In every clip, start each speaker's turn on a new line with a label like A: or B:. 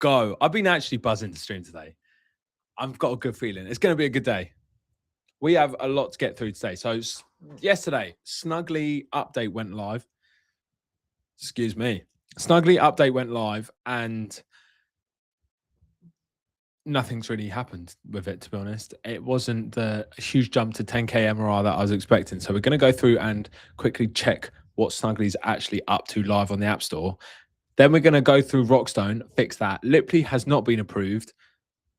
A: go. I've been actually buzzing to stream today. I've got a good feeling. It's going to be a good day. We have a lot to get through today. So yesterday, Snuggly update went live. Excuse me. Snuggly update went live and nothing's really happened with it, to be honest. It wasn't the huge jump to 10k MRR that I was expecting. So we're going to go through and quickly check what Snuggly's actually up to live on the App Store. Then we're going to go through Rockstone, fix that. Lipley has not been approved,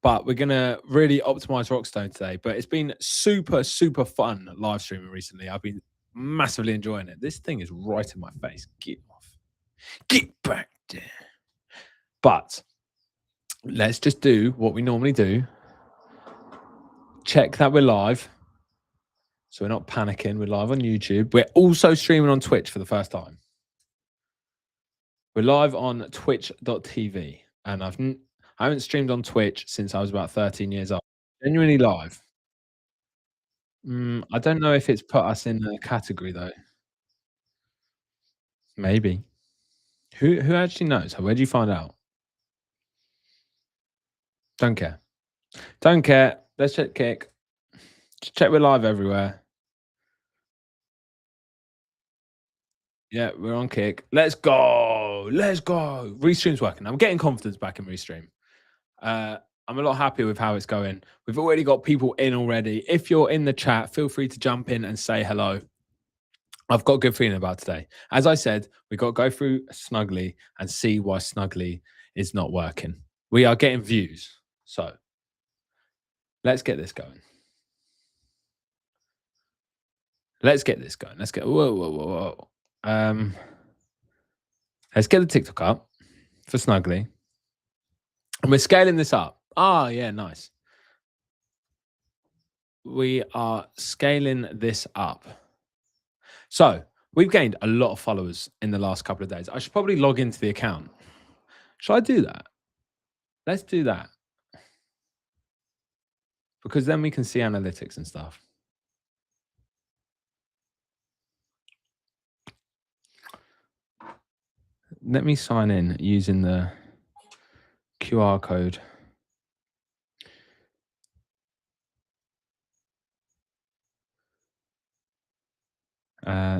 A: but we're going to really optimize Rockstone today. But it's been super, super fun live streaming recently. I've been massively enjoying it. This thing is right in my face. Get off. Get back there. But let's just do what we normally do. Check that we're live. So we're not panicking. We're live on YouTube. We're also streaming on Twitch for the first time. We're live on twitch.tv. And I haven't streamed on Twitch since I was about 13 years old. Genuinely live. I don't know if it's put us in a category, though. Maybe. Who actually knows? Where'd you find out? Don't care. Don't care. Let's check Kick. Just check we're live everywhere. Yeah, we're on Kick. Let's go. Let's go. Restream's working. I'm getting confidence back in Restream. I'm a lot happier with how it's going. We've already got people in already. If you're in the chat, feel free to jump in and say hello. I've got a good feeling about today. As I said, we've got to go through Snuggly and see why Snuggly is not working. We are getting views. So let's get this going. Let's get this going. Let's get whoa. Let's get the TikTok up for Snuggly. And we're scaling this up. Ah, yeah, nice. We are scaling this up. So we've gained a lot of followers in the last couple of days. I should probably log into the account. Should I do that? Let's do that. Because then we can see analytics and stuff. Let me sign in using the QR code.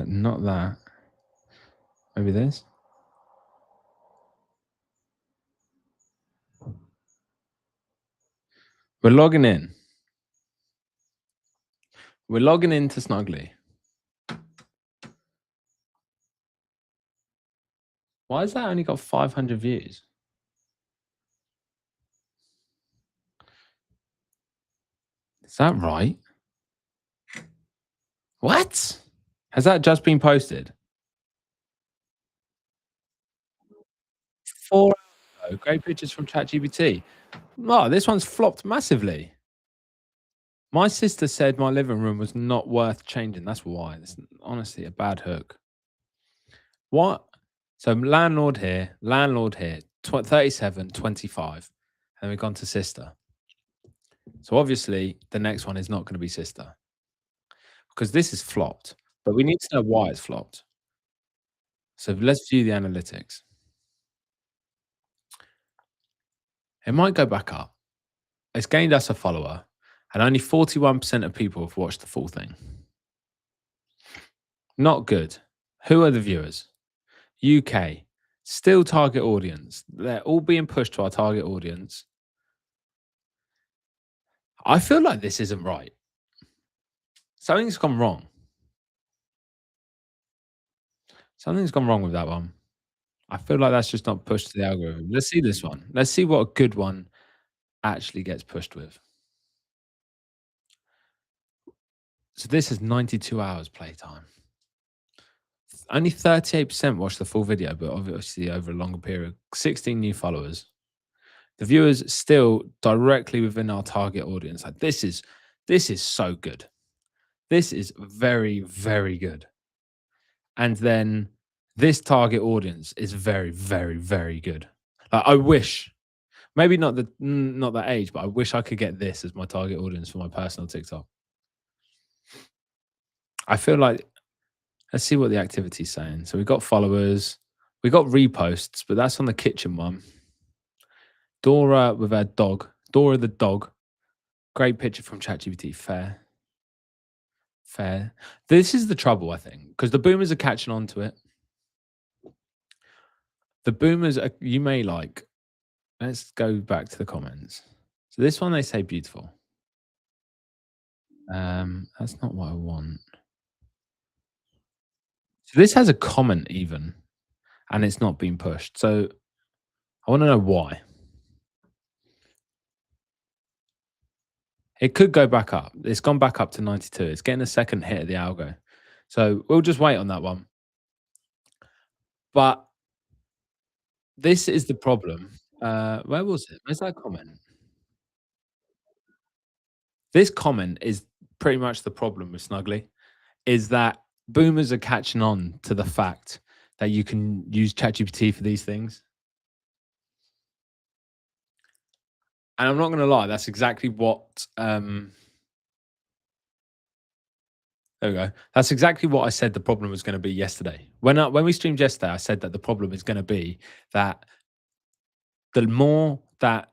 A: Not that. Maybe this. We're logging in. We're logging into Snuggly. Why has that only got 500 views? Is that right? What? Has that just been posted? 4 hours ago. Great pictures from ChatGPT. Oh, this one's flopped massively. My sister said my living room was not worth changing. That's why. It's honestly a bad hook. What? So landlord here, 37, 25. And we've gone to sister. So obviously the next one is not going to be sister. Because this is flopped. But we need to know why it's flopped. So let's view the analytics. It might go back up. It's gained us a follower. And only 41% of people have watched the full thing. Not good. Who are the viewers? UK. Still target audience. They're all being pushed to our target audience. I feel like this isn't right. Something's gone wrong. Something's gone wrong with that one. I feel like that's just not pushed to the algorithm. Let's see this one. Let's see what a good one actually gets pushed with. So this is 92 hours playtime. Only 38% watched the full video, but obviously over a longer period. 16 new followers. The viewers still directly within our target audience. Like this is so good. This is very, very good. And then this target audience is very, very, very good. Like I wish, maybe not that age, but I wish I could get this as my target audience for my personal TikTok. I feel like, let's see what the activity's saying. So we got followers, we got reposts, but that's on the kitchen one. Dora with her dog. Dora the dog. Great picture from ChatGPT. Fair. Fair. This is the trouble, I think, because the boomers are catching on to it. The boomers are, you may like, let's go back to the comments. So this one, they say beautiful. That's not what I want. So this has a comment even, and it's not being pushed. So I want to know why. It could go back up. It's gone back up to 92. It's getting a second hit of the algo. So we'll just wait on that one. But this is the problem. Where was it? Where's that comment? This comment is pretty much the problem with Snuggly, is that boomers are catching on to the fact that you can use ChatGPT for these things. And I'm not gonna lie, that's exactly what there we go. That's exactly what I said the problem was gonna be yesterday. When we streamed yesterday, I said that the problem is gonna be that the more that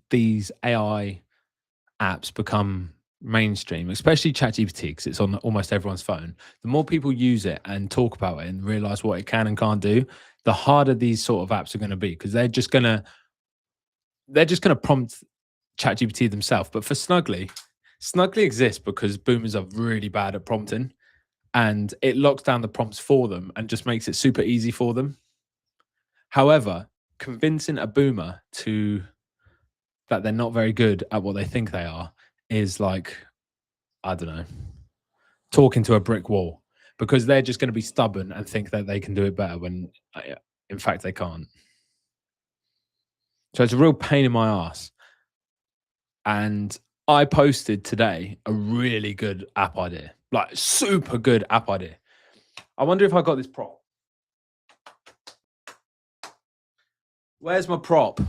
A: these AI apps become mainstream, especially ChatGPT, because it's on almost everyone's phone, the more people use it and talk about it and realize what it can and can't do, the harder these sort of apps are going to be because they're just gonna prompt ChatGPT themselves. But for Snuggly, Snuggly exists because boomers are really bad at prompting, and it locks down the prompts for them and just makes it super easy for them. However, convincing a boomer to that they're not very good at what they think they are is like, I don't know, talking to a brick wall because they're just going to be stubborn and think that they can do it better when in fact they can't. So it's a real pain in my ass. And I posted today a really good app idea, like super good app idea. I wonder if I got this prop. Where's my prop?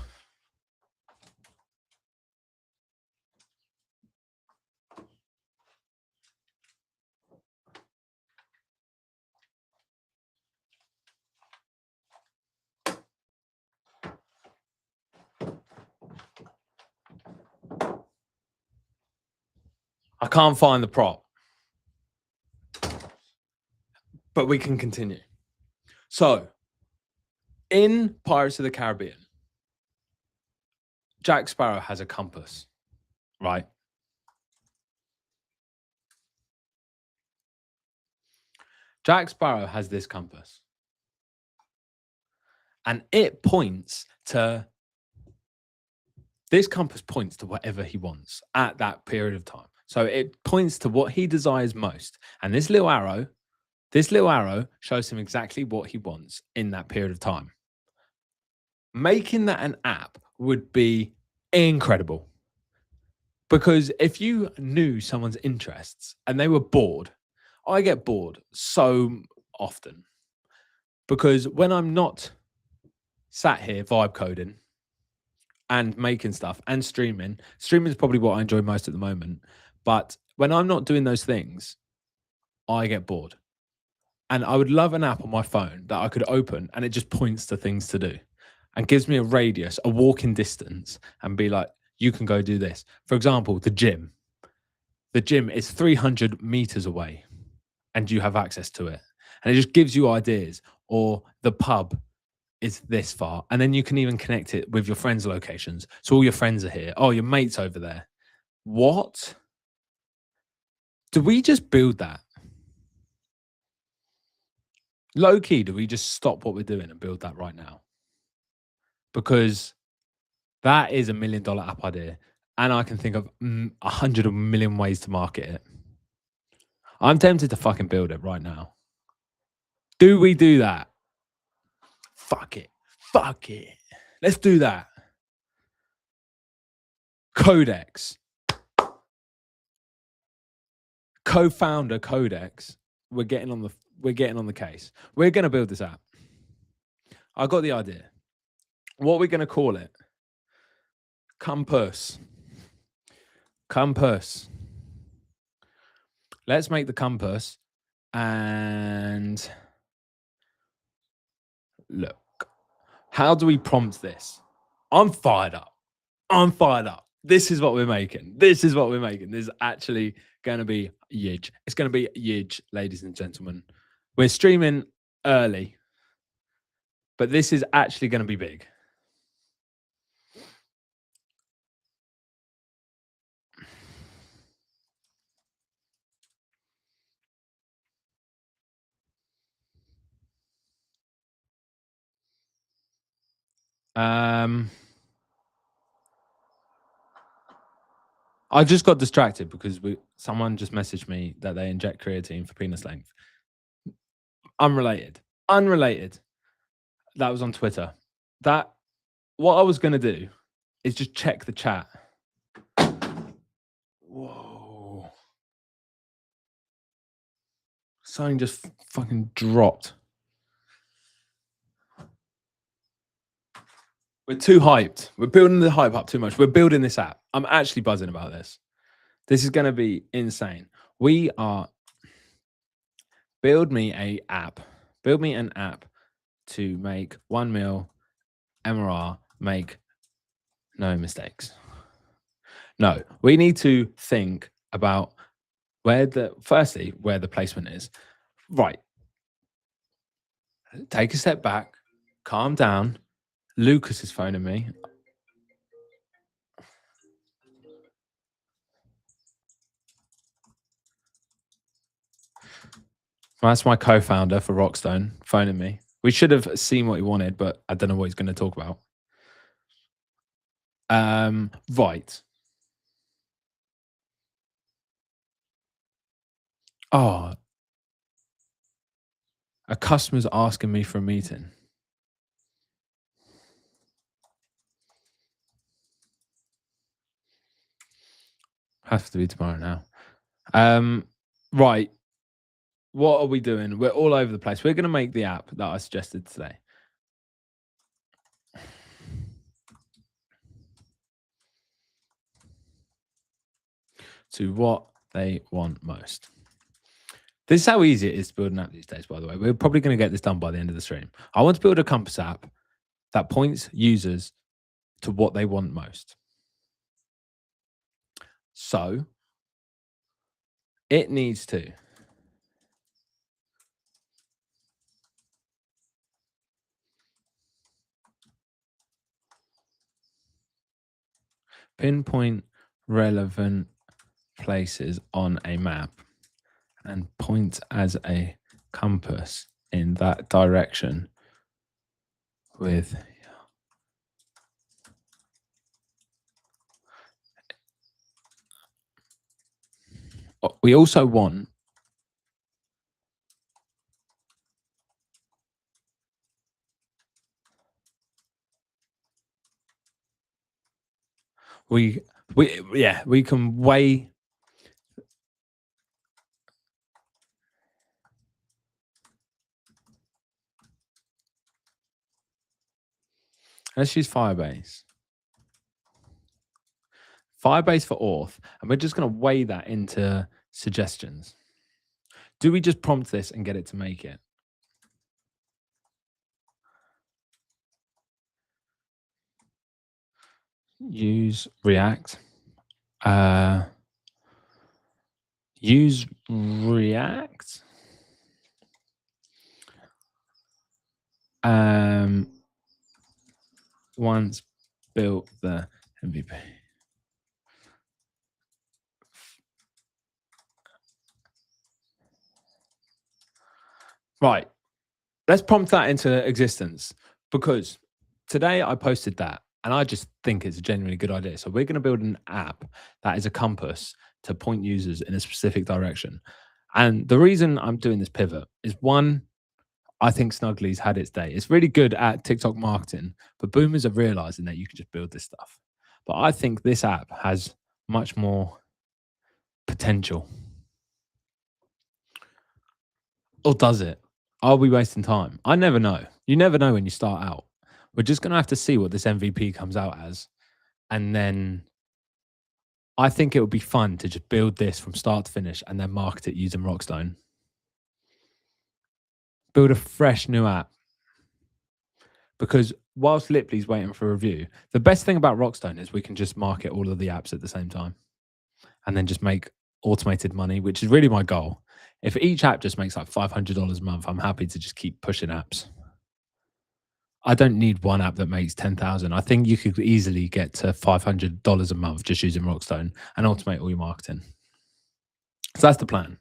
A: I can't find the prop, but we can continue. So, in Pirates of the Caribbean, Jack Sparrow has a compass, right? Jack Sparrow has this compass, and it points to this compass points to whatever he wants at that period of time. So it points to what he desires most. And this little arrow shows him exactly what he wants in that period of time. Making that an app would be incredible. Because if you knew someone's interests and they were bored, I get bored so often. Because when I'm not sat here vibe coding and making stuff and streaming is probably what I enjoy most at the moment. But when I'm not doing those things, I get bored. And I would love an app on my phone that I could open and it just points to things to do and gives me a radius, a walking distance, and be like, you can go do this. For example, the gym. The gym is 300 meters away and you have access to it. And it just gives you ideas. Or the pub is this far. And then you can even connect it with your friends' locations. So all your friends are here. Oh, your mate's over there. What? Do we just build that? Low key, do we just stop what we're doing and build that right now? Because that is $1 million app idea. And I can think of 100 million ways to market it. I'm tempted to fucking build it right now. Do we do that? Fuck it. Fuck it. Let's do that. Codex. Co-founder Codex. We're getting on the case. We're going to build this app. I got the idea. What are we going to call it? Compass. Compass. Let's make the compass and look. How do we prompt this? I'm fired up. I'm fired up. This is what we're making. This is what we're making. This is actually going to be huge. It's going to be huge, ladies and gentlemen. We're streaming early, but this is actually going to be big. I just got distracted because someone just messaged me that they inject creatine for penis length. Unrelated. That was on Twitter. What I was gonna do is just check the chat. Whoa. Something just fucking dropped. We're too hyped. We're building the hype up too much. We're building this app. I'm actually buzzing about this. This is going to be insane. We are build me an app to make 1 mil MRR make no mistakes. No, we need to think about where the placement is. Right. Take a step back, calm down. Lucas is phoning me. That's my co-founder for Rockstone phoning me. We should have seen what he wanted, but I don't know what he's going to talk about. Right. Oh, a customer's asking me for a meeting. Has to be tomorrow now. Right. What are we doing? We're all over the place. We're going to make the app that I suggested today. To what they want most. This is how easy it is to build an app these days, by the way. We're probably going to get this done by the end of the stream. I want to build a compass app that points users to what they want most. So it needs to pinpoint relevant places on a map and point as a compass in that direction with we also want we can weigh let's use Firebase for auth, and we're just going to weigh that into suggestions. Do we just prompt this and get it to make it? Use React. Use React. Once built the MVP. Right. Let's prompt that into existence, because today I posted that and I just think it's a genuinely good idea. So we're going to build an app that is a compass to point users in a specific direction. And the reason I'm doing this pivot is, one, I think Snuggly's had its day. It's really good at TikTok marketing, but boomers are realizing that you can just build this stuff. But I think this app has much more potential. Or does it? Are we wasting time? I never know. You never know when you start out. We're just going to have to see what this MVP comes out as. And then I think it would be fun to just build this from start to finish and then market it using Rockstone. Build a fresh new app. Because whilst Lipley's waiting for a review, the best thing about Rockstone is we can just market all of the apps at the same time and then just make automated money, which is really my goal. If each app just makes like $500 a month, I'm happy to just keep pushing apps. I don't need one app that makes 10,000. I think you could easily get to $500 a month just using Rockstone and automate all your marketing. So that's the plan.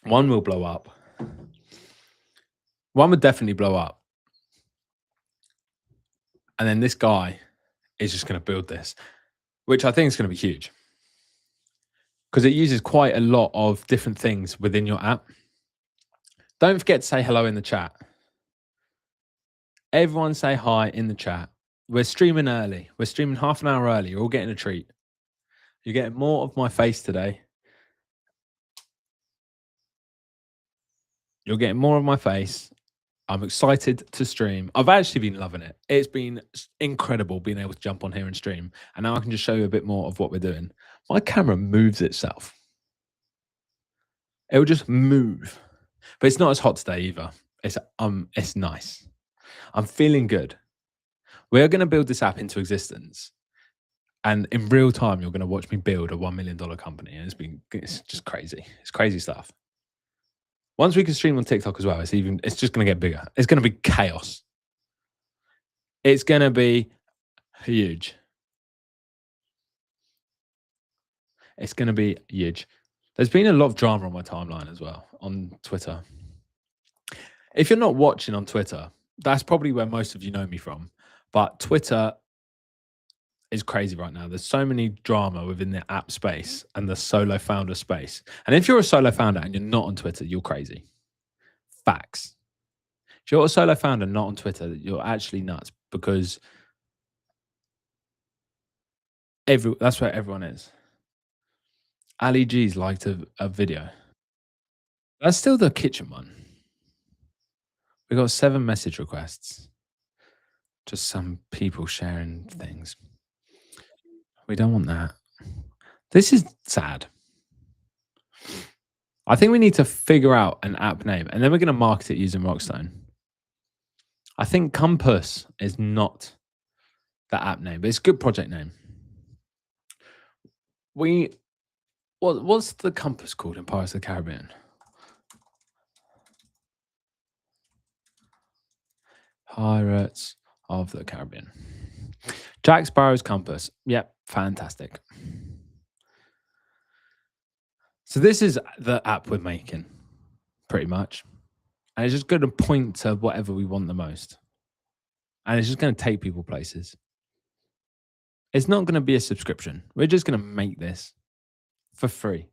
A: One will blow up. One would definitely blow up. And then this guy is just going to build this, which I think is going to be huge because it uses quite a lot of different things within your app. Don't forget to say hello in the chat. Everyone say hi in the chat. We're streaming early. We're streaming half an hour early. You're all getting a treat. You're getting more of my face today. You're getting more of my face. I'm excited to stream. I've actually been loving it. It's been incredible being able to jump on here and stream. And now I can just show you a bit more of what we're doing. My camera moves itself. It will just move. But it's not as hot today either. It's nice. I'm feeling good. We're going to build this app into existence. And in real time, you're going to watch me build a $1 million company. And it's just crazy. It's crazy stuff. Once we can stream on TikTok as well, it's just going to get bigger. It's going to be chaos. It's going to be huge. It's going to be huge. There's been a lot of drama on my timeline as well on Twitter. If you're not watching on Twitter, that's probably where most of you know me from. But Twitter is crazy right now. There's so many drama within the app space and the solo founder space. And if you're a solo founder and you're not on Twitter, you're crazy. Facts. If you're a solo founder not on Twitter, you're actually nuts because that's where everyone is. Ali G's liked a video. That's still the kitchen one. We got 7 message requests. Just some people sharing things. We don't want that. This is sad. I think we need to figure out an app name and then we're going to market it using Rockstone. I think Compass is not the app name, but it's a good project name. What's the Compass called in Pirates of the Caribbean? Pirates of the Caribbean. Jack Sparrow's Compass. Yep, fantastic. So this is the app we're making, pretty much. And it's just going to point to whatever we want the most. And it's just going to take people places. It's not going to be a subscription. We're just going to make this for free.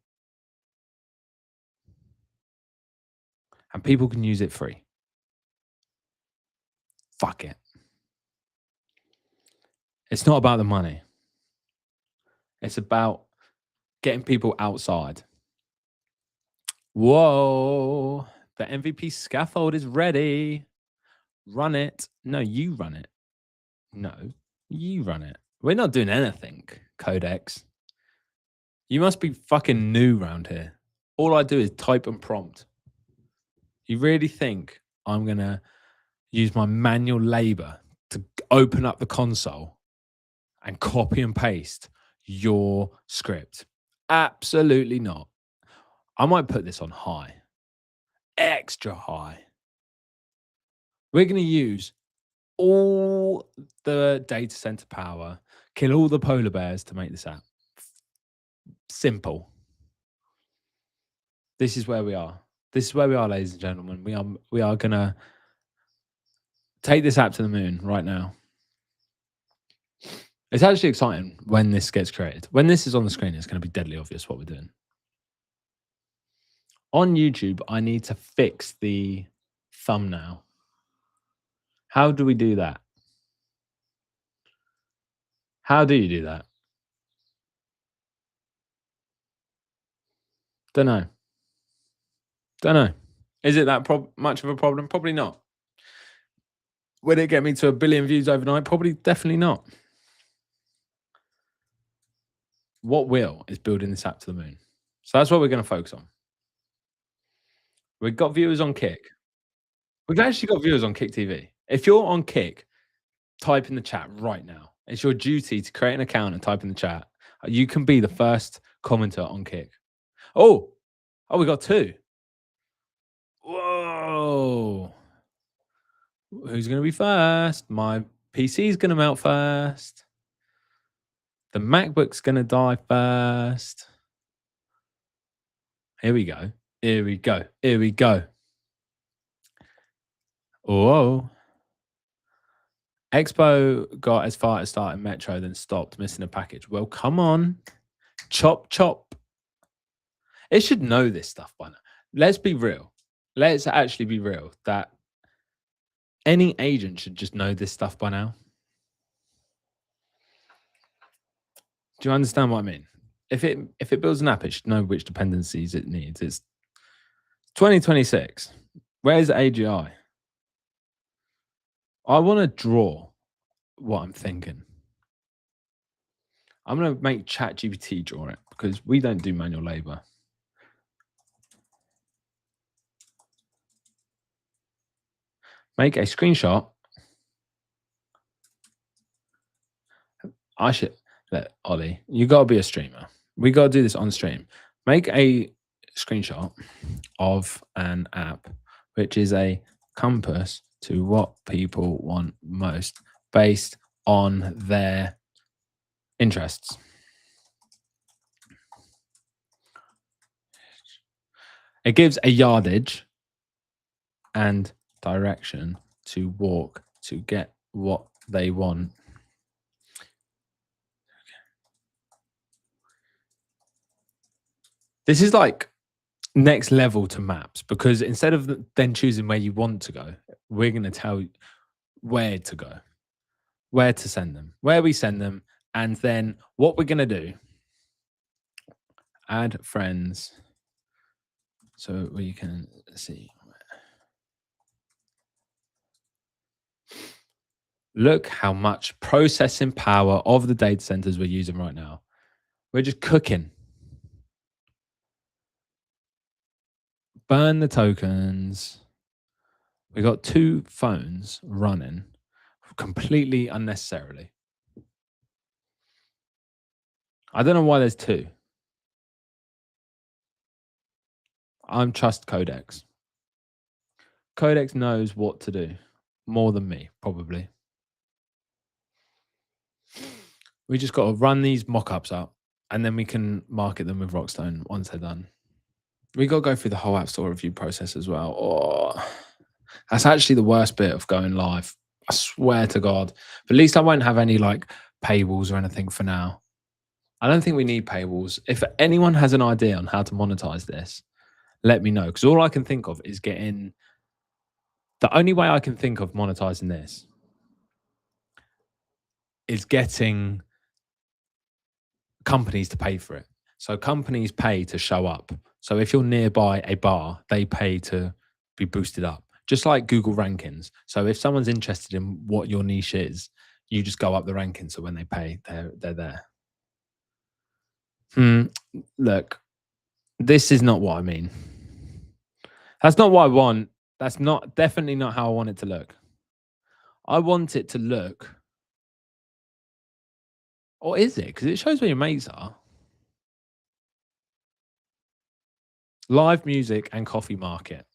A: And people can use it free. Fuck it. It's not about the money. It's about getting people outside. Whoa. The MVP scaffold is ready. Run it. No, you run it. No, you run it. We're not doing anything, Codex. You must be fucking new around here. All I do is type and prompt. You really think I'm going to use my manual labor to open up the console and copy and paste your script? Absolutely not. I might put this on high. Extra high. We're going to use all the data center power, kill all the polar bears to make this app. Simple. This is where we are. This is where we are, ladies and gentlemen. We are going to take this app to the moon right now. It's actually exciting when this gets created. When this is on the screen, it's going to be deadly obvious what we're doing. On YouTube, I need to fix the thumbnail. How do we do that? How do you do that? Don't know. Don't know. Is it that much of a problem? Probably not. Will it get me to 1 billion views overnight? Probably, definitely not. What will is building this app to the moon. So that's what we're going to focus on. We've got viewers on Kick. We've actually got viewers on Kick TV. If you're on Kick, type in the chat right now. It's your duty to create an account and type in the chat. You can be the first commenter on Kick. Oh, we got 2. Whoa. Who's going to be first? My PC's going to melt first. The MacBook's going to die first. Here we go. Here we go. Here we go. Whoa. Expo got as far as starting Metro, then stopped, missing a package. Well, come on. Chop, chop. It should know this stuff by now. Let's be real. Let's actually be real that any agent should just know this stuff by now. Do you understand what I mean? If it builds an app, it should know which dependencies it needs. It's 2026. Where's AGI? I want to draw what I'm thinking. I'm going to make ChatGPT draw it because we don't do manual labor. Make a screenshot. I should let Ollie. You got to be a streamer. We got to do this on stream. Make a screenshot of an app which is a compass to what people want most based on their interests. It gives a yardage and direction to walk to get what they want. This is like next level to maps because instead of then choosing where you want to go, we're going to tell you where to go, where to send them, where we send them, and then what we're going to do. Add friends so we can see. Look how much processing power of the data centers we're using right now. We're just cooking. Burn the tokens. We got 2 phones running completely unnecessarily. I don't know why there's 2. I'm trust Codex. Codex knows what to do more than me, probably. We just got to run these mock-ups up and then we can market them with Rockstone once they're done. We got to go through the whole App Store review process as well. Oh, that's actually the worst bit of going live. I swear to God. But at least I won't have any like paywalls or anything for now. I don't think we need paywalls. If anyone has an idea on how to monetize this, let me know. Because all I can think of is getting... The only way I can think of monetizing this is getting companies to pay for it. So companies pay to show up. So if you're nearby a bar, they pay to be boosted up, just like Google rankings. So if someone's interested in what your niche is, you just go up the rankings. So when they pay, they're there. Look, this is not what I mean. That's not what I want. That's definitely not how I want it to look. I want it to look... Or is it? Because it shows where your mates are. Live music and coffee market.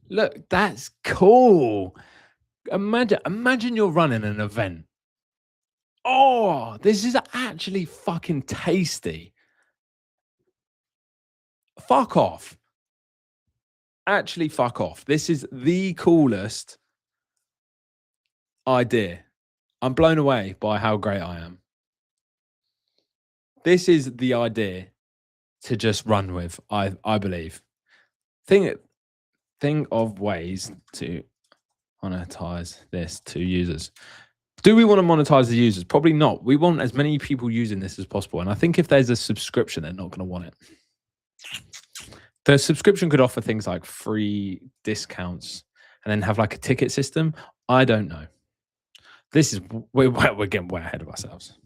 A: Look, that's cool. Imagine you're running an event. Oh, this is actually fucking tasty. Fuck off. Actually, fuck off. This is the coolest idea. I'm blown away by how great I am. This is the idea to just run with, I believe. Think of ways to monetize this to users. Do we want to monetize the users? Probably not. We want as many people using this as possible. And I think if there's a subscription, they're not going to want it. The subscription could offer things like free discounts and then have like a ticket system. I don't know. This is, we're getting way ahead of ourselves.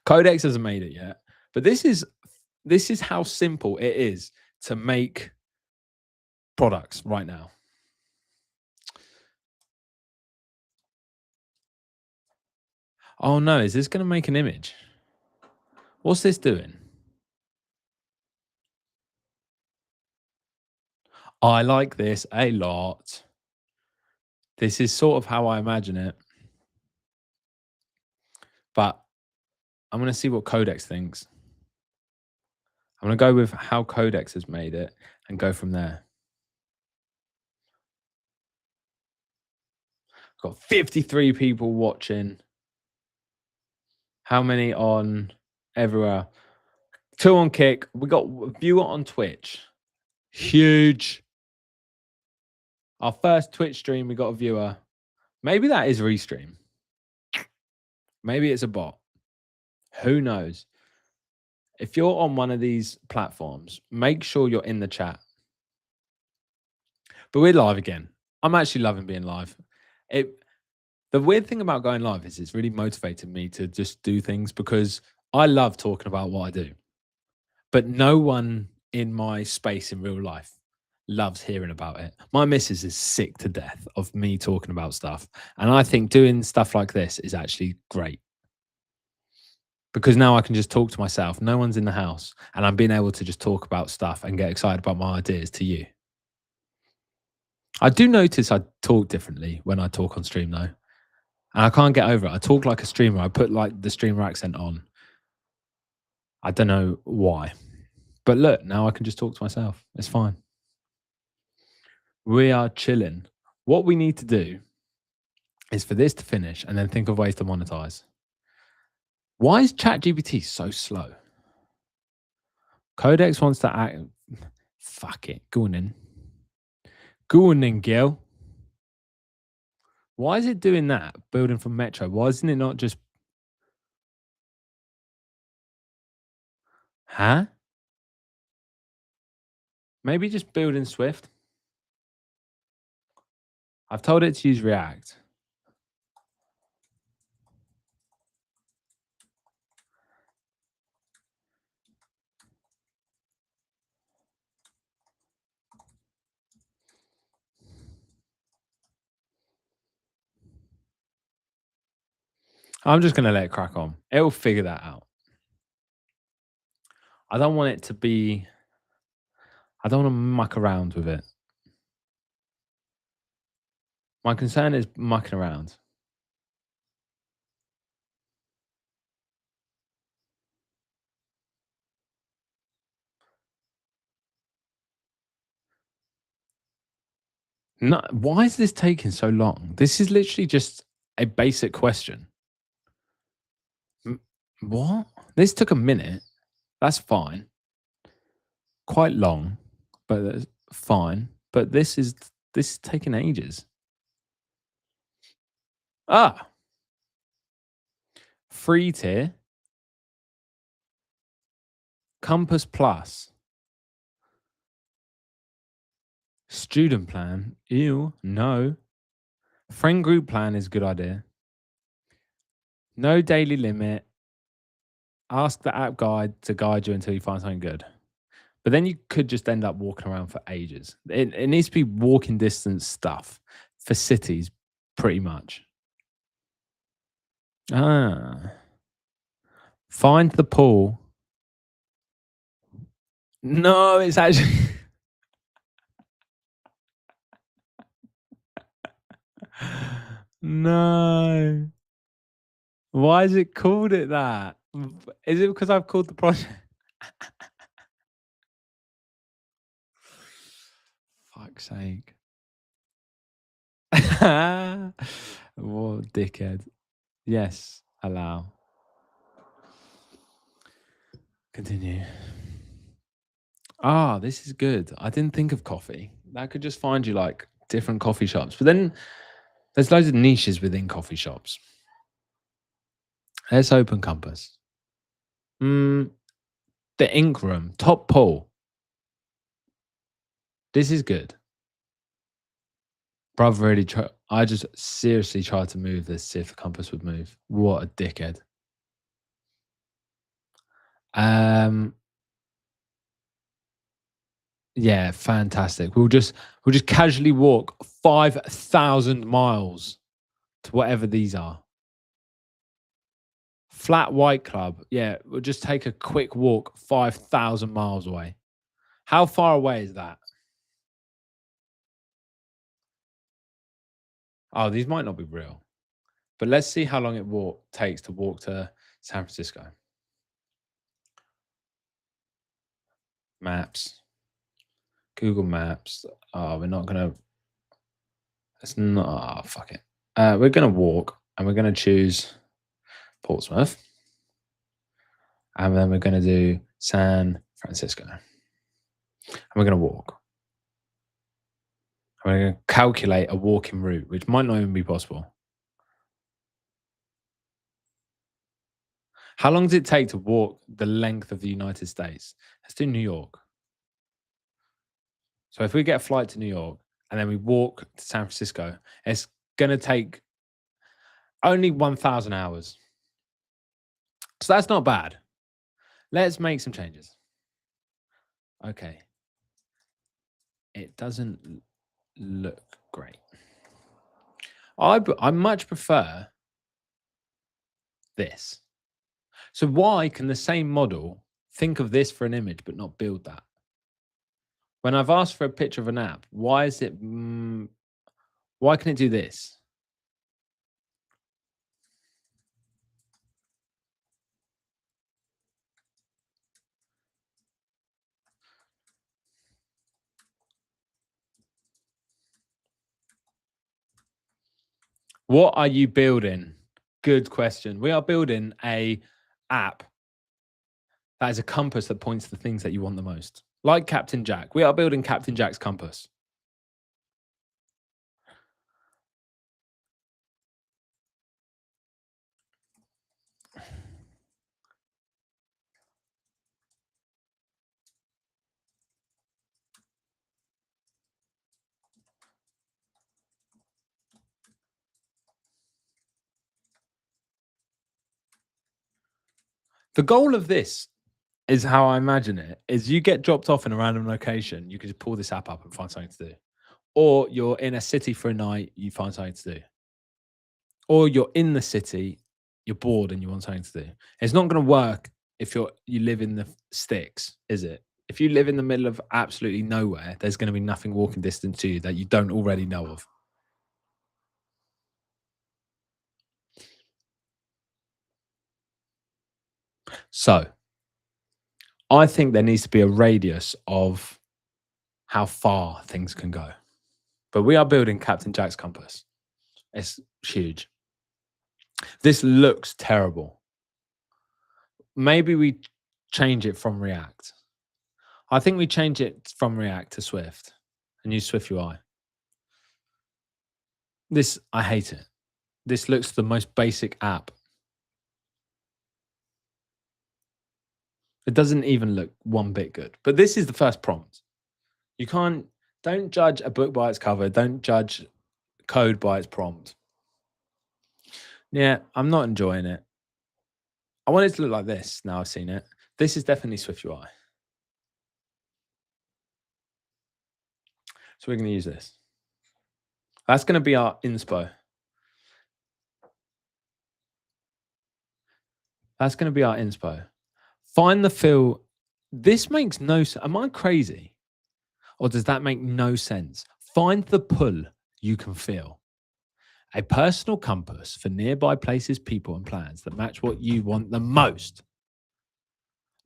A: Codex hasn't made it yet, but this is how simple it is to make products right now. Oh no, is this going to make an image? What's this doing? I like this a lot. This is sort of how I imagine it. But I'm going to see what Codex thinks. I'm going to go with how Codex has made it and go from there. Got 53 people watching. How many on everywhere? 2 on Kick. We got a viewer on Twitch. Huge. Our first Twitch stream, we got a viewer. Maybe that is Restream. Maybe it's a bot. Who knows? If you're on one of these platforms, make sure you're in the chat. But we're live again. I'm actually loving being live. The weird thing about going live is it's really motivated me to just do things because I love talking about what I do. But no one in my space in real life loves hearing about it. My missus is sick to death of me talking about stuff. And I think doing stuff like this is actually great. Because now I can just talk to myself. No one's in the house. And I'm being able to just talk about stuff and get excited about my ideas to you. I do notice I talk differently when I talk on stream though. And I can't get over it. I talk like a streamer. I put like the streamer accent on. I don't know why. But look, now I can just talk to myself. It's fine. We are chilling. What we need to do is for this to finish and then think of ways to monetize. Why is ChatGPT so slow? Codex wants to act. Fuck it. Go on in. Go on in, Gil. Why is it doing that? Building from Metro. Why isn't it not just... Huh? Maybe just build in Swift. I've told it to use React. I'm just going to let it crack on. It'll figure that out. I don't want it to be... I don't want to muck around with it. My concern is mucking around. No, why is this taking so long? This is literally just a basic question. What? This took a minute. That's fine. Quite long, but that's fine. But this is taking ages. Ah. Free tier. Compass Plus. Student plan. Ew, no. Friend group plan is a good idea. No daily limit. Ask the app guide to guide you until you find something good. But then you could just end up walking around for ages. It needs to be walking distance stuff for cities, pretty much. Ah. Find the pool. No, it's actually... No. Why is it called it that? Is it because I've called the project? Fuck's sake. What dickhead. Yes, allow. Continue. Ah, this is good. I didn't think of coffee. That could just find you like different coffee shops. But then there's loads of niches within coffee shops. Let's open Compass. The Ink Room. Top pull. This is good. Brother really tried. I just seriously tried to move this, see if the compass would move. What a dickhead. Yeah, fantastic. We'll just casually walk 5,000 miles to whatever these are. Flat White Club. Yeah, we'll just take a quick walk 5,000 miles away. How far away is that? Oh, these might not be real. But let's see how long it takes to walk to San Francisco. Maps. Google Maps. Oh, we're not gonna. It's not. Oh, fuck it. We're gonna walk, and we're gonna choose Portsmouth, and then we're gonna do San Francisco, and we're gonna walk. And we're gonna calculate a walking route, which might not even be possible. How long does it take to walk the length of the United States? Let's do New York. So if we get a flight to New York and then we walk to San Francisco, it's gonna take only 1,000 hours. So that's not bad. Let's make some changes. Okay. It doesn't look great. I much prefer this. So why can the same model think of this for an image but not build that? When I've asked for a picture of an app, why is it? Why can it do this? What are you building? Good question. We are building a app that is a compass that points to the things that you want the most. Like Captain Jack. We are building Captain Jack's compass. The goal of this is how I imagine it is you get dropped off in a random location, you can just pull this app up and find something to do. Or you're in a city for a night, you find something to do. Or you're in the city, you're bored and you want something to do. It's not going to work if you live in the sticks, is it? If you live in the middle of absolutely nowhere, there's going to be nothing walking distance to you that you don't already know of. So, I think there needs to be a radius of how far things can go. But we are building Captain Jack's compass. It's huge. This looks terrible. Maybe we change it from React. I think we change it from React to Swift and use Swift UI. This, I hate it. This looks the most basic app. It doesn't even look one bit good. But this is the first prompt. You can't, don't judge a book by its cover. Don't judge code by its prompt. Yeah, I'm not enjoying it. I want it to look like this now I've seen it. This is definitely Swift UI. So we're going to use this. That's going to be our inspo. That's going to be our inspo. Find the fill. This makes no sense. Am I crazy? Or does that make no sense? Find the pull you can feel. A personal compass for nearby places, people, and plans that match what you want the most.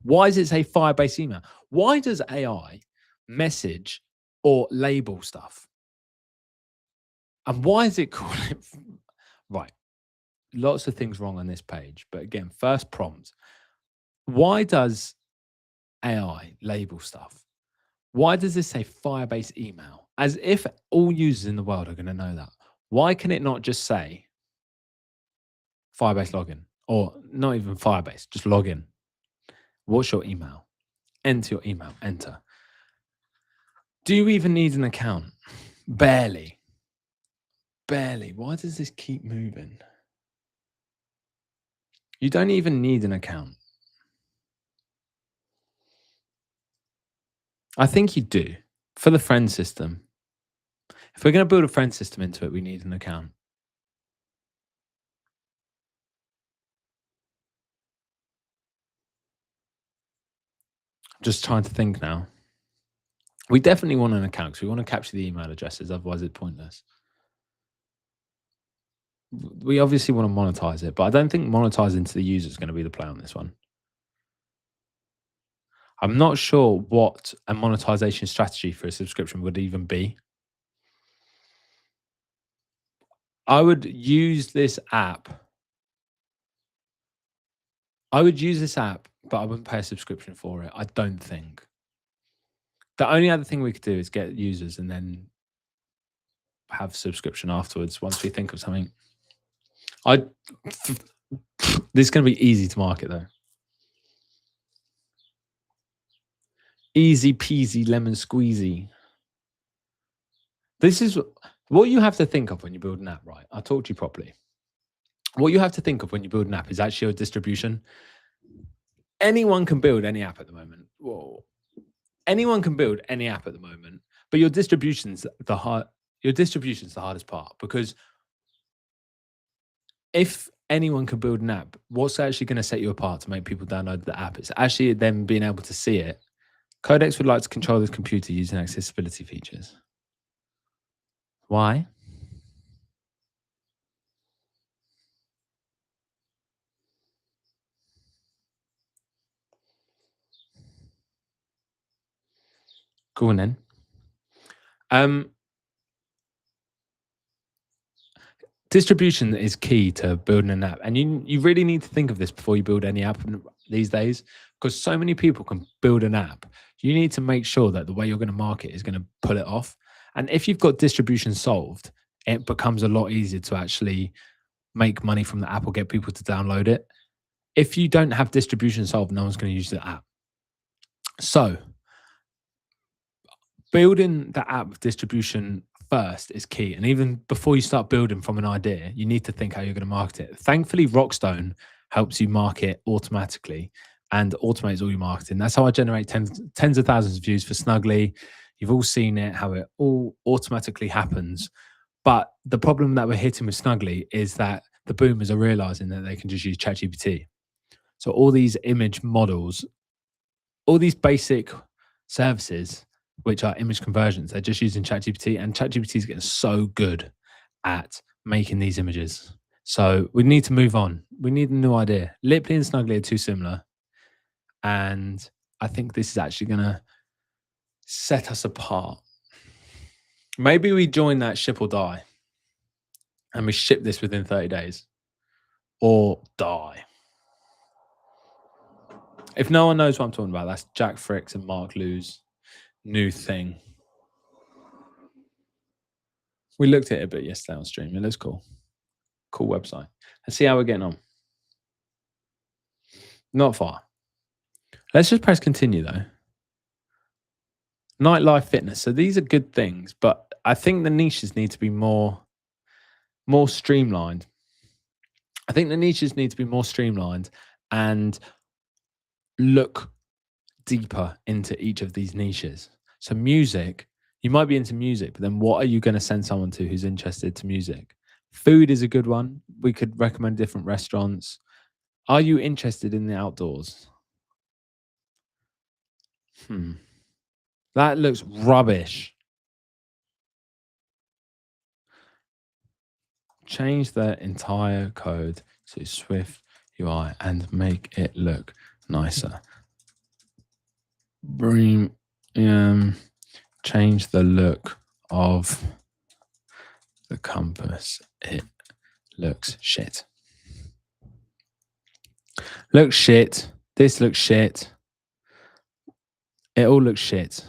A: Why does it say Firebase email? Why does AI message or label stuff? And why is it called it? Right. Lots of things wrong on this page. But again, first prompt. Why does AI label stuff? Why does this say Firebase email? As if all users in the world are going to know that. Why can it not just say Firebase login? Or not even Firebase, just login. What's your email? Enter your email, enter. Do you even need an account? Barely. Barely. Why does this keep moving? You don't even need an account. I think you do for the friend system. If we're going to build a friend system into it, we need an account. I'm just trying to think now. We definitely want an account because we want to capture the email addresses. Otherwise, it's pointless. We obviously want to monetize it, but I don't think monetizing to the user is going to be the play on this one. I'm not sure what a monetization strategy for a subscription would even be. I would use this app. I would use this app, but I wouldn't pay a subscription for it. I don't think. The only other thing we could do is get users and then have subscription afterwards once we think of something. This is going to be easy to market though. Easy peasy lemon squeezy. This is what you have to think of when you build an app, right? I'll talk to you properly. What you have to think of when you build an app is actually your distribution. Anyone can build any app at the moment. Whoa. Anyone can build any app at the moment, but your distribution's the hardest part, because if anyone can build an app, what's actually going to set you apart to make people download the app? It's actually them being able to see it. Codex would like to control this computer using accessibility features. Why? Go on then. Distribution is key to building an app, and you really need to think of this before you build any app these days, because so many people can build an app. You need to make sure that the way you're going to market is going to pull it off. And if you've got distribution solved, it becomes a lot easier to actually make money from the app or get people to download it. If you don't have distribution solved, no one's going to use the app. So building the app with distribution first is key. And even before you start building from an idea, you need to think how you're going to market it. Thankfully, Rockstone helps you market automatically and automates all your marketing. That's how I generate tens of thousands of views for Snuggly. You've all seen it, how it all automatically happens. But the problem that we're hitting with Snuggly is that the boomers are realizing that they can just use ChatGPT. So all these image models, all these basic services, which are image conversions, they're just using ChatGPT, and ChatGPT is getting so good at making these images. So we need to move on. We need a new idea. Lipley and Snuggly are too similar. And I think this is actually going to set us apart. Maybe we join that ship or die, and we ship this within 30 days or die. If no one knows what I'm talking about, that's Jack Fricks and Mark Liu's new thing. We looked at it a bit yesterday on stream. It looks cool. Cool website. Let's see how we're getting on. Not far. Let's just press continue though. Nightlife fitness. So these are good things, but I think the niches need to be more streamlined. I think the niches need to be more streamlined and look deeper into each of these niches. So music, you might be into music, but then what are you going to send someone to who's interested to music? Food is a good one. We could recommend different restaurants. Are you interested in the outdoors? That looks rubbish. Change the entire code to Swift UI and make it look nicer. Change the look of the compass. It looks shit. Looks shit. This looks shit. It all looks shit.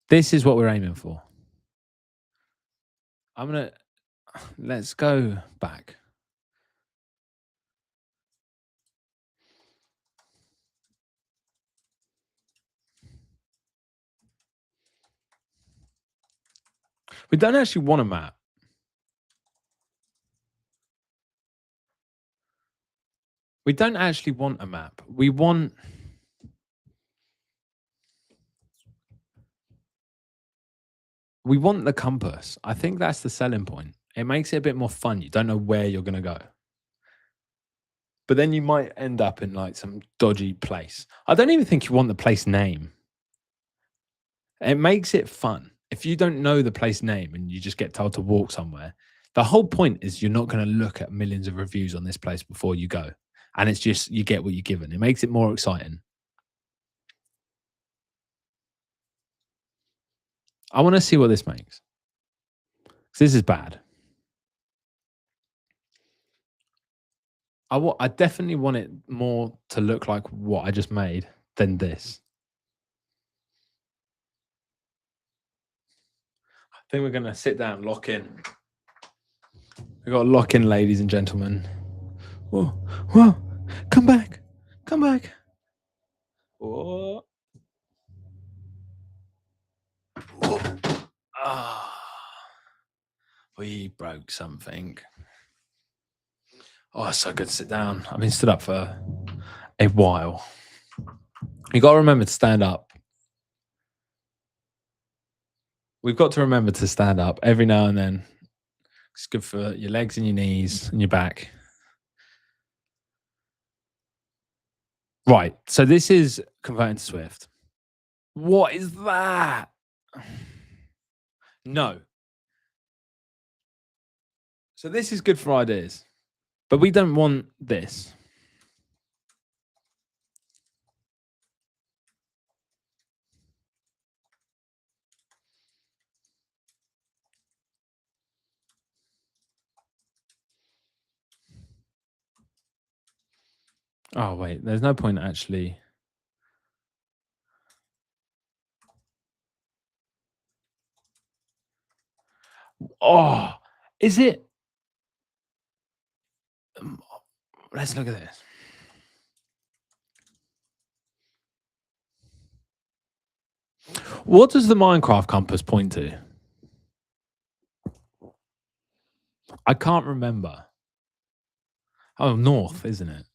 A: This is what we're aiming for. Let's go back. We don't actually want a map. We don't actually want a map. We want... We want the compass. I think that's the selling point. It makes it a bit more fun. You don't know where you're gonna go. But then you might end up in, like, some dodgy place. I don't even think you want the place name. It makes it fun. If you don't know the place name and you just get told to walk somewhere, the whole point is you're not gonna look at millions of reviews on this place before you go, and it's just you get what you're given. It makes it more exciting. I wanna see what this makes, 'cause this is bad. I definitely want it more to look like what I just made than this. I think we're gonna sit down, lock in. We got to lock in, ladies and gentlemen. Whoa, whoa, come back, come back. Whoa. Whoa. Ah, we broke something. Oh, it's so good to sit down. I've been stood up for a while. You got to remember to stand up. We've got to remember to stand up every now and then. It's good for your legs and your knees and your back. Right. So this is converting to Swift. What is that? No. So this is good for ideas, but we don't want this. Oh, wait. There's no point actually. Oh, is it? Let's look at this. What does the Minecraft compass point to? I can't remember. Oh, north, isn't it?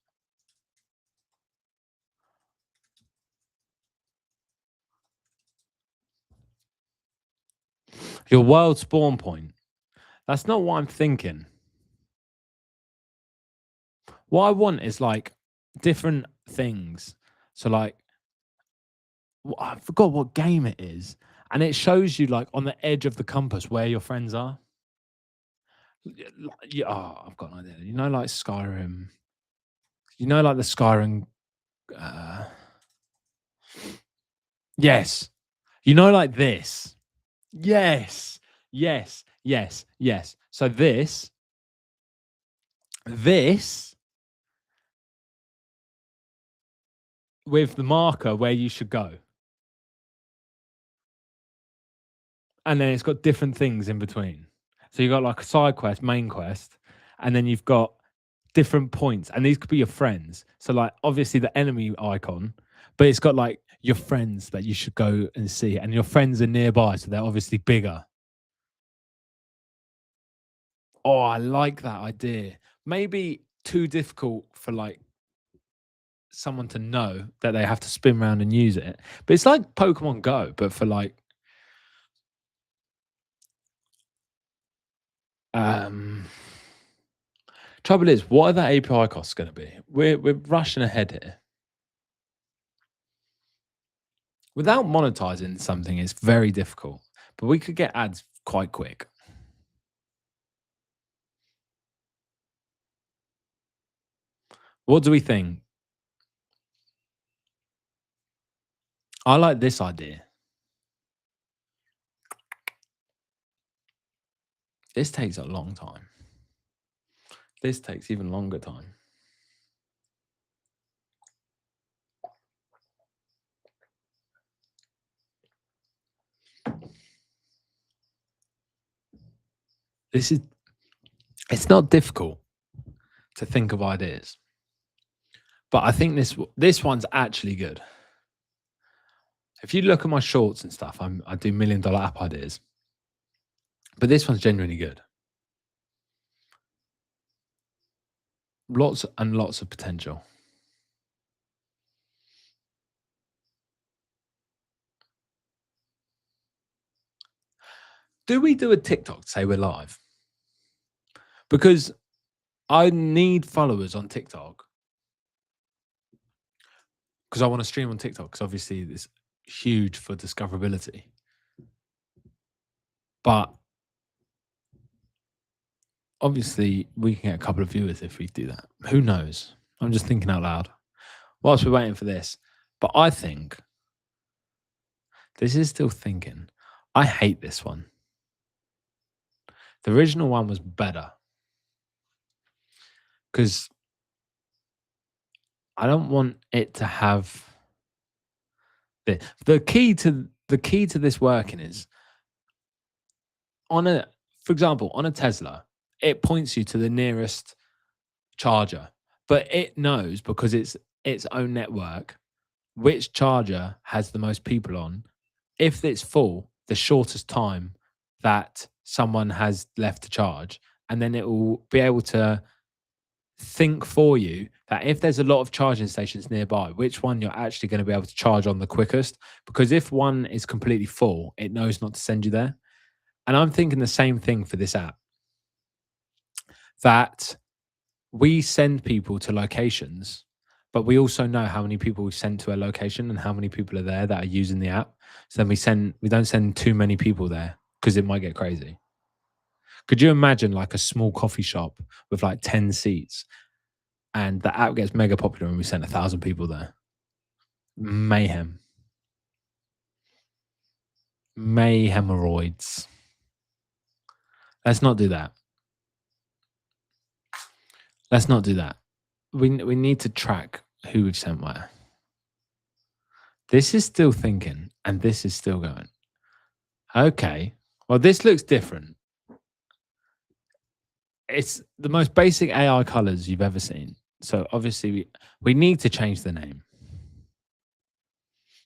A: Your world spawn point. That's not what I'm thinking. What I want is like different things. So like I forgot what game it is, and it shows you like on the edge of the compass where your friends are. Yeah, oh, I've got an idea. You know, like Skyrim. You know, like the Skyrim. Uh, yes. You know, like this. Yes. Yes. Yes. Yes. So this with the marker where you should go. And then it's got different things in between. So you've got like a side quest, main quest, and then you've got different points. And these could be your friends. So like obviously the enemy icon, but it's got like your friends that you should go and see. And your friends are nearby, so they're obviously bigger. Oh, I like that idea. Maybe too difficult for like someone to know that they have to spin around and use it. But it's like Pokemon Go, but for like um trouble is, what are the API costs gonna be? We're rushing ahead here. Without monetizing something, it's very difficult, but we could get ads quite quick. What do we think? I like this idea. This takes a long time. This takes even longer time. This is it's not difficult to think of ideas. But I think this one's actually good. If you look at my shorts and stuff, I do $1,000,000 app ideas. But this one's genuinely good. Lots and lots of potential. Do we do a TikTok to say we're live? Because I need followers on TikTok because I want to stream on TikTok because obviously it's huge for discoverability. But obviously we can get a couple of viewers if we do that. Who knows? I'm just thinking out loud whilst we're waiting for this. But I think this is still thinking. I hate this one. The original one was better because I don't want it to have the key to this working is on a for example, on a Tesla, it points you to the nearest charger, but it knows because it's its own network which charger has the most people on. If it's full, the shortest time that someone has left to charge, and then it will be able to think for you that if there's a lot of charging stations nearby, which one you're actually going to be able to charge on the quickest. Because if one is completely full, it knows not to send you there. And I'm thinking the same thing for this app that we send people to locations, but we also know how many people we send to a location and how many people are there that are using the app. So then we don't send too many people there because it might get crazy. Could you imagine like a small coffee shop with like 10 seats and the app gets mega popular and we sent 1,000 people there? Mayhem. Hemorrhoids. Let's not do that. Let's not do that. We need to track who we've sent where. This is still thinking, and this is still going. Okay. Well, this looks different. It's the most basic AI colors you've ever seen. So obviously we need to change the name.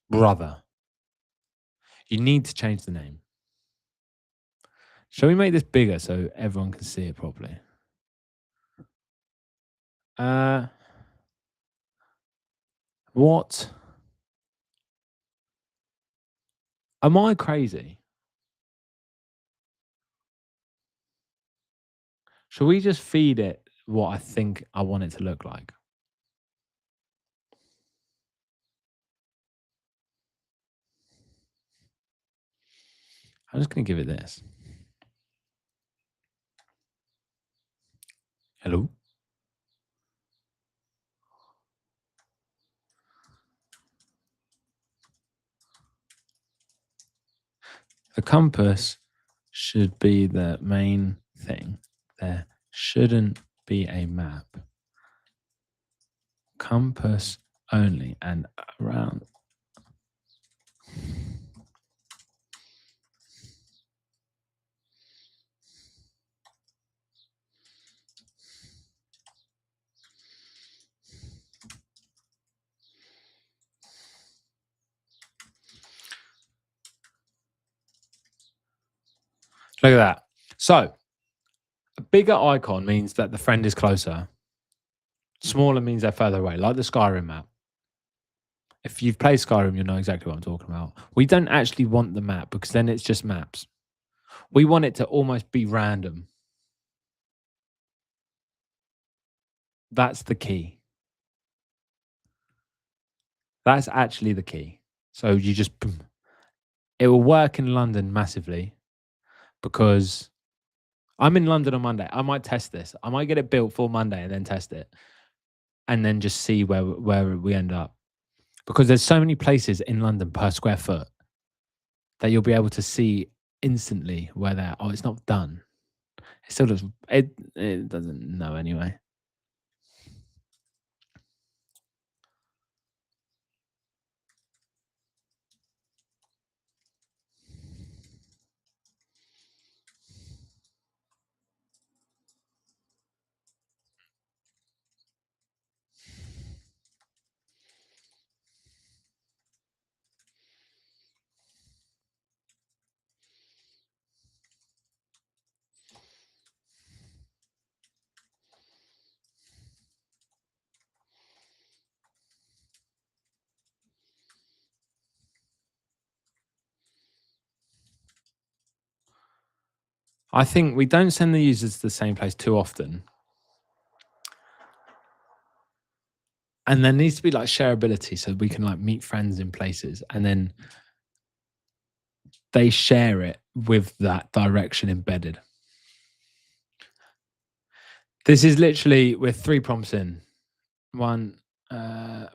A: Brother. You need to change the name. Shall we make this bigger so everyone can see it properly? What? Am I crazy? Shall we just feed it what I think I want it to look like? I'm just going to give it this. Hello? The compass should be the main thing. There shouldn't be a map. Compass only and around. Look at that. So a bigger icon means that the friend is closer. Smaller means they're further away, like the Skyrim map. If you've played Skyrim, you'll know exactly what I'm talking about. We don't actually want the map because then it's just maps. We want it to almost be random. That's the key. That's actually the key. So you just, it will work in London massively because I'm in London on Monday. I might test this. I might get it built for Monday and then test it and then just see where we end up. Because there's so many places in London per square foot that you'll be able to see instantly where they're. Oh, it's not done. It still does. It doesn't know anyway. I think we don't send the users to the same place too often. And there needs to be like shareability so we can like meet friends in places and then they share it with that direction embedded. This is literally we're 3 prompts in. 1,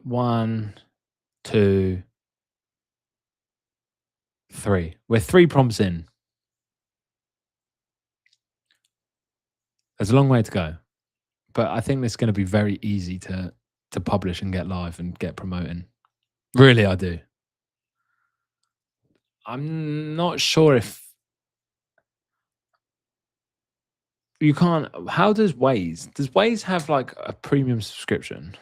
A: 1, 2, 3. We're 3 prompts in. There's a long way to go, but I think this is going to be very easy to publish and get live and get promoting. Really, I do. I'm not sure if you can't. How does Waze have like a premium subscription?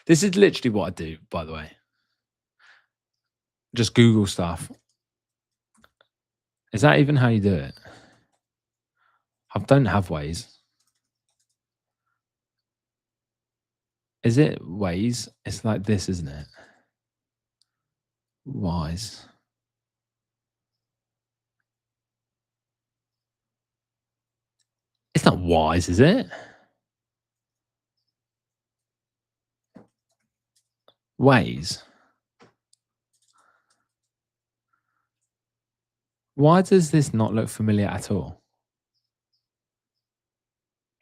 A: This is literally what I do, by the way. Just Google stuff. Is that even how you do it? I don't have Waze. Is it Waze? It's like this, isn't it? Wise. It's not Wise, is it? Waze. Why does this not look familiar at all?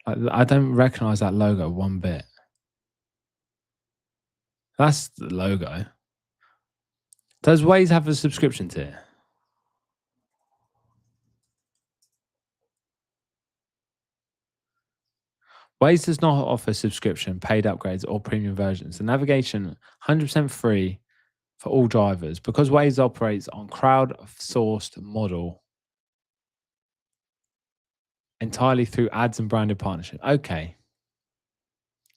A: I don't recognize that logo one bit. That's the logo. Does Waze have a subscription tier? Waze does not offer subscription, paid upgrades, or premium versions. The navigation 100% free for all drivers because Waze operates on crowd-sourced model entirely through ads and branded partnership. Okay.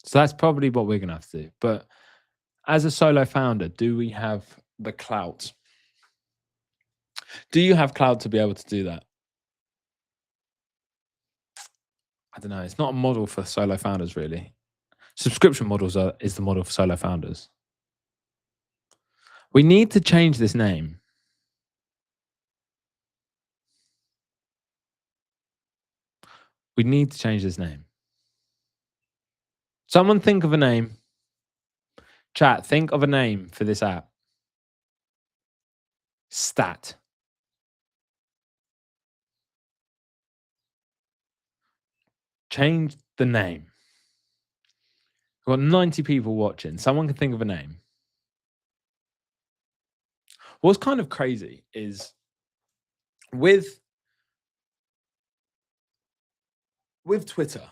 A: So that's probably what we're going to have to do. But as a solo founder, do we have the clout? Do you have clout to be able to do that? I don't know. It's not a model for solo founders, really. Subscription models is the model for solo founders. We need to change this name. We need to change this name. Someone think of a name. Chat, think of a name for this app. Stat. Change the name. We've got 90 people watching. Someone can think of a name. What's kind of crazy is with Twitter,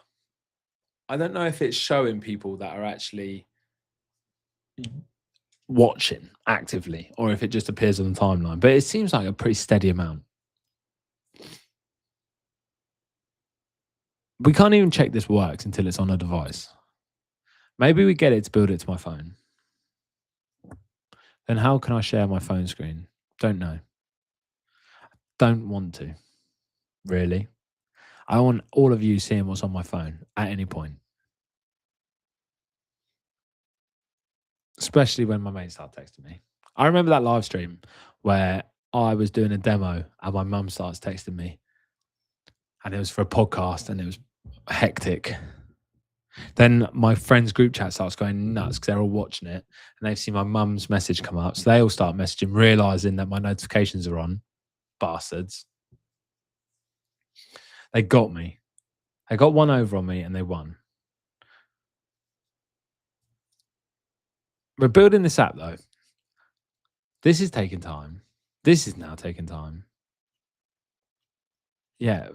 A: I don't know if it's showing people that are actually watching actively or if it just appears on the timeline, but it seems like a pretty steady amount. We can't even check this works until it's on a device. Maybe we get it to build it to my phone. Then how can I share my phone screen? Don't know. Don't want to. Really? I want all of you seeing what's on my phone at any point. Especially when my mates start texting me. I remember that live stream where I was doing a demo and my mum starts texting me. And it was for a podcast and it was hectic. Then my friends' group chat starts going nuts because they're all watching it and they've seen my mum's message come up. So they all start messaging, realizing that my notifications are on. Bastards. They got me. They got one over on me and they won. We're building this app though. This is taking time. This is now taking time. Yeah.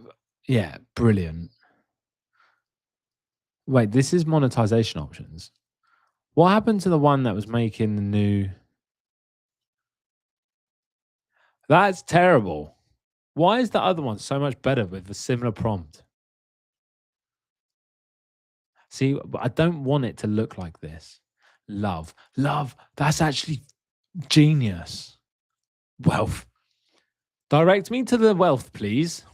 A: Yeah. Brilliant. Wait, this is monetization options. What happened to the one that was making the new? That's terrible. Why is the other one so much better with a similar prompt? See, I don't want it to look like this. Love. That's actually genius. Wealth. Direct me to the wealth, please.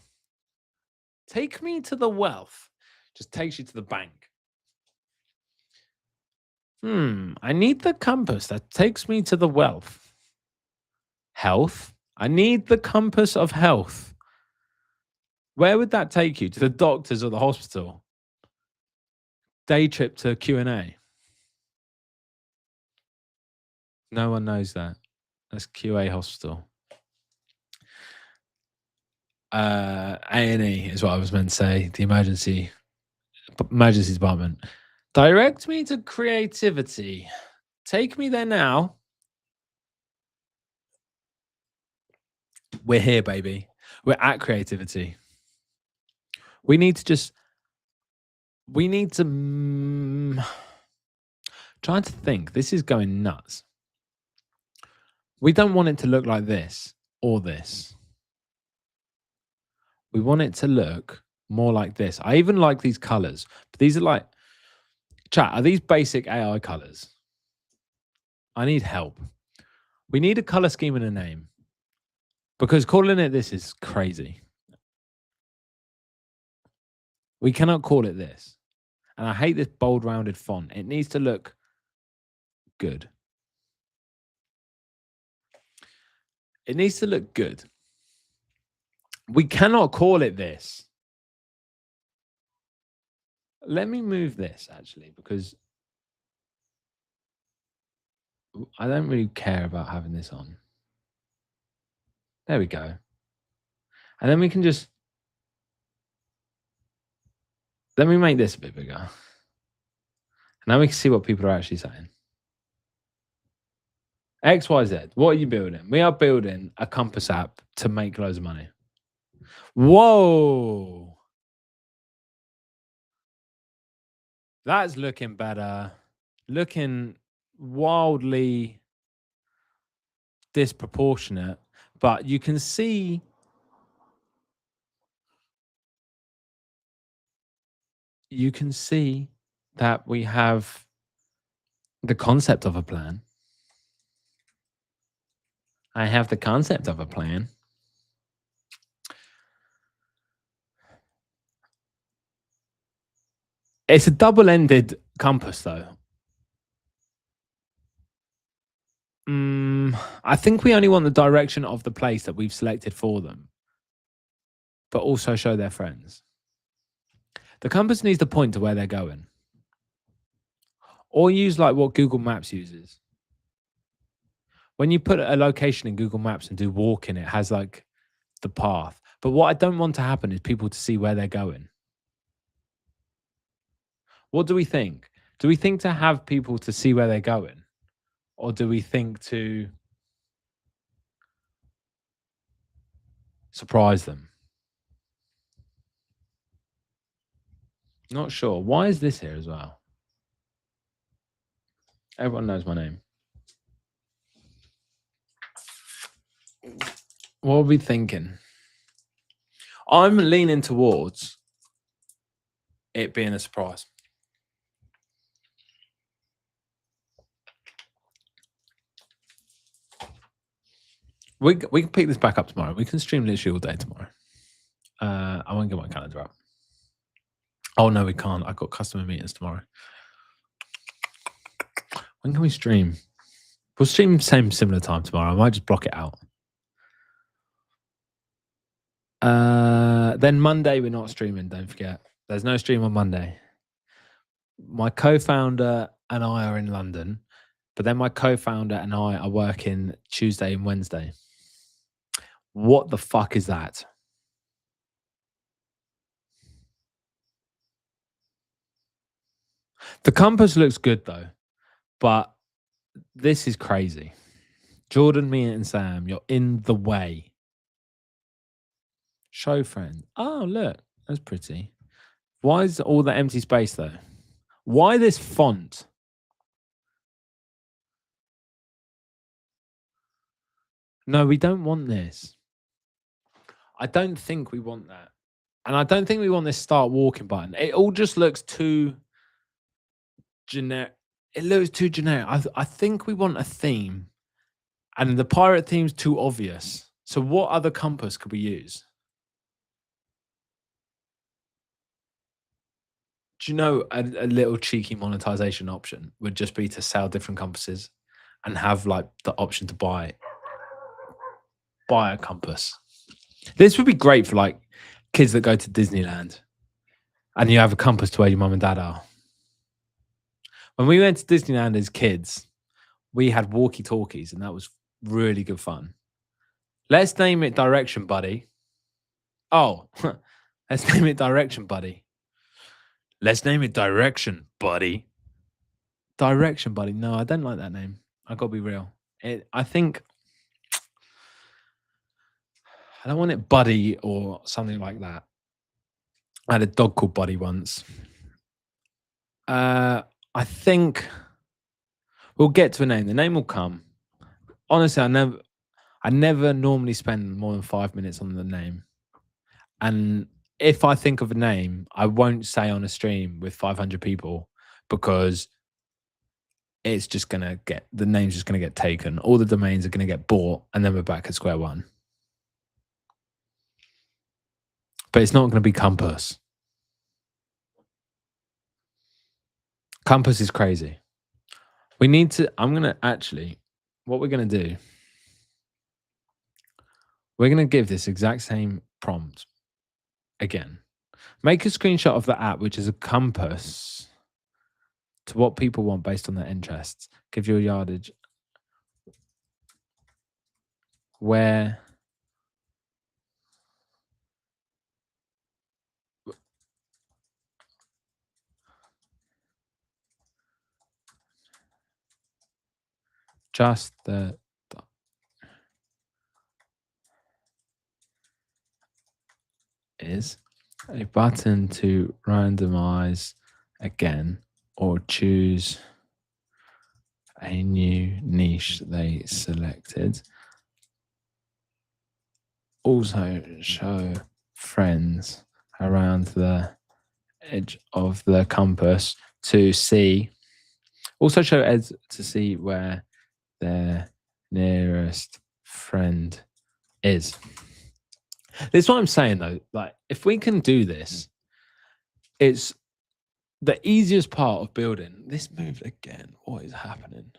A: Take me to the wealth. Just takes you to the bank. I need the compass that takes me to the wealth. Health. I need the compass of health. Where would that take you? To the doctors or the hospital? Day trip to Q&A? No one knows that. That's QA hospital. A&E is what I was meant to say. The emergency department. Direct me to creativity. Take me there now. We're here, baby. We're at creativity. We need to trying to think. This is going nuts. We don't want it to look like this or this. We want it to look more like this. I even like these colors, but these are like, chat, are these basic AI colors? I need help. We need a color scheme and a name, because calling it this is crazy. We cannot call it this. And I hate this bold rounded font. It needs to look good. It needs to look good. We cannot call it this. Let me move this actually, because I don't really care about having this on. There we go. And then we can just, let me make this a bit bigger. Now we can see what people are actually saying. XYZ, what are you building? We are building a compass app to make loads of money. Whoa. That's looking better. Looking wildly disproportionate, but you can see that we have the concept of a plan. I have the concept of a plan. It's a double-ended compass, though. I think we only want the direction of the place that we've selected for them, but also show their friends. The compass needs to point to where they're going. Or use like what Google Maps uses. When you put a location in Google Maps and do walking, it has like the path. But what I don't want to happen is people to see where they're going. What do we think? Do we think to have people to see where they're going? Or do we think to surprise them? Not sure. Why is this here as well? Everyone knows my name. What are we thinking? I'm leaning towards it being a surprise. We can pick this back up tomorrow. We can stream literally all day tomorrow. I won't get my calendar up. Oh, no, we can't. I've got customer meetings tomorrow. When can we stream? We'll stream similar time tomorrow. I might just block it out. Then Monday, we're not streaming, don't forget. There's no stream on Monday. My co-founder and I are in London, but then my co-founder and I are working Tuesday and Wednesday. What the fuck is that? The compass looks good though, but this is crazy. Jordan, me, and Sam, you're in the way. Show friend. Oh, look, that's pretty. Why is all the empty space though? Why this font? No, we don't want this. I don't think we want that. And I don't think we want this start walking button. It all just looks too generic. It looks too generic. I think we want a theme. And the pirate theme's too obvious. So what other compass could we use? Do you know a little cheeky monetization option would just be to sell different compasses and have like the option to buy buy a compass. This would be great for like kids that go to Disneyland and you have a compass to where your mum and dad are. When we went to Disneyland as kids, we had walkie-talkies and that was really good fun. Let's name it Direction Buddy. Oh, let's name it Direction Buddy. Let's name it Direction Buddy. Direction Buddy. No, I don't like that name. I gotta be real. I think I don't want it Buddy or something like that. I had a dog called Buddy once. I think we'll get to a name. The name will come. Honestly, I never normally spend more than 5 minutes on the name. And if I think of a name, I won't say on a stream with 500 people because it's just gonna get the name's just gonna get taken. All the domains are gonna get bought, and then we're back at square one. But it's not gonna be Compass. Compass is crazy. We need to. I'm gonna actually. What we're gonna do. We're gonna give this exact same prompt again. Make a screenshot of the app, which is a compass to what people want based on their interests. Give your yardage. Where just the is a button to randomize again or choose a new niche they selected. Also show friends around the edge of the compass to see. Also show Eds to see where their nearest friend is. This is what I'm saying though. Like, if we can do this, it's the easiest part of building. This moved again. What is happening?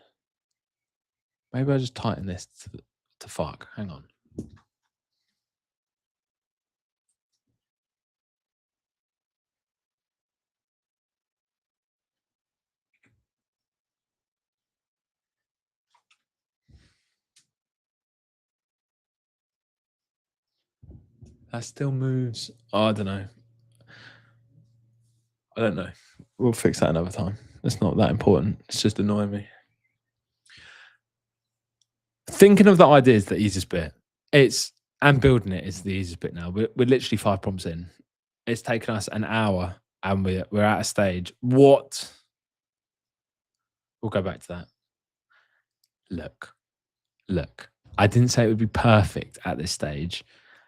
A: Maybe I just tighten this to fuck. Hang on. That still moves. Oh, I don't know. I don't know. We'll fix that another time. It's not that important. It's just annoying me. Thinking of the idea is the easiest bit. And building it is the easiest bit now. We're literally 5 prompts in. It's taken us an hour and we're at a stage. What? We'll go back to that. Look. I didn't say it would be perfect at this stage,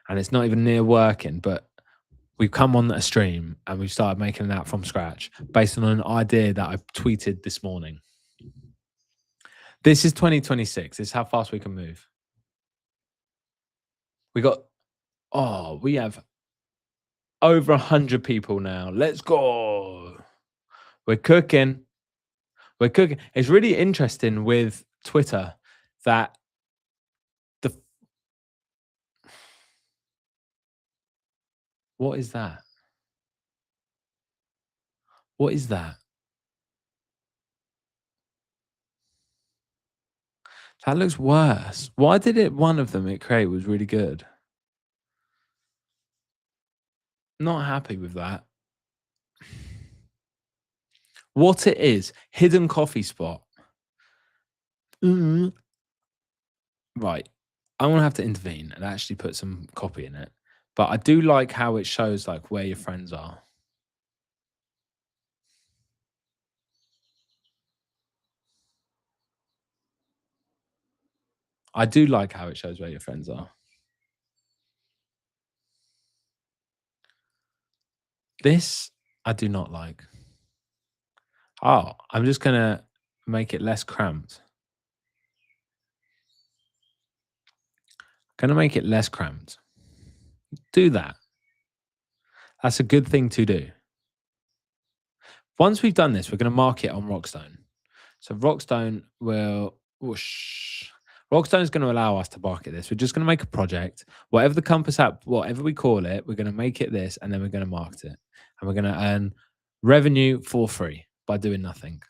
A: and it's not even near working, but we've come on a stream and we've started making that from scratch based on an idea that I tweeted this morning. This is 2026. This is how fast we can move. We have over 100 people now. Let's go. We're cooking. It's really interesting with Twitter that what is that? What is that? That looks worse. Why did one of them it create was really good? Not happy with that. What it is, hidden coffee spot. Right. I'm gonna have to intervene and actually put some copy in it. But I do like how it shows like where your friends are. I do like how it shows where your friends are. This I do not like. Oh, I'm just gonna make it less cramped. Gonna make it less cramped. Do that. That's a good thing to do. Once we've done this, we're gonna mark it on Rockstone. So Rockstone will whoosh. Rockstone is going to allow us to market this. We're just going to make a project, whatever the Compass app, whatever we call it, we're going to make it this, and then we're going to market it, and we're going to earn revenue for free by doing nothing.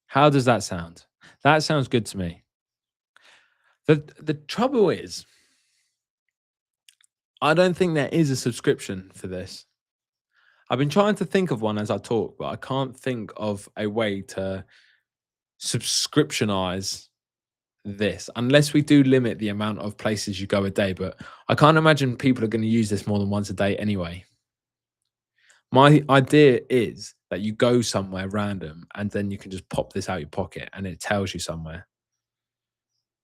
A: How does that sound? That sounds good to me. The trouble is, I don't think there is a subscription for this. I've been trying to think of one as I talk, but I can't think of a way to subscriptionize this unless we do limit the amount of places you go a day. But I can't imagine people are going to use this more than once a day anyway. My idea is that you go somewhere random and then you can just pop this out your pocket and it tells you somewhere.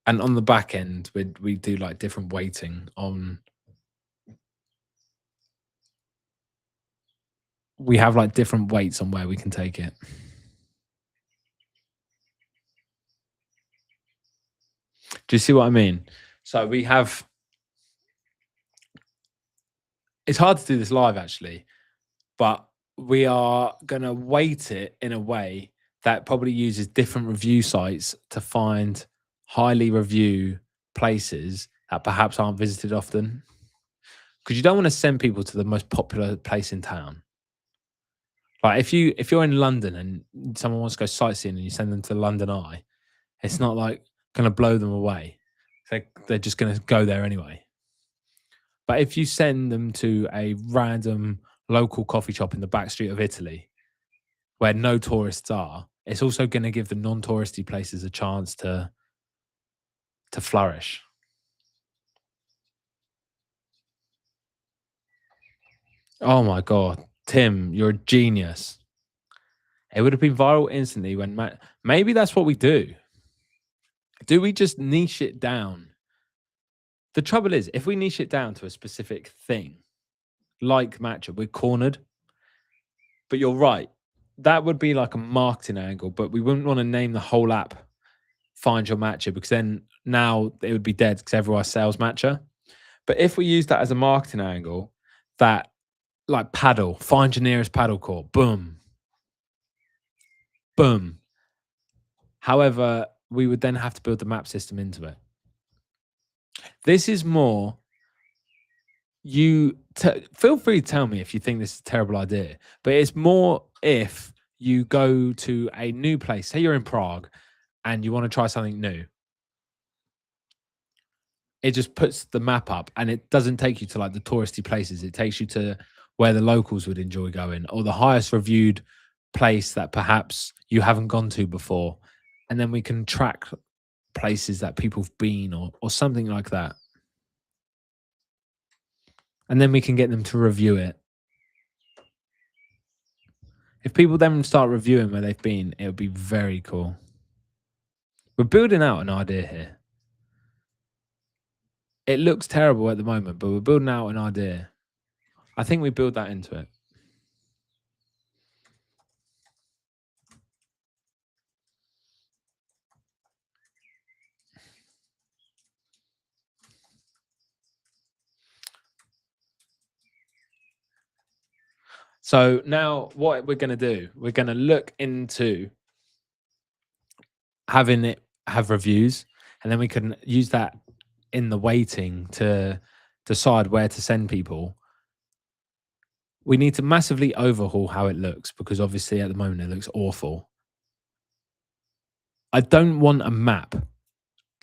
A: And on the back end, we do like different weighting on. We have like different weights on where we can take it. Do you see what I mean? So we have. It's hard to do this live actually, but we are going to weight it in a way that probably uses different review sites to find highly review places that perhaps aren't visited often. Because you don't want to send people to the most popular place in town. Like if you're in London and someone wants to go sightseeing and you send them to London Eye, it's not like going to blow them away. They're just going to go there anyway. But if you send them to a random local coffee shop in the back street of Italy where no tourists are, it's also going to give the non-touristy places a chance to flourish. Oh my God, Tim, you're a genius. It would have been viral instantly when maybe that's what we do. Do we just niche it down? The trouble is, if we niche it down to a specific thing, like Matcha, we're cornered. But you're right. That would be like a marketing angle, but we wouldn't want to name the whole app Find Your Matcha because then now it would be dead because everyone sells Matcha. But if we use that as a marketing angle, that like paddle, find your nearest paddle court, boom, boom. However, we would then have to build the map system into it. This is more, feel free to tell me if you think this is a terrible idea, but it's more if you go to a new place, say you're in Prague and you want to try something new. It just puts the map up and it doesn't take you to like the touristy places. It takes you to where the locals would enjoy going or the highest reviewed place that perhaps you haven't gone to before. And then we can track places that people have been or something like that. And then we can get them to review it. If people then start reviewing where they've been, it would be very cool. We're building out an idea here. It looks terrible at the moment, but we're building out an idea. I think we build that into it. So now what we're going to do, we're going to look into having it have reviews, and then we can use that in the weighting to decide where to send people. We need to massively overhaul how it looks because obviously at the moment it looks awful. I don't want a map.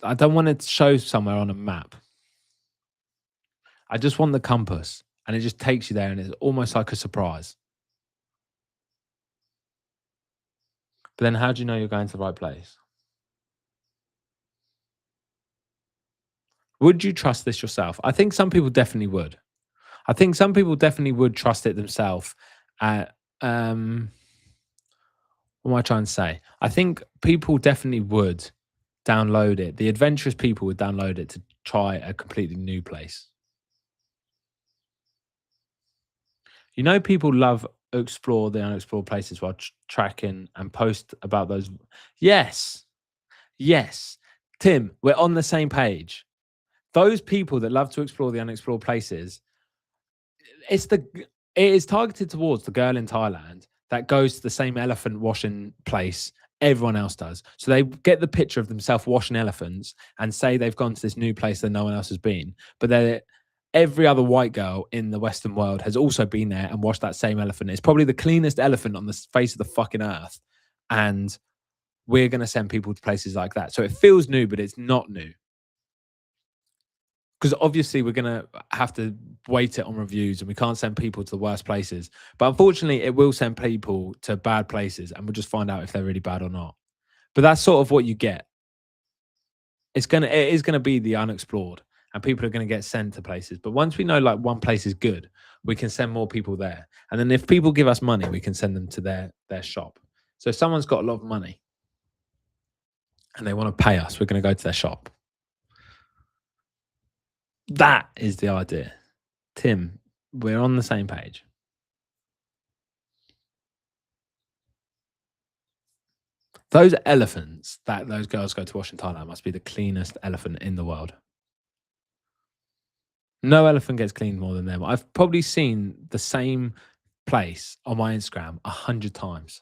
A: I don't want it to show somewhere on a map. I just want the compass and it just takes you there and it's almost like a surprise. But then how do you know you're going to the right place? Would you trust this yourself? I think some people definitely would. I think some people definitely would trust it themselves. What am I trying to say? I think people definitely would download it. The adventurous people would download it to try a completely new place. You know, people love explore the unexplored places while tracking and post about those. Yes. Yes. Tim, we're on the same page. Those people that love to explore the unexplored places, it is targeted towards the girl in Thailand that goes to the same elephant washing place Everyone else does. So they get the picture of themselves washing elephants and say they've gone to this new place that no one else has been. But every other white girl in the Western world has also been there and washed that same elephant. It's probably the cleanest elephant on the face of the fucking earth. And we're going to send people to places like that. So it feels new, but it's not new. Because obviously we're going to have to weight it on reviews and we can't send people to the worst places. But unfortunately, it will send people to bad places and we'll just find out if they're really bad or not. But that's sort of what you get. It is gonna be the unexplored, and people are gonna get sent to places. But once we know like one place is good, we can send more people there. And then if people give us money, we can send them to their shop. So if someone's got a lot of money and they want to pay us, we're gonna go to their shop. That is the idea. Tim, we're on the same page. Those elephants that those girls go to wash in Thailand must be the cleanest elephant in the world. No elephant gets cleaned more than them. I've probably seen the same place on my Instagram 100 times.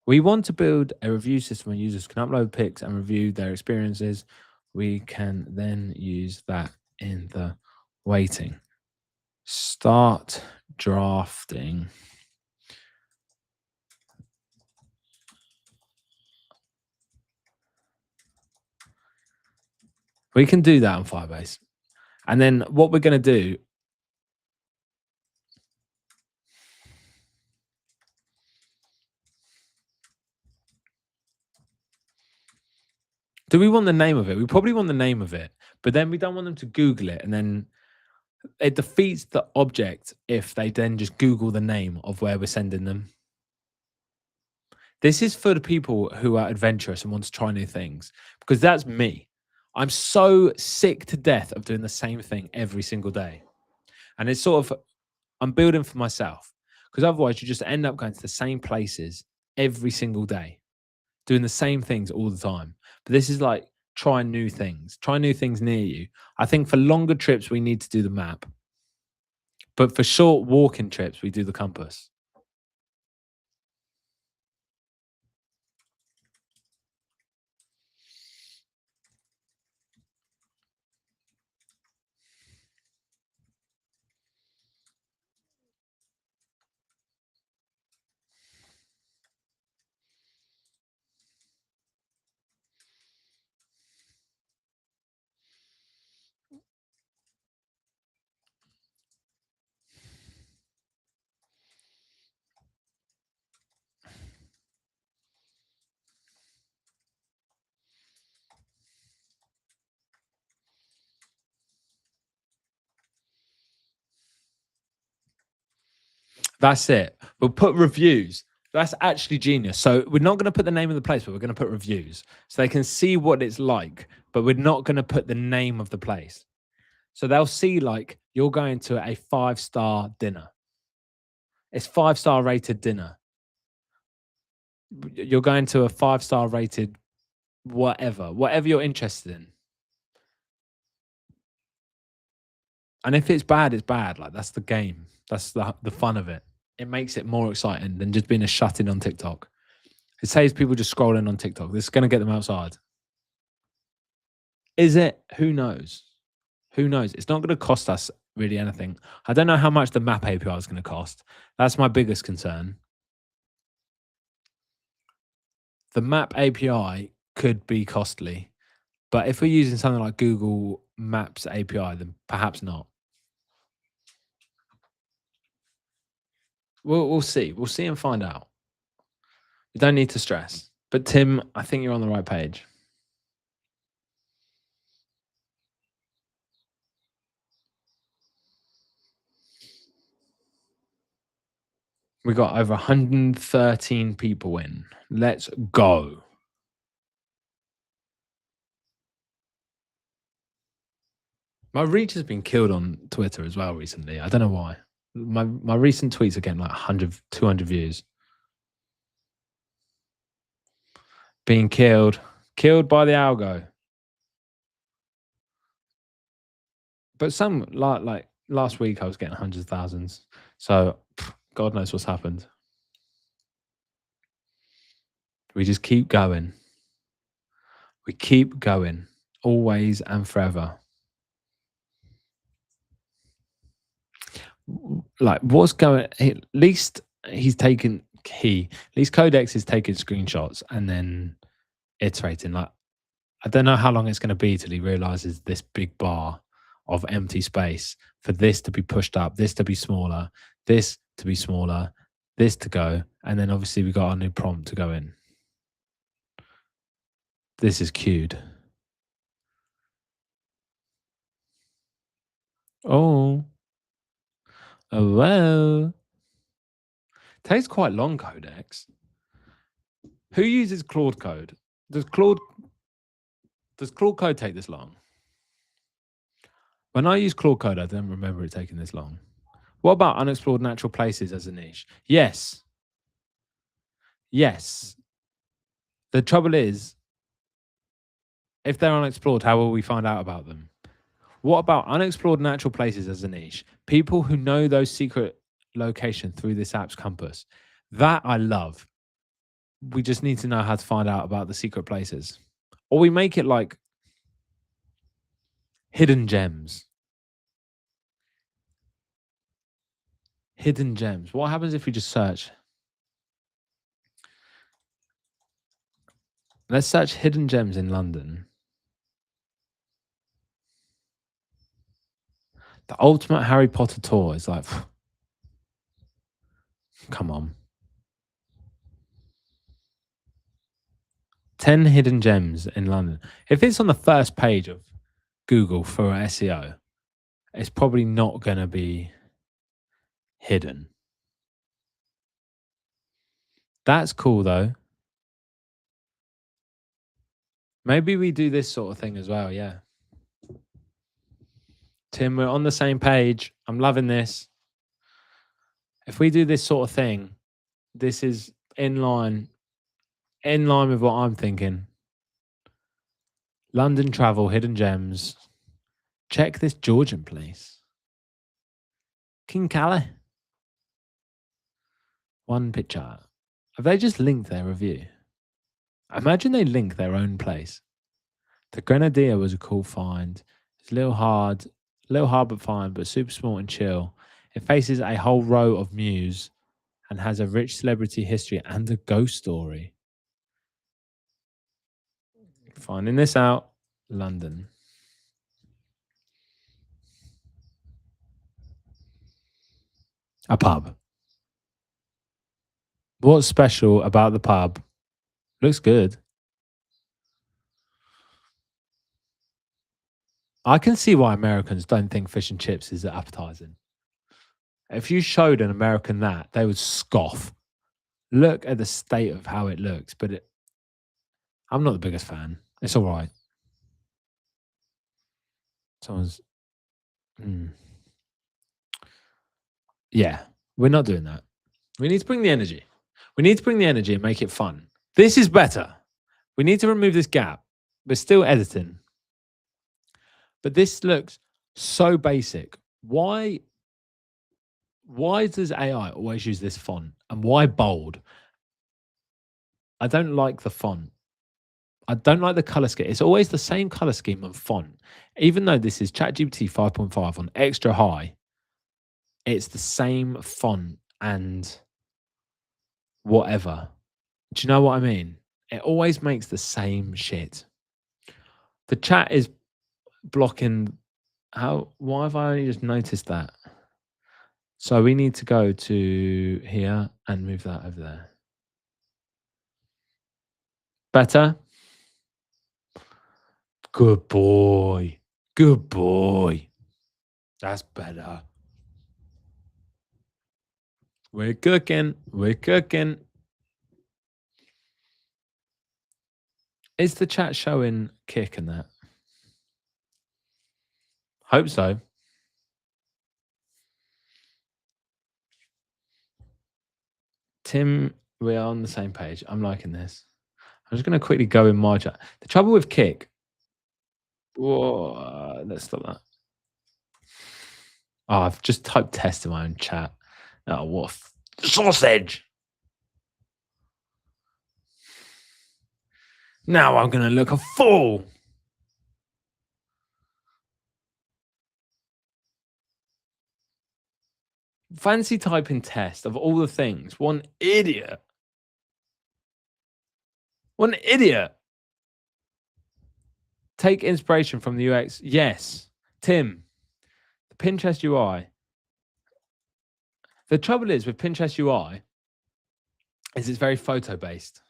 A: We want to build a review system where users can upload pics and review their experiences. We can then use that in the waiting. Start drafting. We can do that on Firebase. And then what we're going to do. Do we want the name of it? We probably want the name of it, but then we don't want them to Google it. And then it defeats the object if they then just Google the name of where we're sending them. This is for the people who are adventurous and want to try new things, because that's me. I'm so sick to death of doing the same thing every single day. And it's sort of, I'm building for myself, because otherwise you just end up going to the same places every single day, doing the same things all the time. But this is like try new things near you. I think for longer trips, we need to do the map. But for short walking trips, we do the compass. That's it. We'll put reviews. That's actually genius. So we're not going to put the name of the place, but we're going to put reviews so they can see what it's like. But we're not going to put the name of the place. So they'll see like you're going to a 5-star dinner. It's 5-star rated dinner. You're going to a 5-star rated whatever you're interested in. And if it's bad, it's bad. Like that's the game. That's the fun of it. It makes it more exciting than just being a shut-in on TikTok. It saves people just scrolling on TikTok. This is going to get them outside. Is it? Who knows? Who knows? It's not going to cost us really anything. I don't know how much the map API is going to cost. That's my biggest concern. The map API could be costly, but if we're using something like Google Maps API, then perhaps not. We'll see. We'll see and find out. You don't need to stress. But Tim, I think you're on the right page. We got over 113 people in. Let's go. My reach has been killed on Twitter as well recently. I don't know why. My recent tweets are getting like 100, 200 views. Being killed by the algo. But some like last week I was getting hundreds of thousands. So God knows what's happened. We just keep going. We keep going, always and forever. Like, what's going? At least he's taken at least Codex is taking screenshots and then iterating. Like, I don't know how long it's going to be till he realizes this big bar of empty space for this to be pushed up, this to be smaller, this to be smaller, this to go, and then obviously we got our new prompt to go in. This is queued. Oh, well. Takes quite long, Codex. Who uses Claude Code? Does Claude Code take this long? When I use Claude Code, I don't remember it taking this long. What about unexplored natural places as a niche? Yes. Yes. The trouble is, if they're unexplored, how will we find out about them? What about unexplored natural places as a niche? People who know those secret locations through this app's compass. That I love. We just need to know how to find out about the secret places. Or we make it like hidden gems. Hidden gems. What happens if we just search? Let's search hidden gems in London. The ultimate Harry Potter tour is like, come on. 10 hidden gems in London. If it's on the first page of Google for SEO, it's probably not going to be hidden. That's cool though. Maybe we do this sort of thing as well, yeah. Tim, we're on the same page. I'm loving this. If we do this sort of thing, this is in line with what I'm thinking. London travel, hidden gems. Check this Georgian place. King Calais. One picture. Have they just linked their review? Imagine they link their own place. The Grenadier was a cool find. It's a little hard but fine, but super small and chill. It faces a whole row of mews and has a rich celebrity history and a ghost story. Finding this out, London. A pub. What's special about the pub? Looks good. I can see why Americans don't think fish and chips is appetizing. If you showed an American that, they would scoff. Look at the state of how it looks, but I'm not the biggest fan. It's all right. Someone's, yeah, we're not doing that. We need to bring the energy. We need to bring the energy and make it fun. This is better. We need to remove this gap. We're still editing. But this looks so basic. Why does AI always use this font? And why bold? I don't like the font. I don't like the color scheme. It's always the same color scheme and font. Even though this is ChatGPT 5.5 on extra high, it's the same font and whatever. Do you know what I mean? It always makes the same shit. The chat is blocking. Why have I only just noticed that? So we need to go to here and move that over there. Better? Good boy. Good boy. That's better. We're cooking. We're cooking. Is the chat showing kick and that? Hope so. Tim, we are on the same page. I'm liking this. I'm just going to quickly go in my chat. The trouble with kick. Whoa, let's stop that. Oh, I've just typed test in my own chat. Oh, what sausage. Now I'm going to look a fool. Fancy typing test of all the things. One idiot. One idiot. Take inspiration from the UX. Yes. Tim, the Pinterest UI. The trouble is with Pinterest UI is it's very photo based.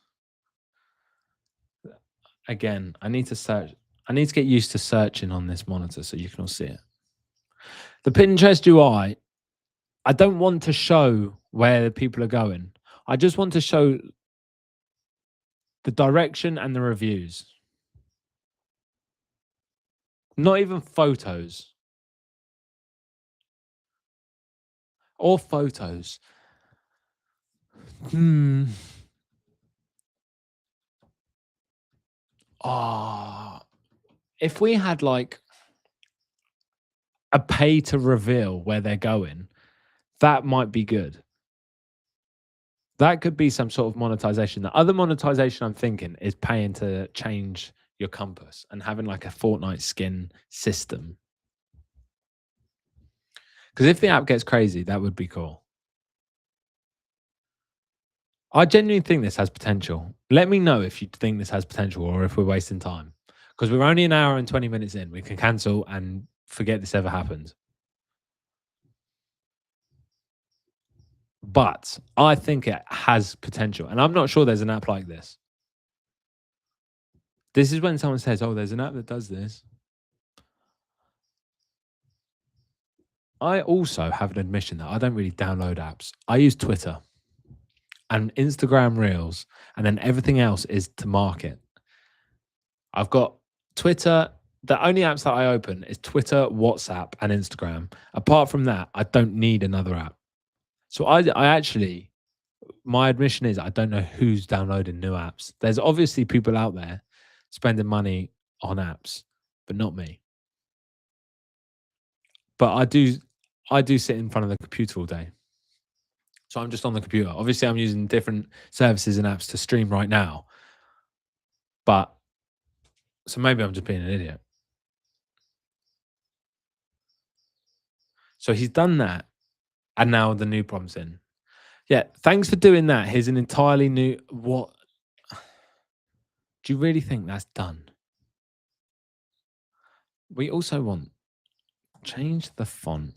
A: Again, I need to search. I need to get used to searching on this monitor so you can all see it. The Pinterest UI, I don't want to show where people are going. I just want to show the direction and the reviews. Not even photos. Or photos. If we had like a pay to reveal where they're going, that might be good. That could be some sort of monetization. The other monetization I'm thinking is paying to change your compass and having like a Fortnite skin system. Because if the app gets crazy, that would be cool. I genuinely think this has potential. Let me know if you think this has potential or if we're wasting time. Because we're only an hour and 20 minutes in. We can cancel and forget this ever happened. But I think it has potential. And I'm not sure there's an app like this. This is when someone says, oh, there's an app that does this. I also have an admission that I don't really download apps. I use Twitter and Instagram Reels, and then everything else is to market. I've got Twitter. The only apps that I open is Twitter, WhatsApp, and Instagram. Apart from that, I don't need another app. So I actually, my admission is I don't know who's downloading new apps. There's obviously people out there spending money on apps, but not me. But I do sit in front of the computer all day. So I'm just on the computer. Obviously, I'm using different services and apps to stream right now. But so maybe I'm just being an idiot. So he's done that. And now the new prompt's in. Yeah, thanks for doing that. Here's an entirely new. What? Do you really think that's done? We also want change the font,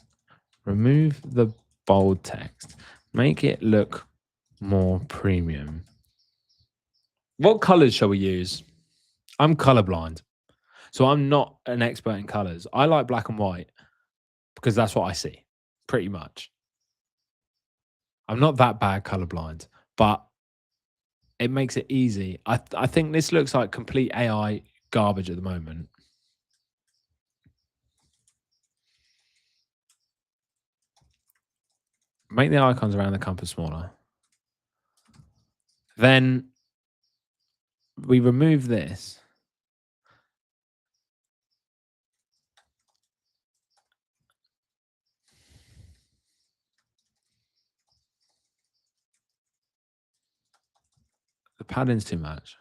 A: remove the bold text, make it look more premium. What colors shall we use? I'm colorblind, so I'm not an expert in colors. I like black and white because that's what I see, pretty much. I'm not that bad colorblind, but it makes it easy. I think this looks like complete AI garbage at the moment. Make the icons around the compass smaller. Then we remove this. The padding's too much.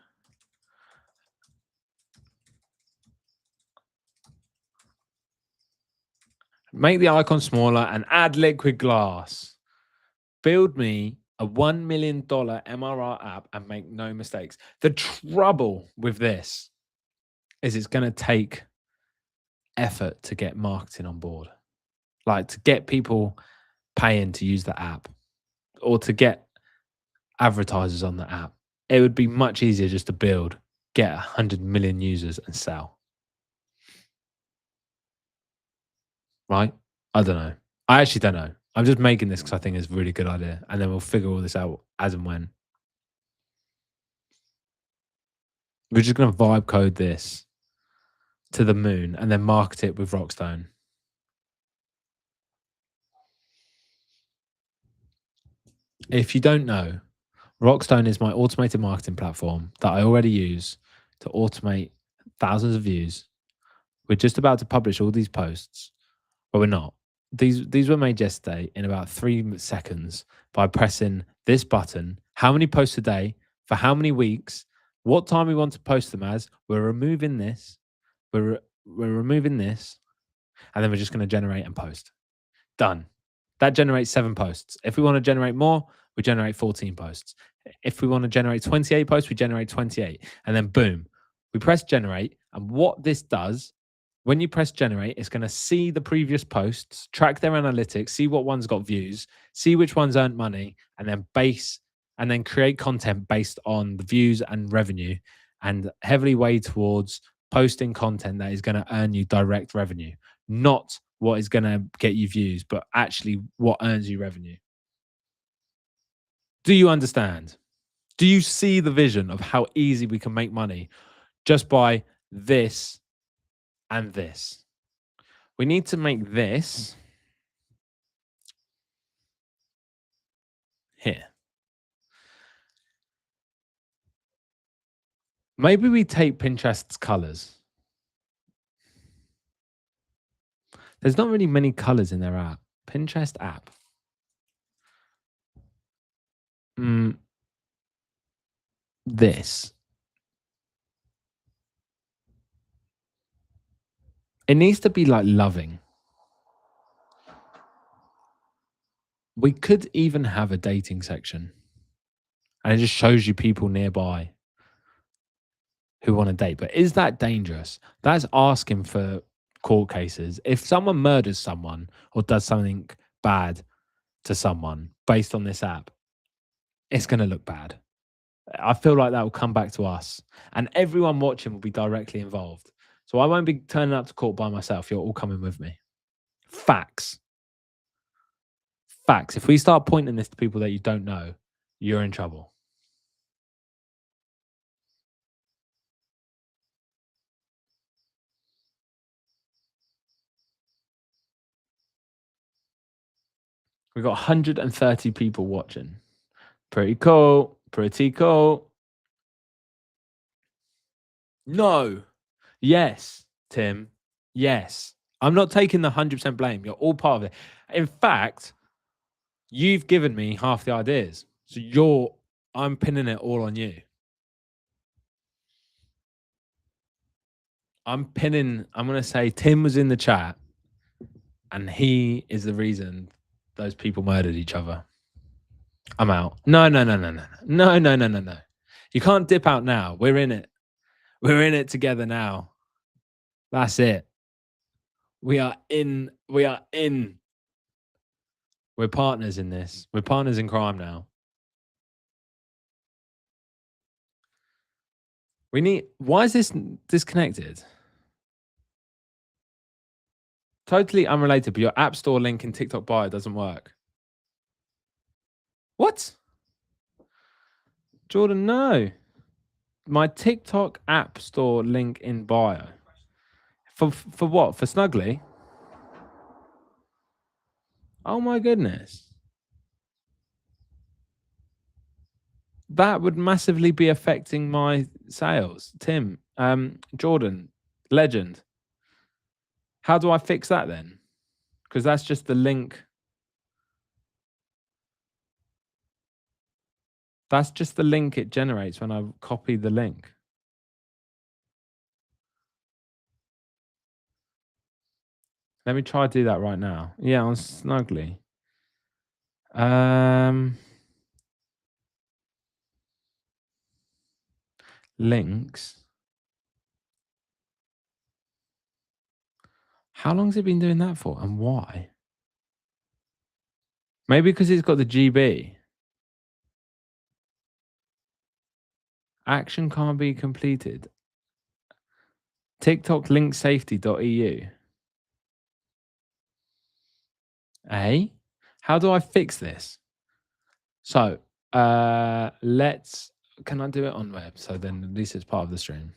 A: Make the icon smaller and add liquid glass. Build me a $1 million MRR app and make no mistakes. The trouble with this is it's going to take effort to get marketing on board, like to get people paying to use the app or to get advertisers on the app. It would be much easier just to build, get 100 million users and sell. Right? I don't know. I actually don't know. I'm just making this because I think it's a really good idea. And then we'll figure all this out as and when. We're just going to vibe code this to the moon and then market it with Rockstone. If you don't know, Rockstone is my automated marketing platform that I already use to automate thousands of views. We're just about to publish all these posts, but we're not. These were made yesterday in about 3 seconds by pressing this button. How many posts a day for how many weeks what time we want to post them as. We're removing this. We're removing this, and then we're just going to generate and post. Done. That generates 7 posts. If we want to generate more, we generate 14 posts. If we want to generate 28 posts, we generate 28. And then boom, we press generate. And what this does, when you press generate, it's going to see the previous posts, track their analytics, see what one's got views, see which one's earned money, and then create content based on the views and revenue, and heavily weigh towards posting content that is going to earn you direct revenue, not what is going to get you views, but actually what earns you revenue. Do you understand? Do you see the vision of how easy we can make money just by this and this? We need to make this here. Maybe we take Pinterest's colors. There's not really many colors in their app. Pinterest app. This. It needs to be like loving. We could even have a dating section. And it just shows you people nearby who want to date. But is that dangerous? That's asking for court cases. If someone murders someone or does something bad to someone based on this app, it's going to look bad. I feel like that will come back to us, and everyone watching will be directly involved. So I won't be turning up to court by myself. You're all coming with me. Facts. Facts. If we start pointing this to people that you don't know, you're in trouble. We've got 130 people watching. Pretty cool. Pretty cool. No. Yes, Tim. Yes. I'm not taking the 100% blame. You're all part of it. In fact, you've given me half the ideas. So I'm pinning it all on you. I'm going to say Tim was in the chat and he is the reason those people murdered each other. I'm out. No. You can't dip out now. We're in it. We're in it together now. That's it. We are in. We're partners in this. We're partners in crime now. Why is this disconnected? Totally unrelated, but your App Store link in TikTok bio doesn't work. What? Jordan, no. My TikTok App Store link in bio. For what? For Snuggly? Oh my goodness. That would massively be affecting my sales. Tim, Jordan, legend. How do I fix that then? Because that's just the link. That's just the link it generates when I copy the link. Let me try to do that right now. Yeah, on Snuggly. Links. How long has it been doing that for and why? Maybe because it's got the GB. Action can't be completed. TikTok link safety.eu. How do I fix this? So can I do it on web? So then at least it's part of the stream.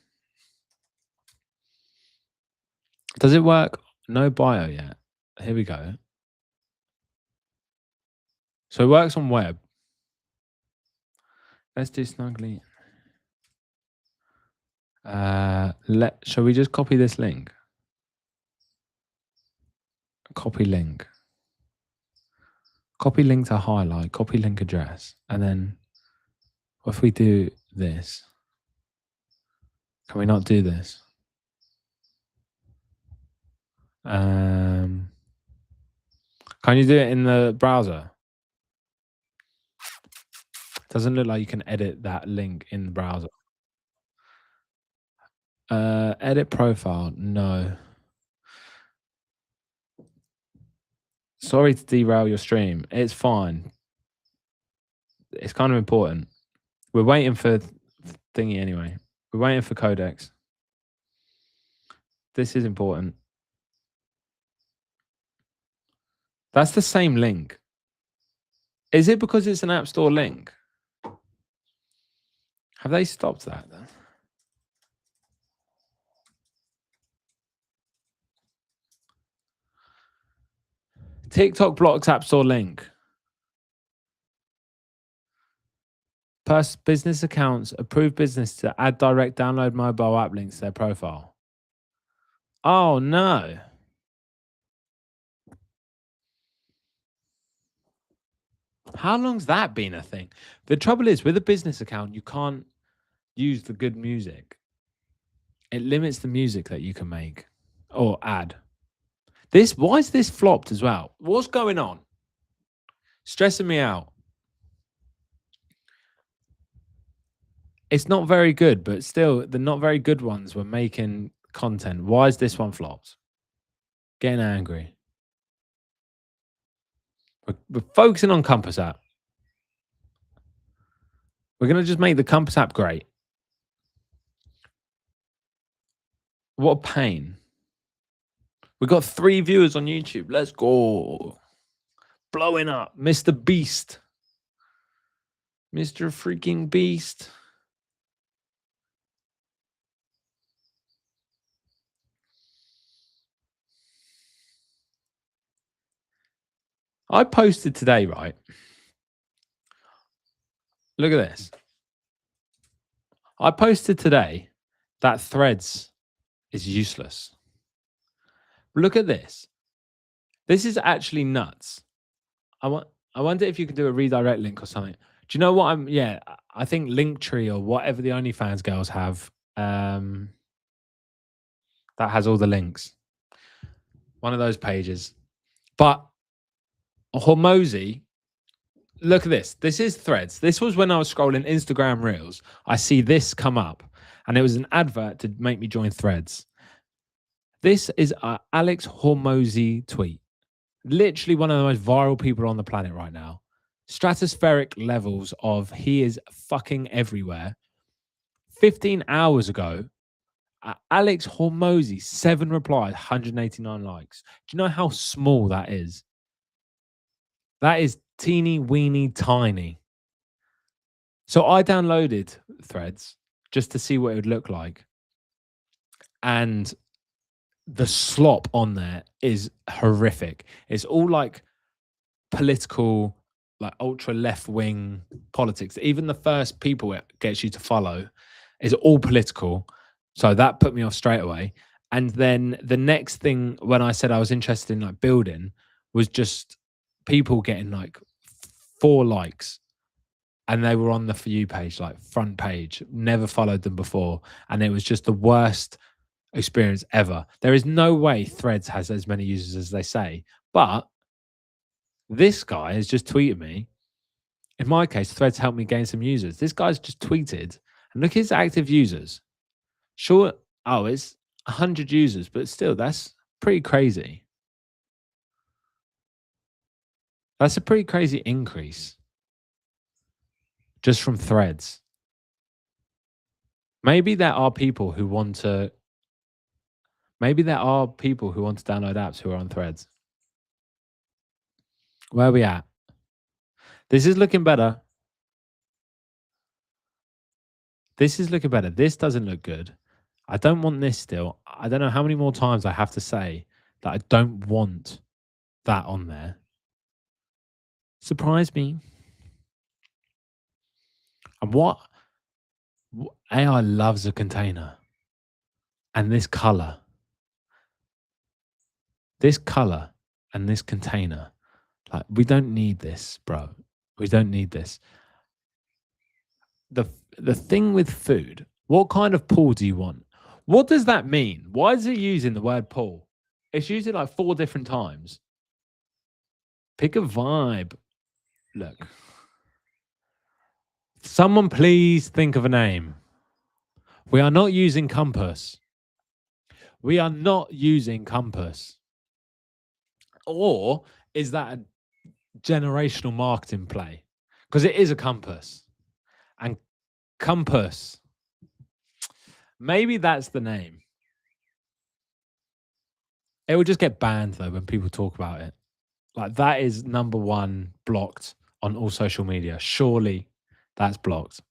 A: Does it work? No bio yet. Here we go. So it works on web. Let's do Snuggly. Shall we just copy this link? Copy link. Copy link to highlight, copy link address. And then if we do this, Can we not do this? Can you do it in the browser? Doesn't look like you can edit that link in the browser. Edit profile. No. Sorry to derail your stream. It's fine. It's kind of important. We're waiting for thingy anyway. We're waiting for Codex. This is important. That's the same link. Is it because it's an App Store link? Have they stopped that then? TikTok blocks App Store link. Business accounts approve business to add direct download mobile app links to their profile. Oh no. How long's that been a thing? The trouble is, with a business account, you can't use the good music. It limits the music that you can make or add. Why is this flopped as well? What's going on? Stressing me out. It's not very good, but still, the not very good ones were making content. Why is this one flopped? Getting angry. We're focusing on Compass app. We're going to just make the Compass app great. What a pain. We got 3 viewers on YouTube. Let's go. Blowing up. Mr. Beast. Mr. freaking Beast. I posted today, right? Look at this. I posted today that Threads is useless. Look at this. This is actually nuts. I wonder if you can do a redirect link or something. Do you know what I think Linktree or whatever the OnlyFans girls have, that has all the links. One of those pages. But Hormozy, look at this. This is Threads. This was when I was scrolling Instagram Reels. I see this come up, and it was an advert to make me join Threads. This is Alex Hormozy tweet. Literally one of the most viral people on the planet right now. Stratospheric levels of he is fucking everywhere. 15 hours ago, Alex Hormozy, 7 replies, 189 likes. Do you know how small that is? That is teeny weeny tiny. So I downloaded Threads just to see what it would look like. And the slop on there is horrific. It's all like political, like ultra left wing politics. Even the first people it gets you to follow is all political. So that put me off straight away. And then the next thing, when I said I was interested in like building, was just people getting like 4 likes, and they were on the For You page, like front page. Never followed them before, and it was just the worst experience ever. There is no way Threads has as many users as they say, but this guy has just tweeted me. In my case, Threads helped me gain some users. This guy's just tweeted, and look at his active users. Sure, it's 100 users, but still, that's pretty crazy. That's a pretty crazy increase just from Threads. Maybe there are people who want to download apps who are on Threads. Where are we at? This is looking better. This is looking better. This doesn't look good. I don't want this still. I don't know how many more times I have to say that I don't want that on there. Surprise me. And what AI loves a container. And this color. This color and this container. Like, we don't need this, bro. We don't need this. The thing with food, What kind of pool do you want? What does that mean? Why is it using the word pool? It's used it like 4 different times. Pick a vibe. Look, someone please think of a name. We are not using compass. We are not using compass. Or is that a generational marketing play? Because it is a compass. And compass, maybe that's the name. It will just get banned though when people talk about it. Like that is number one blocked on all social media. Surely that's blocked.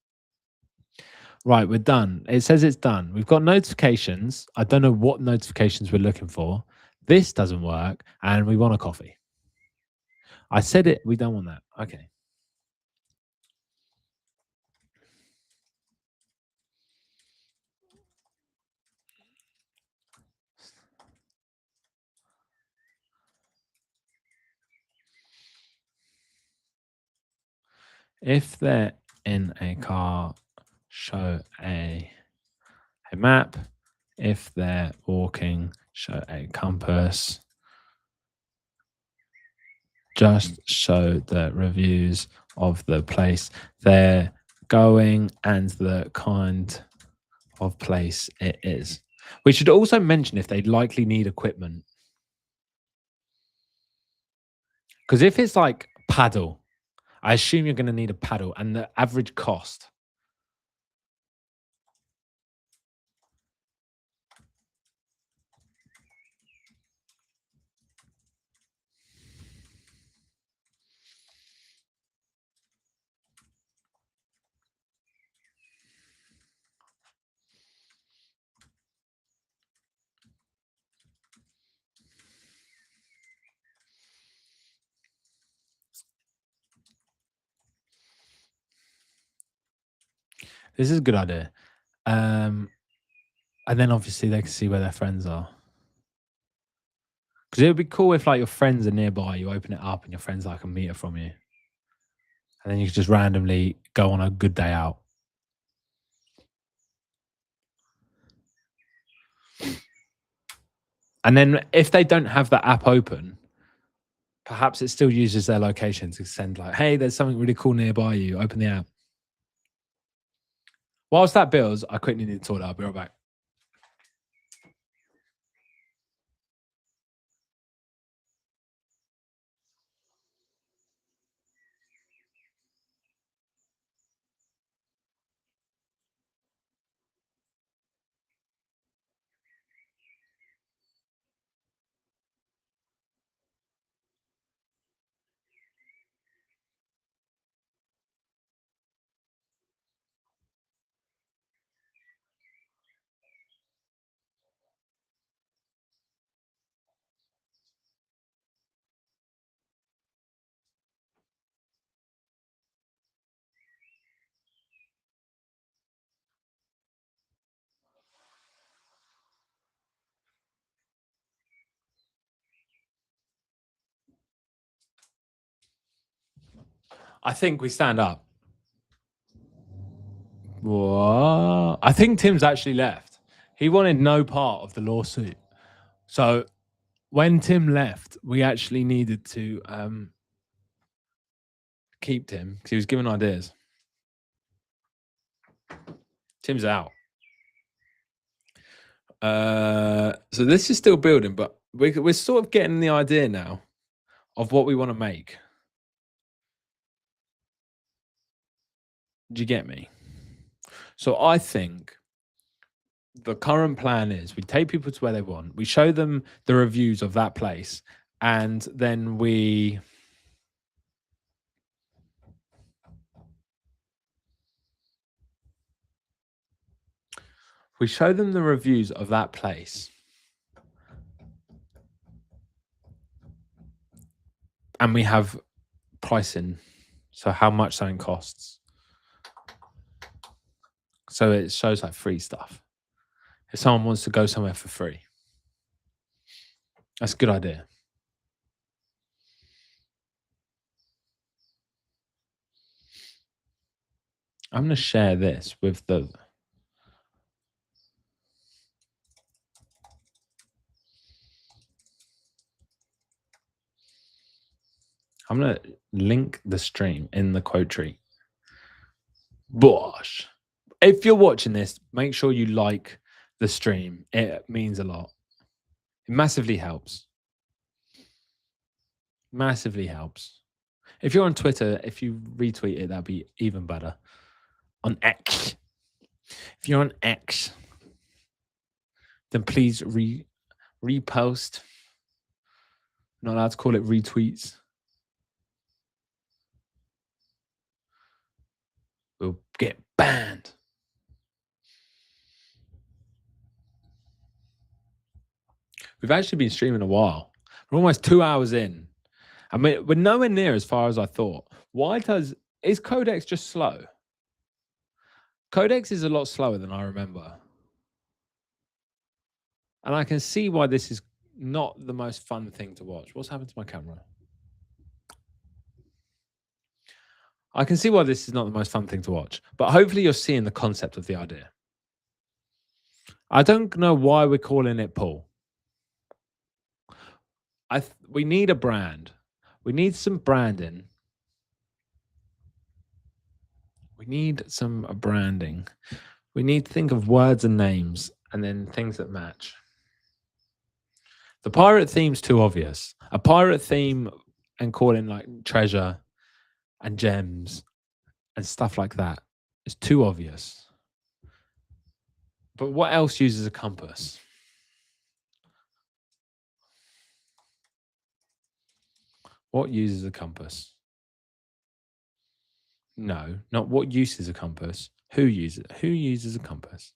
A: Right, we're done. It says it's done. We've got notifications. I don't know what notifications we're looking for. This doesn't work, and we want a coffee. I said it. We don't want that. Okay. If they're in a car, show a map. If they're walking, show a compass. Just show the reviews of the place they're going and the kind of place it is. We should also mention if they likely need equipment. Because if it's like paddle, I assume you're going to need a paddle and the average cost. This is a good idea. And then obviously they can see where their friends are. Because it would be cool if like your friends are nearby, you open it up and your friend's like a meter from you. And then you could just randomly go on a good day out. And then if they don't have the app open, perhaps it still uses their location to send like, hey, there's something really cool nearby you. Open the app. Whilst that builds, I quickly need to sort it out. I'll be right back. I think we stand up. What? I think Tim's actually left. He wanted no part of the lawsuit. So when Tim left, we actually needed to keep Tim because he was giving ideas. Tim's out. So this is still building, but we're sort of getting the idea now of what we want to make. Do you get me? So I think the current plan is we take people to where they want, we show them the reviews of that place, and then we show them the reviews of that place. And we have pricing. So how much something costs. So it shows like free stuff. If someone wants to go somewhere for free. That's a good idea. I'm going to share this with the I'm going to link the stream in the quote tree. Bosh. If you're watching this, make sure you like the stream. It means a lot. It massively helps. Massively helps. If you're on Twitter, if you retweet it, that'd be even better. On X. If you're on X, then please repost. I'm not allowed to call it retweets. We'll get banned. We've actually been streaming a while. We're almost 2 hours in. I mean, we're nowhere near as far as I thought. Is Codex just slow? Codex is a lot slower than I remember. And I can see why this is not the most fun thing to watch. What's happened to my camera? I can see why this is not the most fun thing to watch, but hopefully you're seeing the concept of the idea. I don't know why we're calling it Paul. We need a brand. We need some branding. We need some branding. We need to think of words and names and then things that match. The pirate theme's too obvious. A pirate theme and calling like treasure and gems and stuff like that is too obvious. But what else uses a compass? What uses a compass? No, not what uses a compass. Who uses a compass?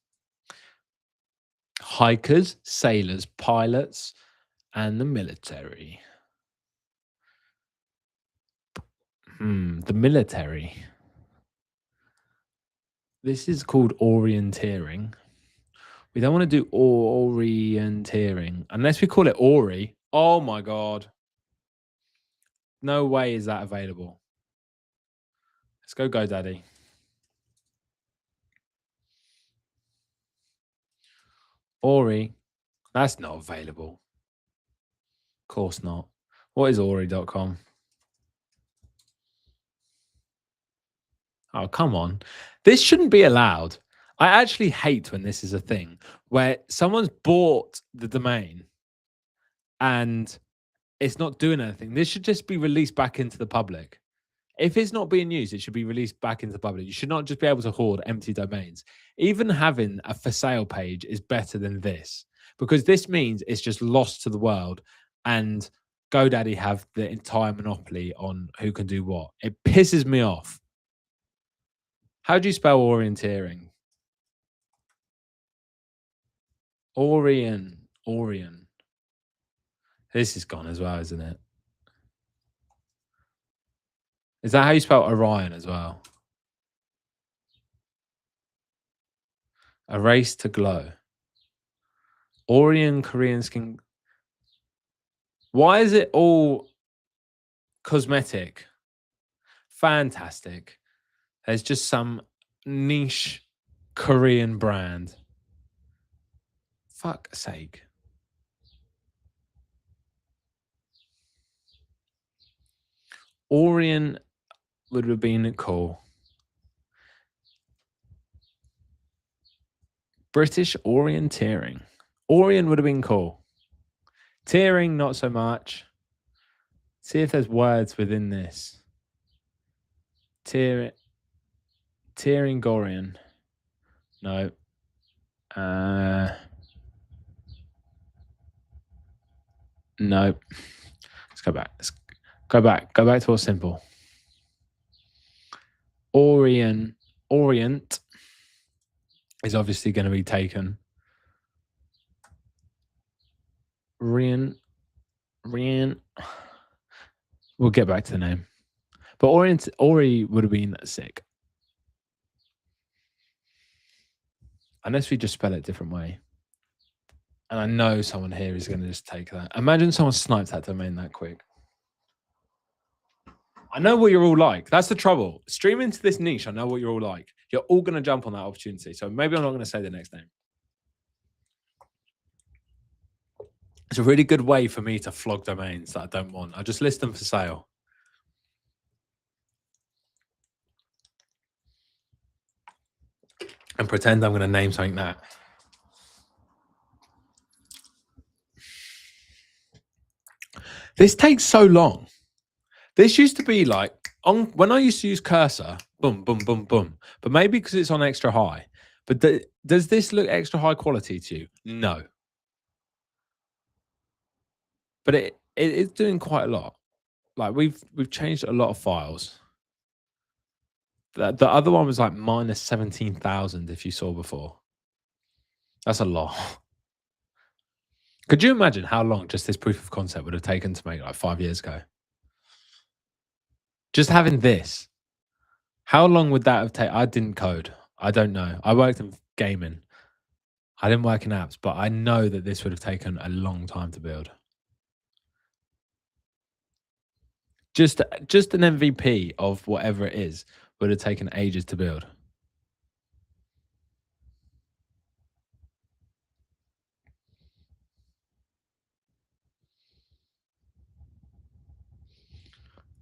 A: Hikers, sailors, pilots, and the military. The military. This is called orienteering. We don't want to do orienteering unless we call it Ori. Oh my God. No way is that available. Let's go GoDaddy. Ori. That's not available. Of course not. What is Ori.com? Oh, come on. This shouldn't be allowed. I actually hate when this is a thing where someone's bought the domain and it's not doing anything. This should just be released back into the public. If it's not being used, it should be released back into the public. You should not just be able to hoard empty domains. Even having a for sale page is better than this because this means it's just lost to the world and GoDaddy have the entire monopoly on who can do what. It pisses me off. How do you spell orienteering? Orion. This is gone as well, isn't it? Is that how you spell Orion as well? Erase to glow. Orion Korean skin. Why is it all cosmetic? Fantastic. There's just some niche Korean brand. Fuck's sake. Orion would have been cool. British orienteering. Orion would have been cool. Tearing, not so much. See if there's words within this. Tearing Gorian. No. No. Let's go back. Go back to what's simple. Orient is obviously going to be taken. Rian. We'll get back to the name. But Ori would have been sick. Unless we just spell it a different way. And I know someone here is going to just take that. Imagine someone sniped that domain that quick. I know what you're all like. That's the trouble. Stream into this niche. I know what you're all like. You're all going to jump on that opportunity. So maybe I'm not going to say the next name. It's a really good way for me to flog domains that I don't want. I just list them for sale. and pretend I'm going to name something that. This takes so long. This used to be like on when I used to use cursor, boom, boom, boom, boom. But maybe because it's on extra high. But does this look extra high quality to you? No. But it is doing quite a lot. Like we've changed a lot of files. The other one was like minus 17,000 if you saw before. That's a lot. Could you imagine how long just this proof of concept would have taken to make like 5 years ago? Just having this. How long would that have taken? I didn't code. I don't know. I worked in gaming. I didn't work in apps, but I know that this would have taken a long time to build. Just an MVP of whatever it is would have taken ages to build.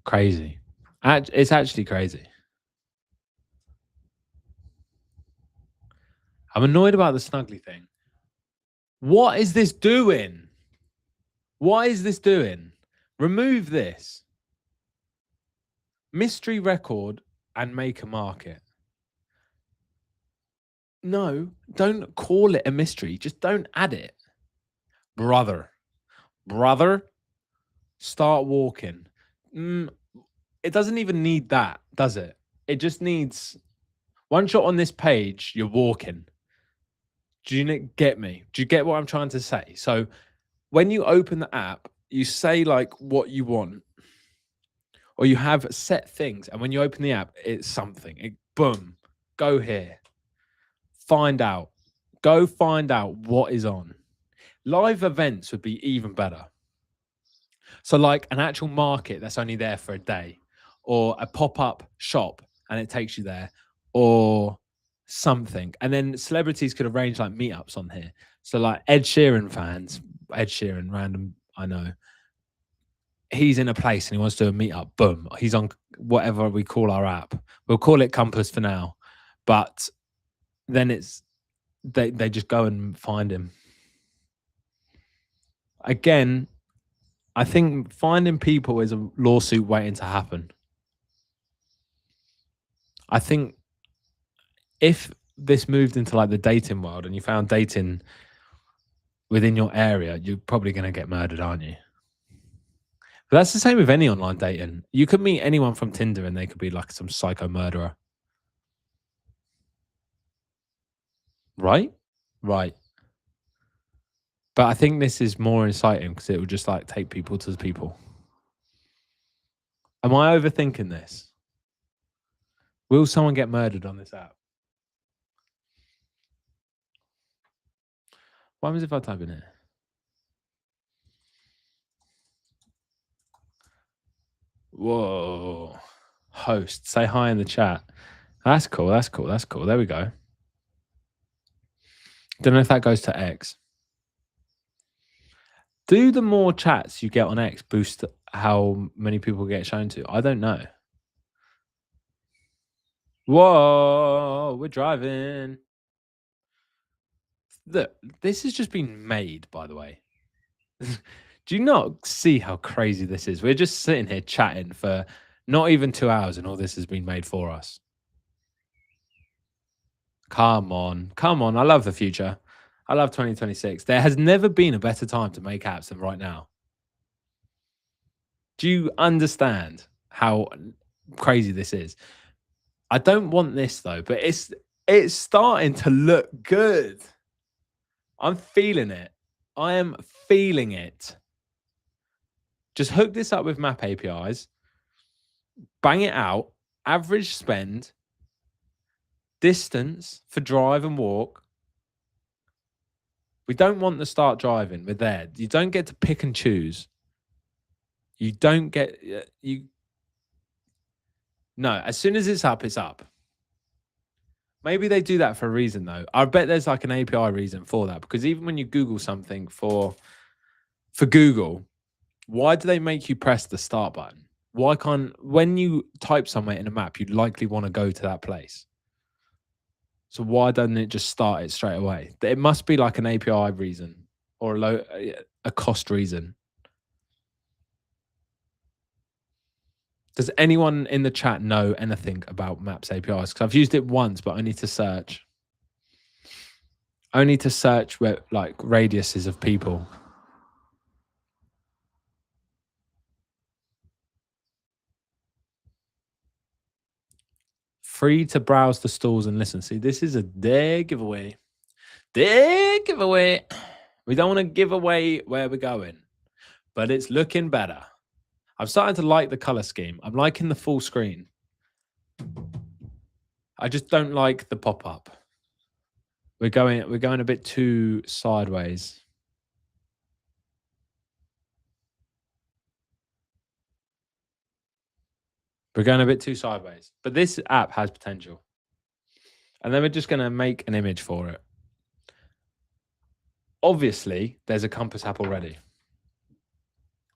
A: Crazy. It's actually crazy. I'm annoyed about the snuggly thing. What is this doing? What is this doing? Remove this. Mystery record and make a market. No, don't call it a mystery. Just don't add it. Brother, start walking. It doesn't even need that, does it? It just needs one shot on this page, you're walking. Do you get me? Do you get what I'm trying to say? So when you open the app, you say like what you want, or you have set things, and when you open the app, it's something. Boom, go here. Find out. Go find out what is on. Live events would be even better. So like an actual market that's only there for a day, or a pop-up shop and it takes you there, or something. And then celebrities could arrange like meetups on here. So like Ed Sheeran fans, Ed Sheeran, random, I know. He's in a place and he wants to do a meetup. Boom. He's on whatever we call our app. We'll call it Compass for now. But then it's they just go and find him. Again, I think finding people is a lawsuit waiting to happen. I think if this moved into like the dating world and you found dating within your area, you're probably going to get murdered, aren't you? But that's the same with any online dating. You could meet anyone from Tinder and they could be like some psycho murderer. Right? Right. But I think this is more inciting because it would just like take people to people. Am I overthinking this? Will someone get murdered on this app? What happens if I type in it? Whoa. Host, say hi in the chat. That's cool. That's cool. That's cool. There we go. Don't know if that goes to X. Do the more chats you get on X boost how many people get shown to? I don't know. Whoa, we're driving. Look, this has just been made, by the way. Do you not see how crazy this is? We're just sitting here chatting for not even 2 hours and all this has been made for us. Come on. Come on. I love the future. I love 2026. There has never been a better time to make apps than right now. Do you understand how crazy this is? I don't want this though, but it's starting to look good. I'm feeling it. I am feeling it. Just hook this up with map APIs, bang it out, average spend, distance for drive and walk. We don't want to start driving. We're there. You don't get to pick and choose. You don't get No, as soon as it's up, it's up. Maybe they do that for a reason though. I bet there's like an API reason for that, because even when you Google something for Google, why do they make you press the start button? Why can't, when you type somewhere in a map, you'd likely want to go to that place. So why doesn't it just start it straight away? It must be like an API reason or a cost reason. Does anyone in the chat know anything about Maps APIs? Because I've used it once, but only to search. Only to search where like radiuses of people. Free to browse the stalls and listen. See, this is a dead giveaway. Dead giveaway. We don't want to give away where we're going, but it's looking better. I'm starting to like the color scheme. I'm liking the full screen. I just don't like the pop-up. We're going a bit too sideways. We're going a bit too sideways. But this app has potential. And then we're just going to make an image for it. Obviously, there's a Compass app already.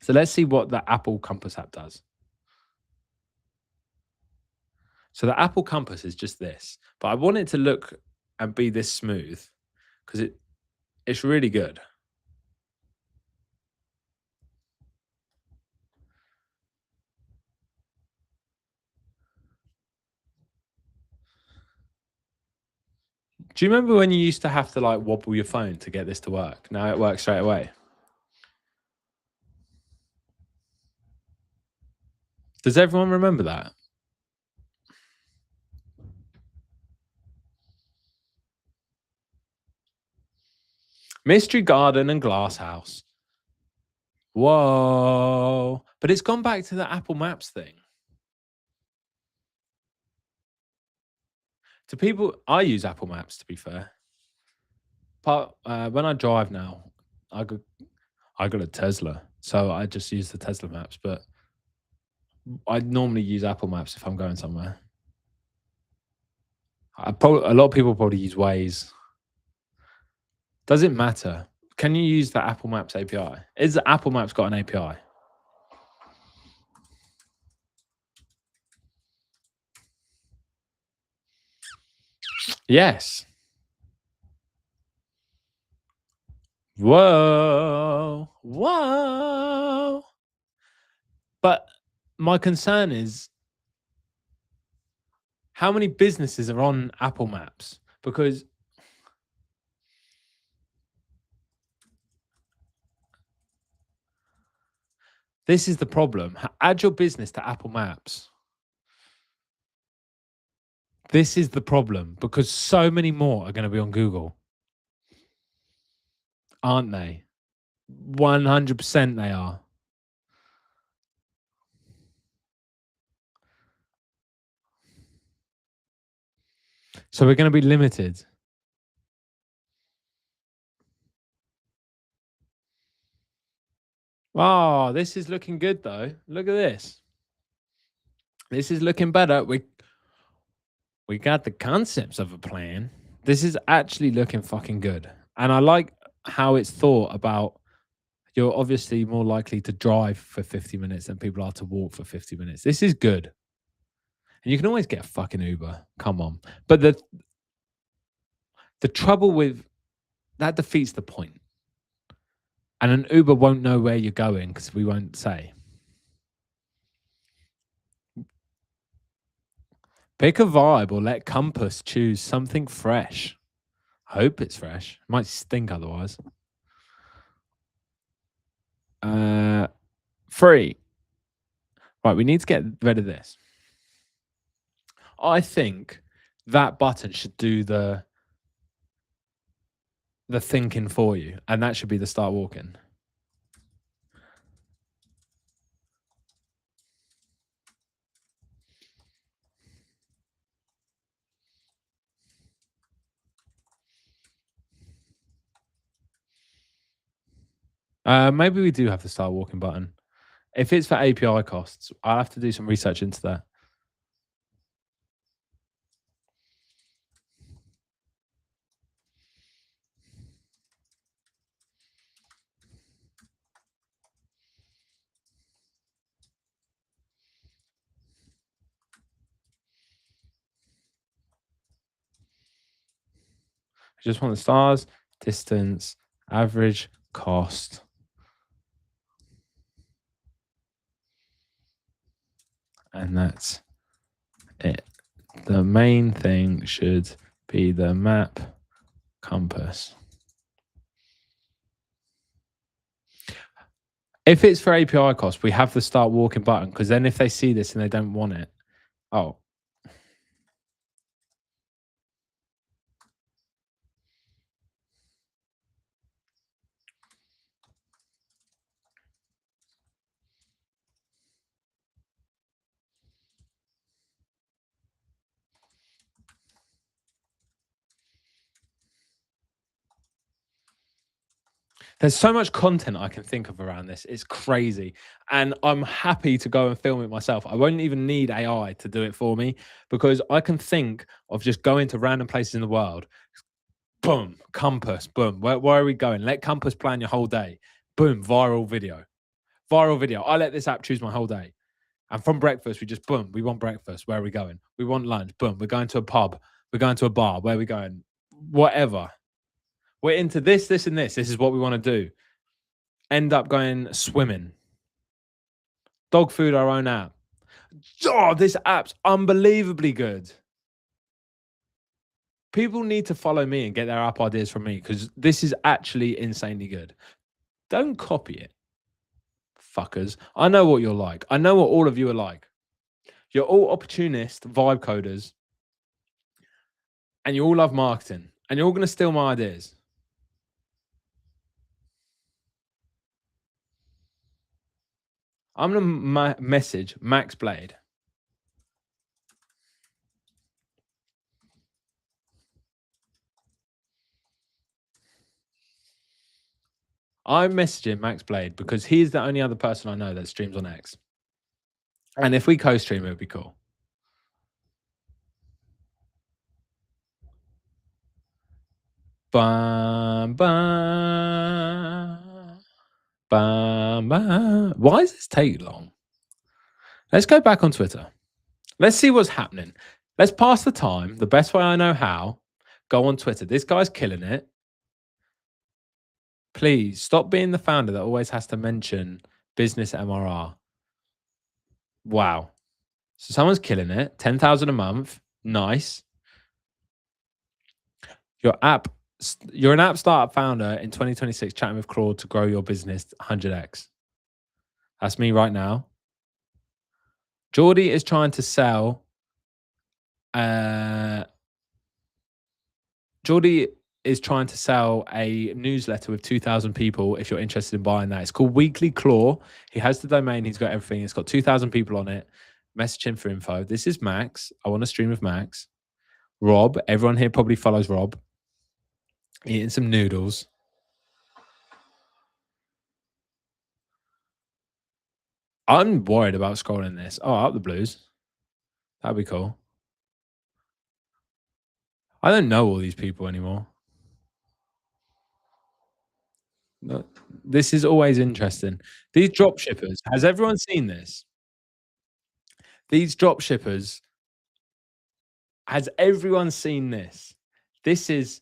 A: So let's see what the Apple Compass app does. So the Apple Compass is just this, but I want it to look and be this smooth because it's really good. Do you remember when you used to have to like wobble your phone to get this to work? Now it works straight away. Does everyone remember that? Mystery Garden and Glass House. Whoa. But it's gone back to the Apple Maps thing. To people, I use Apple Maps to be fair. But when I drive now, I got a Tesla, so I just use the Tesla maps. But I normally use Apple Maps if I'm going somewhere. A lot of people probably use Waze. Does it matter? Can you use the Apple Maps API? Is the Apple Maps got an API? Yes. Whoa. Whoa. But my concern is how many businesses are on Apple Maps? Because this is the problem. Add your business to Apple Maps. This is the problem because so many more are going to be on Google. Aren't they? 100% they are. So we're going to be limited. Oh, this is looking good though. Look at this. This is looking better. We got the concepts of a plan. This is actually looking fucking good. And I like how it's thought about you're obviously more likely to drive for 50 minutes than people are to walk for 50 minutes. This is good. And you can always get a fucking Uber. Come on. But the trouble with that defeats the point. And an Uber won't know where you're going because we won't say. Pick a vibe or let Compass choose something fresh. Hope it's fresh. It might stink otherwise. Free. Right, we need to get rid of this. I think that button should do the thinking for you, and that should be the start walking. Maybe we do have the start walking button. If it's for API costs, I'll have to do some research into that. I just want the stars, distance, average cost. And that's it. The main thing should be the map compass. If it's for API cost, we have the start walking button, because then if they see this and they don't want it, oh, there's so much content I can think of around this. It's crazy. And I'm happy to go and film it myself. I won't even need AI to do it for me, because I can think of just going to random places in the world. Boom, compass, boom. Where are we going? Let compass plan your whole day. Boom, viral video. Viral video. I let this app choose my whole day. And from breakfast, we just boom, we want breakfast. Where are we going? We want lunch. Boom, we're going to a pub. We're going to a bar. Where are we going? Whatever. We're into this, this, and this. This is what we want to do. End up going swimming. Dog food, our own app. Oh, this app's unbelievably good. People need to follow me and get their app ideas from me, because this is actually insanely good. Don't copy it, fuckers. I know what you're like. I know what all of you are like. You're all opportunist vibe coders, and you all love marketing, and you're all going to steal my ideas. I'm going to message Max Blade. I'm messaging Max Blade because he's the only other person I know that streams on X. And if we co-stream, it would be cool. Bam, bam, bam, bam. Why does this take long? Let's go back on Twitter. Let's see what's happening. Let's pass the time the best way I know how. Go on Twitter. This guy's killing it. Please stop being the founder that always has to mention business MRR. Wow. So someone's killing it. 10,000 a month. Nice. You're an app startup founder in 2026 chatting with Claude to grow your business 100x. That's me right now. Geordie is trying to sell. Geordie is trying to sell a newsletter with 2,000 people. If you're interested in buying that, it's called Weekly Claw. He has the domain. He's got everything. It's got 2,000 people on it. Message him for info. This is Max. I want to stream with Max. Rob. Everyone here probably follows Rob. Eating some noodles. I'm worried about scrolling this. Oh, up the blues. That'd be cool. I don't know all these people anymore. No, this is always interesting. These drop shippers, has everyone seen this? These drop shippers, has everyone seen this? This is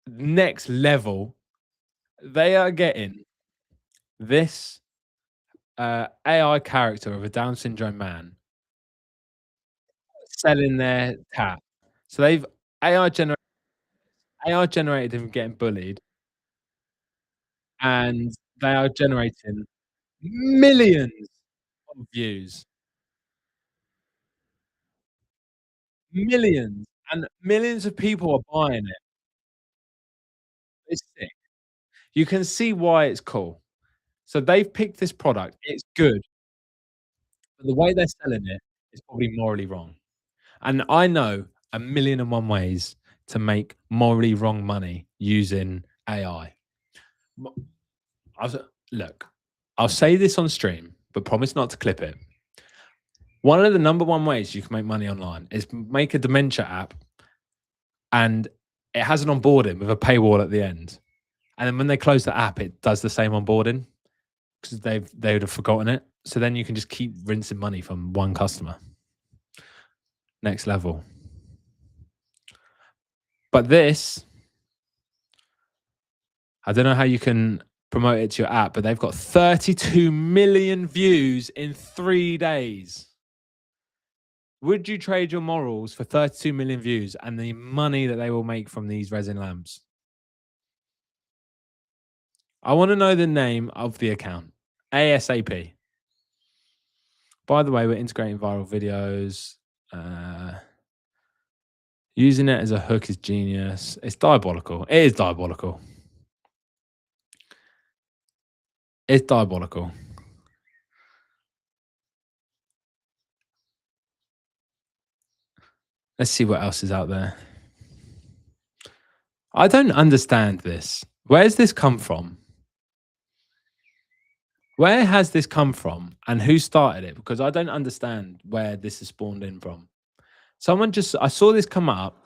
A: next level. They are getting this AI character of a Down syndrome man selling their tat. So they've AI generated him getting bullied, and they are generating millions of views. Millions, and millions of people are buying it. It's sick. You can see why it's cool. So they've picked this product, it's good, but the way they're selling it is probably morally wrong. And I know a million and one ways to make morally wrong money using AI. Look, I'll say this on stream, but promise not to clip it. One of the number one ways you can make money online is make a dementia app, and it has an onboarding with a paywall at the end. And then when they close the app, it does the same onboarding because they would have forgotten it. So then you can just keep rinsing money from one customer. Next level. But this I don't know how you can promote it to your app, but they've got 32 million views in 3 days. Would you trade your morals for 32 million views and the money that they will make from these resin lamps? I want to know the name of the account. ASAP. By the way, we're integrating viral videos. Using it as a hook is genius. It's diabolical. It is diabolical. It's diabolical. Let's see what else is out there. I don't understand this. Where's this come from? Where has this come from and who started it? Because I don't understand where this is spawned in from. I saw this come up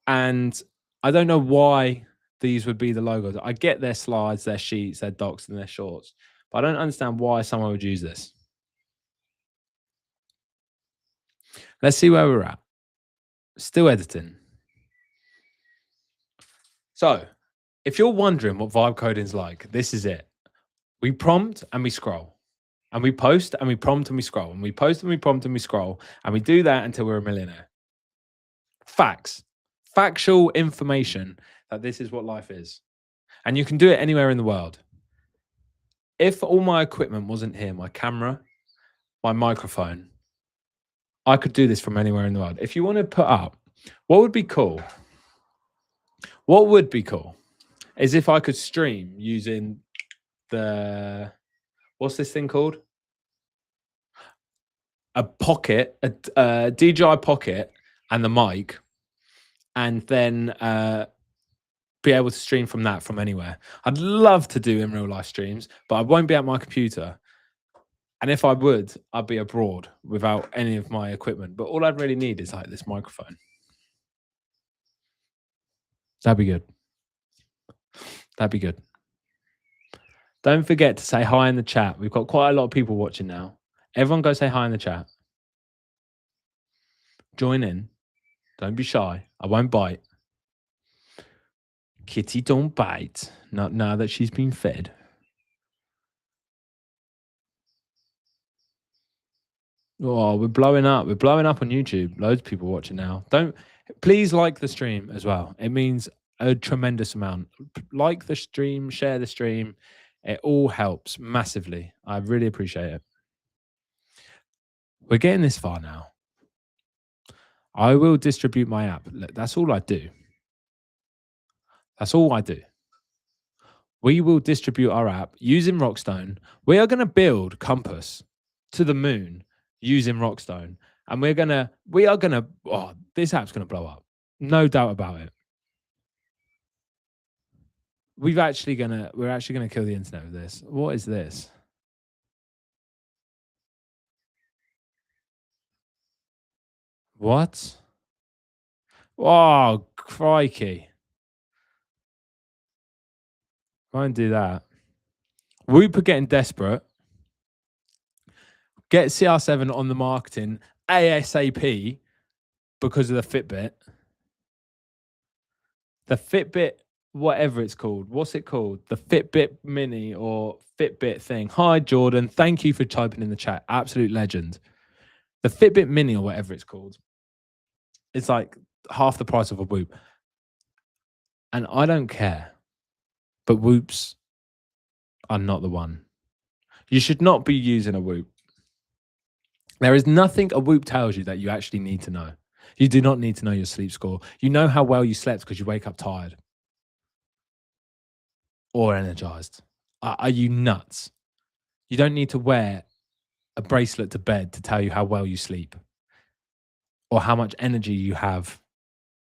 A: and I don't know why these would be the logos. I get their slides, their sheets, their docs, and their shorts, but I don't understand why someone would use this. Let's see where we're at. Still editing. So, if you're wondering what vibe coding is like, this is it. We prompt and we scroll. And we post and we prompt and we scroll. And we post and we prompt and we scroll. And we do that until we're a millionaire. Facts. Factual information that this is what life is. And you can do it anywhere in the world. If all my equipment wasn't here, my camera, my microphone, I could do this from anywhere in the world. If you want to put up, what would be cool? What would be cool is if I could stream using the, what's this thing called? A pocket, a DJI Pocket and the mic, and then be able to stream from that from anywhere. I'd love to do in real life streams, but I won't be at my computer. And if I would, I'd be abroad without any of my equipment. But all I'd really need is like this microphone. That'd be good. That'd be good. Don't forget to say hi in the chat. We've got quite a lot of people watching now. Everyone go say hi in the chat. Join in. Don't be shy. I won't bite. Kitty don't bite. Not now that she's been fed. Oh, we're blowing up. We're blowing up on YouTube. Loads of people watching now. Please like the stream as well. It means a tremendous amount. Like the stream, share the stream. It all helps massively. I really appreciate it. We're getting this far now. I will distribute my app. That's all I do. That's all I do. We will distribute our app using Rockstone. We are going to build Compass to the moon using Rockstone. And we are gonna, oh, this app's gonna blow up. No doubt about it. We're actually gonna kill the internet with this. What is this? What? Oh, crikey. Won't do that. Whoop are getting desperate. Get CR7 on the marketing ASAP because of the Fitbit. The Fitbit, whatever it's called. What's it called? The Fitbit Mini or Fitbit thing. Hi, Jordan. Thank you for typing in the chat. Absolute legend. The Fitbit Mini or whatever it's called. It's like half the price of a Whoop. And I don't care. But Whoops are not the one. You should not be using a Whoop. There is nothing a Whoop tells you that you actually need to know. You do not need to know your sleep score. You know how well you slept because you wake up tired or energized. Are you nuts? You don't need to wear a bracelet to bed to tell you how well you sleep or how much energy you have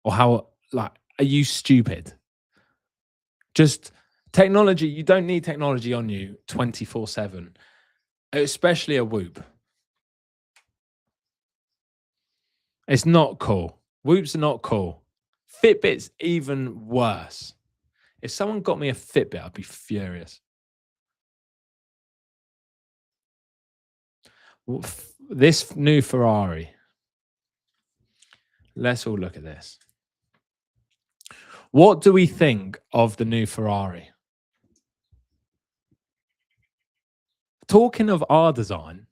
A: or how, like, are you stupid? Just technology. You don't need technology on you 24/7, especially a Whoop. It's not cool. Whoops are not cool. Fitbit's even worse. If someone got me a Fitbit, I'd be furious. This new Ferrari. Let's all look at this. What do we think of the new Ferrari? Talking of our design,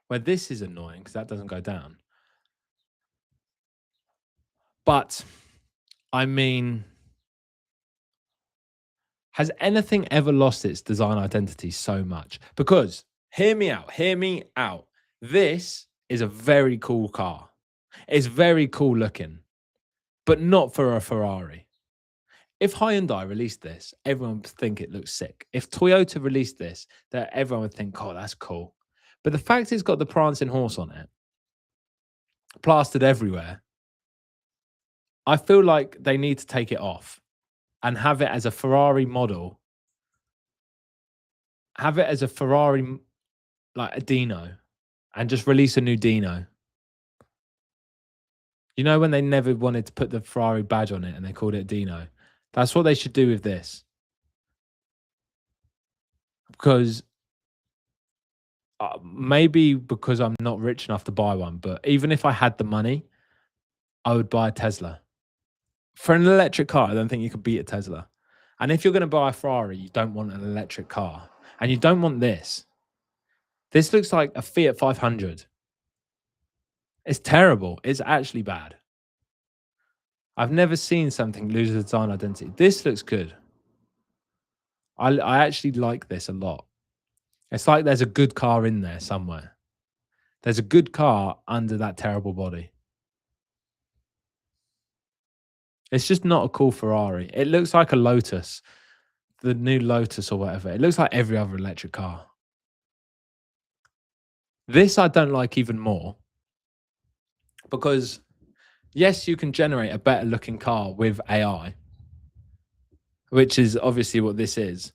A: where this is annoying because that doesn't go down. But I mean, has anything ever lost its design identity so much? Because hear me out, hear me out. This is a very cool car. It's very cool looking, but not for a Ferrari. If Hyundai released this, everyone would think it looks sick. If Toyota released this, that everyone would think, oh, that's cool. But the fact it's got the prancing horse on it, plastered everywhere, I feel like they need to take it off and have it as a Ferrari model. Have it as a Ferrari, like a Dino, and just release a new Dino. You know, when they never wanted to put the Ferrari badge on it and they called it a Dino? That's what they should do with this. Because maybe because I'm not rich enough to buy one, but even if I had the money, I would buy a Tesla. For an electric car, I don't think you could beat a Tesla. And if you're going to buy a Ferrari, you don't want an electric car. And you don't want this. This looks like a Fiat 500. It's terrible. It's actually bad. I've never seen something lose its design identity. This looks good. I actually like this a lot. It's like there's a good car in there somewhere. There's a good car under that terrible body. It's just not a cool Ferrari. It looks like a Lotus, the new Lotus or whatever. It looks like every other electric car. This I don't like even more because, yes, you can generate a better looking car with AI, which is obviously what this is.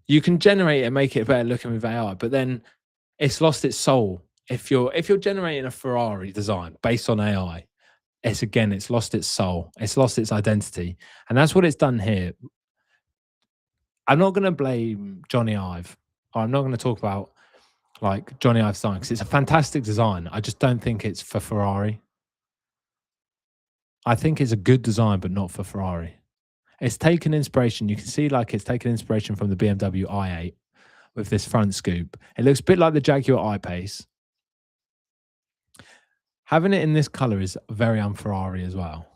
A: You can generate it and make it better looking with AI, but then it's lost its soul. If you're generating a Ferrari design based on AI, it's lost its soul. It's lost its identity. And that's what it's done here. I'm not going to blame Johnny Ive, or I'm not going to talk about like Johnny Ive's design because it's a fantastic design. I just don't think it's for Ferrari. I think it's a good design, but not for Ferrari. It's taken inspiration. You can see like it's taken inspiration from the BMW i8 with this front scoop. It looks a bit like the Jaguar I-Pace. Having it in this color is very un-Ferrari as well.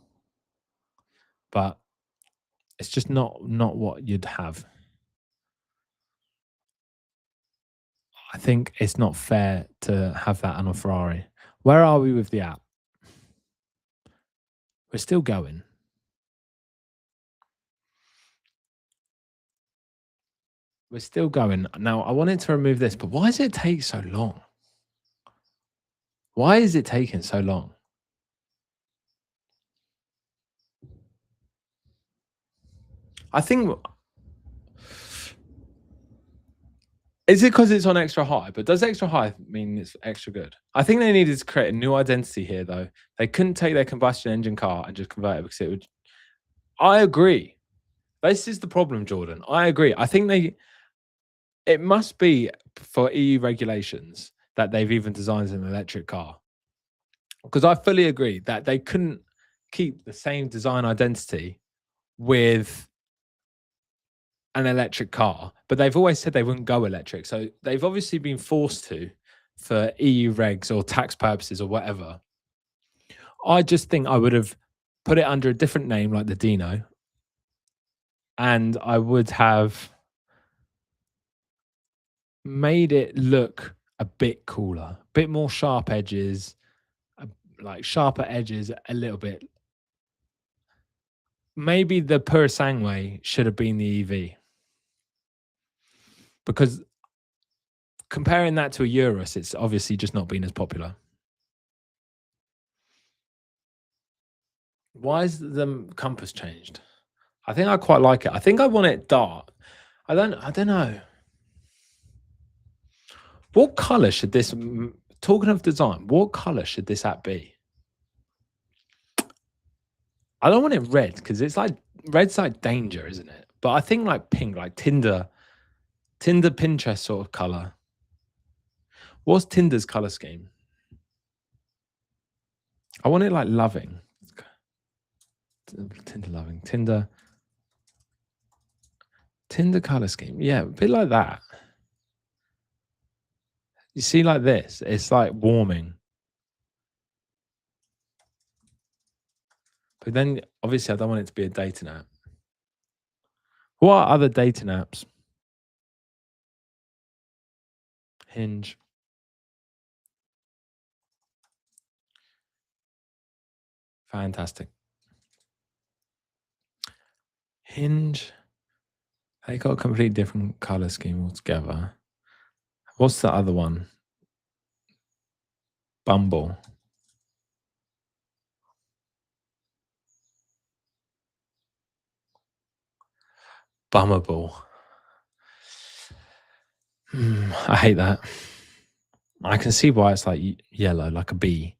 A: But it's just not what you'd have. I think it's not fair to have that on a Ferrari. Where are we with the app? We're still going. We're still going. Now, I wanted to remove this, but why does it take so long? Why is it taking so long? I think... Is it because it's on extra high? But does extra high mean it's extra good? I think they needed to create a new identity here, though. They couldn't take their combustion engine car and just convert it because it would... I agree. This is the problem, Jordan. I agree. I think it must be for EU regulations that they've even designed an electric car. Because I fully agree that they couldn't keep the same design identity with an electric car, but they've always said they wouldn't go electric. So they've obviously been forced to for EU regs or tax purposes or whatever. I just think I would have put it under a different name like the Dino, and I would have made it look a bit cooler, a bit more sharp edges, like sharper edges a little bit. Maybe the Purosangue should have been the EV. Because comparing that to a Urus, it's obviously just not been as popular. Why is the compass changed? I think I quite like it. I think I want it dark. I don't know. What color should this... Talking of design, what color should this app be? I don't want it red because it's like... Red's like danger, isn't it? But I think like pink, like Tinder Pinterest sort of color. What's Tinder's color scheme? I want it like loving. Tinder loving. Tinder color scheme. Yeah, a bit like that. You see, like this, it's like warming. But then obviously I don't want it to be a dating app. What are other dating apps? Hinge. Fantastic. Hinge. They got a completely different color scheme altogether. What's the other one? Bumble. Bummable. I hate that. I can see why it's like yellow, like a bee,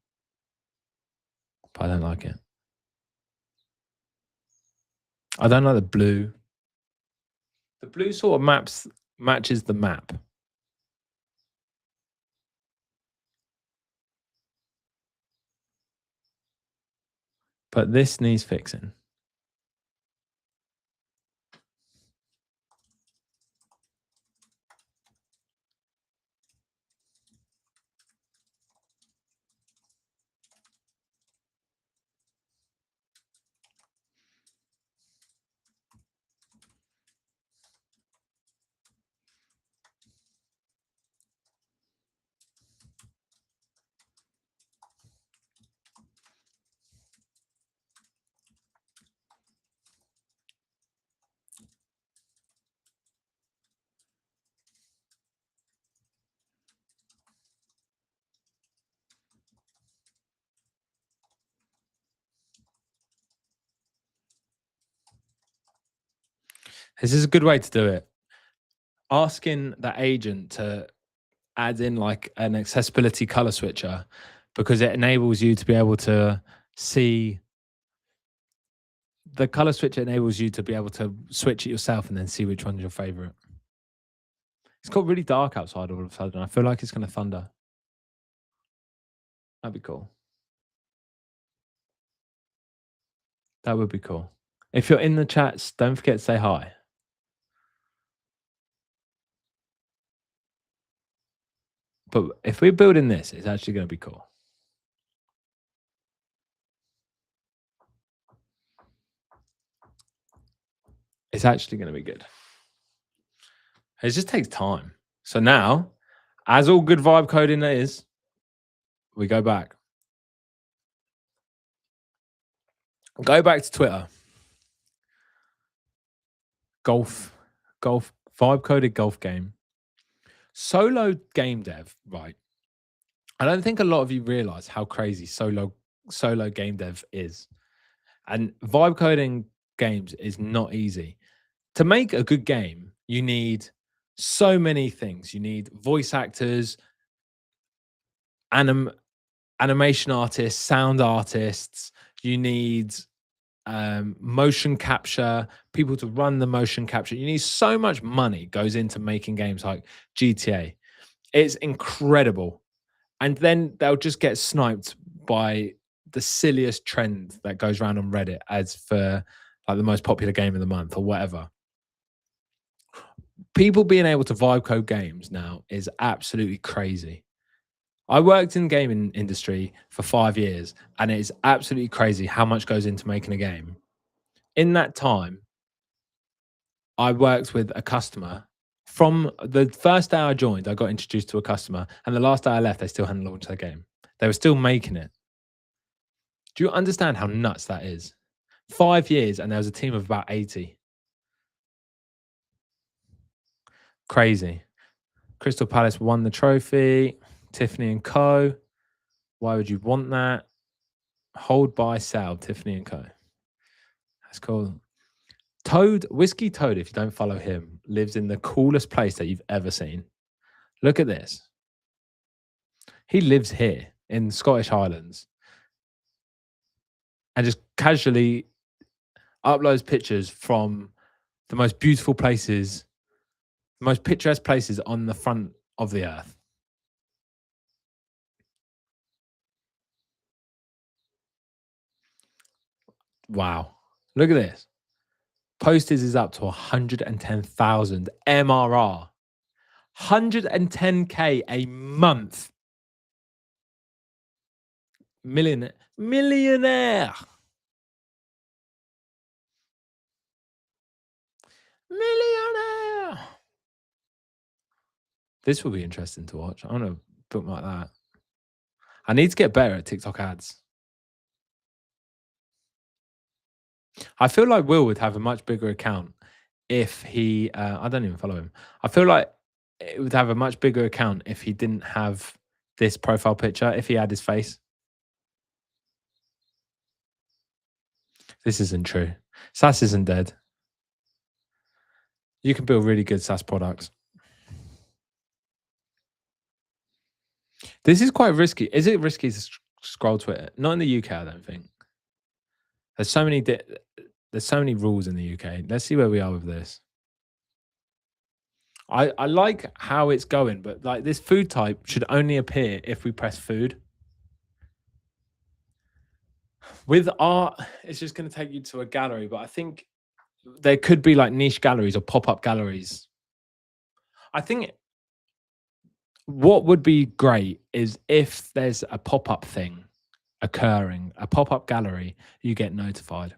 A: but I don't like it. I don't like the blue. The blue sort of matches the map. But this needs fixing. This is a good way to do it. Asking the agent to add in like an accessibility color switcher, because it enables you to be able to see the color switcher, enables you to be able to switch it yourself and then see which one's your favorite. It's got really dark outside all of a sudden. I feel like it's going to thunder. That'd be cool. That would be cool. If you're in the chats, don't forget to say hi. But if we're building this, it's actually going to be cool. It's actually going to be good. It just takes time. So now, as all good vibe coding is, we go back. Go back to Twitter. Golf, vibe coded golf game. Solo game dev, right? I don't think a lot of you realize how crazy solo game dev is. And vibe coding games is not easy. To make a good game, you need so many things. You need voice actors, animation artists, sound artists. You need motion capture, people to run the motion capture. You need so much money goes into making games like GTA. It's incredible. And then they'll just get sniped by the silliest trend that goes around on Reddit as for like the most popular game of the month or whatever. People being able to vibe code games now is absolutely crazy. I worked in the gaming industry for 5 years, and it is absolutely crazy how much goes into making a game. In that time, I worked with a customer. From the first day I joined, I got introduced to a customer, and the last day I left, they still hadn't launched their game. They were still making it. Do you understand how nuts that is? 5 years, and there was a team of about 80. Crazy. Crystal Palace won the trophy. Tiffany and Co. Why would you want that? Hold, buy, sell. Tiffany and Co. That's cool. Toad, Whiskey Toad, if you don't follow him, lives in the coolest place that you've ever seen. Look at this. He lives here in Scottish Highlands and just casually uploads pictures from the most beautiful places, the most picturesque places on the front of the earth. Wow. Look at this. Posties is up to 110,000 MRR. 110K a month. Millionaire. Millionaire. This will be interesting to watch. I want to bookmark that. I need to get better at TikTok ads. I feel like Will would have a much bigger account if he I don't even follow him. I feel like it would have a much bigger account if he didn't have this profile picture, if he had his face. This isn't true. SaaS isn't dead. You can build really good SaaS products. This is quite risky. Is it risky to scroll Twitter? Not in the UK, I don't think. There's so many rules in the UK. Let's see where we are with this. I like how it's going, but like this food type should only appear if we press food. With art, it's just going to take you to a gallery, but I think there could be like niche galleries or pop-up galleries. I think what would be great is if there's a pop-up thing occurring, a pop-up gallery, you get notified.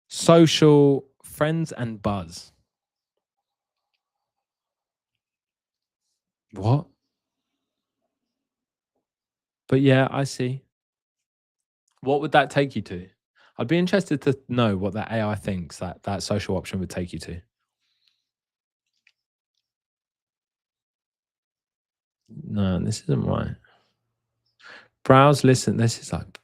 A: Social, friends and buzz. What? But yeah, I see. What would that take you to? I'd be interested to know what that AI thinks that social option would take you to. No, this isn't right. Browse, listen. This is like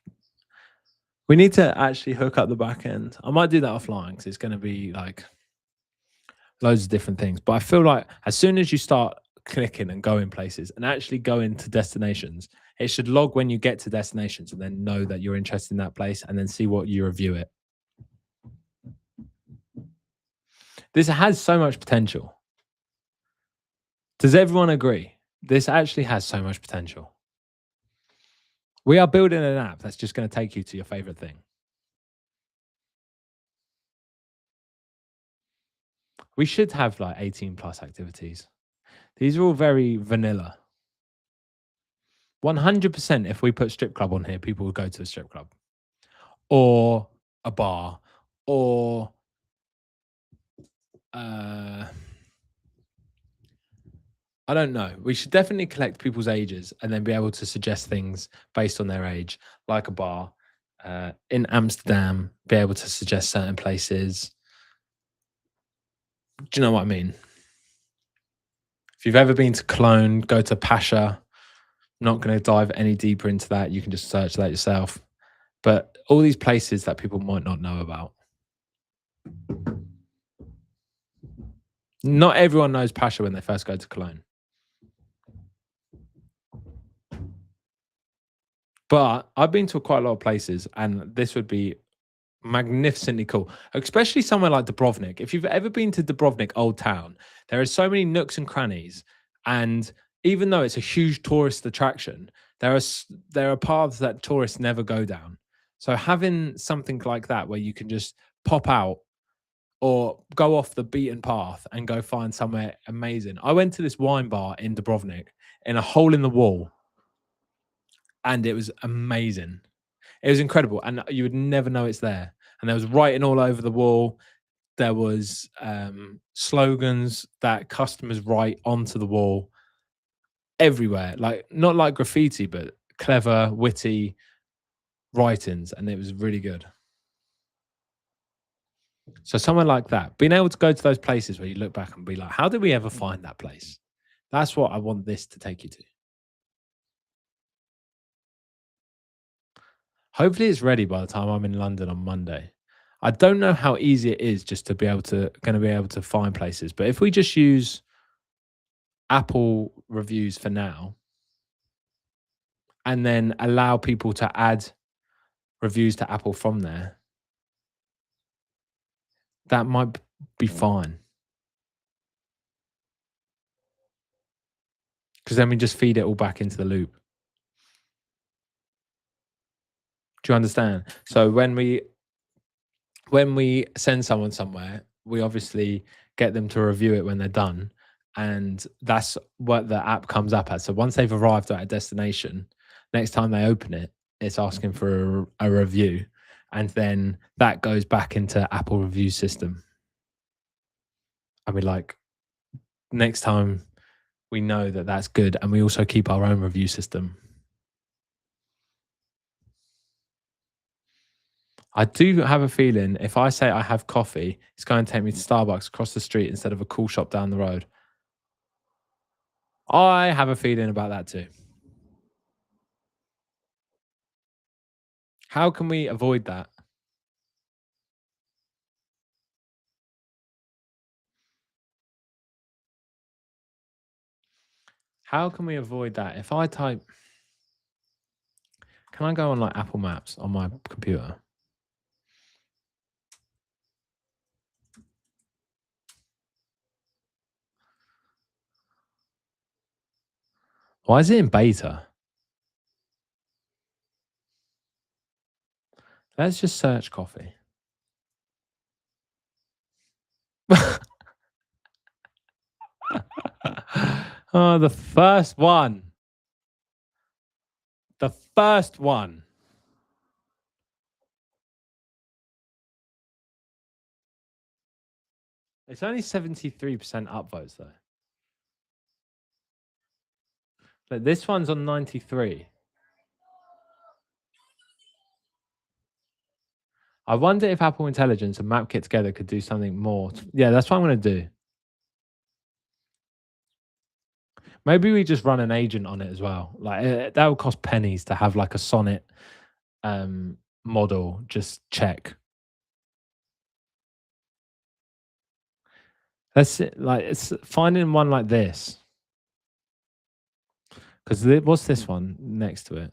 A: we need to actually hook up the back end. I might do that offline because it's going to be like loads of different things. But I feel like as soon as you start clicking and going places and actually going to destinations, it should log when you get to destinations and then know that you're interested in that place and then see what you review it. This has so much potential. Does everyone agree? This actually has so much potential. We are building an app that's just going to take you to your favorite thing. We should have like 18 plus activities. These are all very vanilla. 100% if we put strip club on here, people would go to a strip club or a bar or I don't know. We should definitely collect people's ages and then be able to suggest things based on their age, like a bar. In Amsterdam, be able to suggest certain places. Do you know what I mean? If you've ever been to Cologne, go to Pasha. Not going to dive any deeper into that. You can just search that yourself. But all these places that people might not know about. Not everyone knows Pasha when they first go to Cologne. But I've been to quite a lot of places, and this would be magnificently cool, especially somewhere like Dubrovnik. If you've ever been to Dubrovnik Old Town, there are so many nooks and crannies, and even though it's a huge tourist attraction, there are paths that tourists never go down. So having something like that where you can just pop out or go off the beaten path and go find somewhere amazing. I went to this wine bar in Dubrovnik in a hole in the wall, and it was amazing. It was incredible, and you would never know it's there. And there was writing all over the wall. There was slogans that customers write onto the wall everywhere, like not like graffiti, but clever, witty writings, and it was really good. So somewhere like that, being able to go to those places where you look back and be like, how did we ever find that place? That's what I want this to take you to. Hopefully it's ready by the time I'm in London on Monday. I don't know how easy it is just to be able to find places, but if we just use Apple reviews for now and then allow people to add reviews to Apple from there, that might be fine. Because then we just feed it all back into the loop. Do you understand? So when we send someone somewhere, we obviously get them to review it when they're done, and that's what the app comes up as. So once they've arrived at a destination, next time they open it, it's asking for a review, and then that goes back into Apple review system. And we like next time we know that that's good, and we also keep our own review system. I do have a feeling if I say I have coffee, it's going to take me to Starbucks across the street instead of a cool shop down the road. I have a feeling about that too. How can we avoid that? How can we avoid that? If I type, can I go on like Apple Maps on my computer? Why is it in beta? Let's just search coffee. Oh, the first one. The first one. It's only 73% upvotes though. But this one's on 93. I wonder if Apple Intelligence and MapKit together could do something more. Yeah, that's what I'm going to do. Maybe we just run an agent on it as well. Like that would cost pennies to have like a Sonnet model just check. Let's like it's finding one like this. Because what's this one next to it?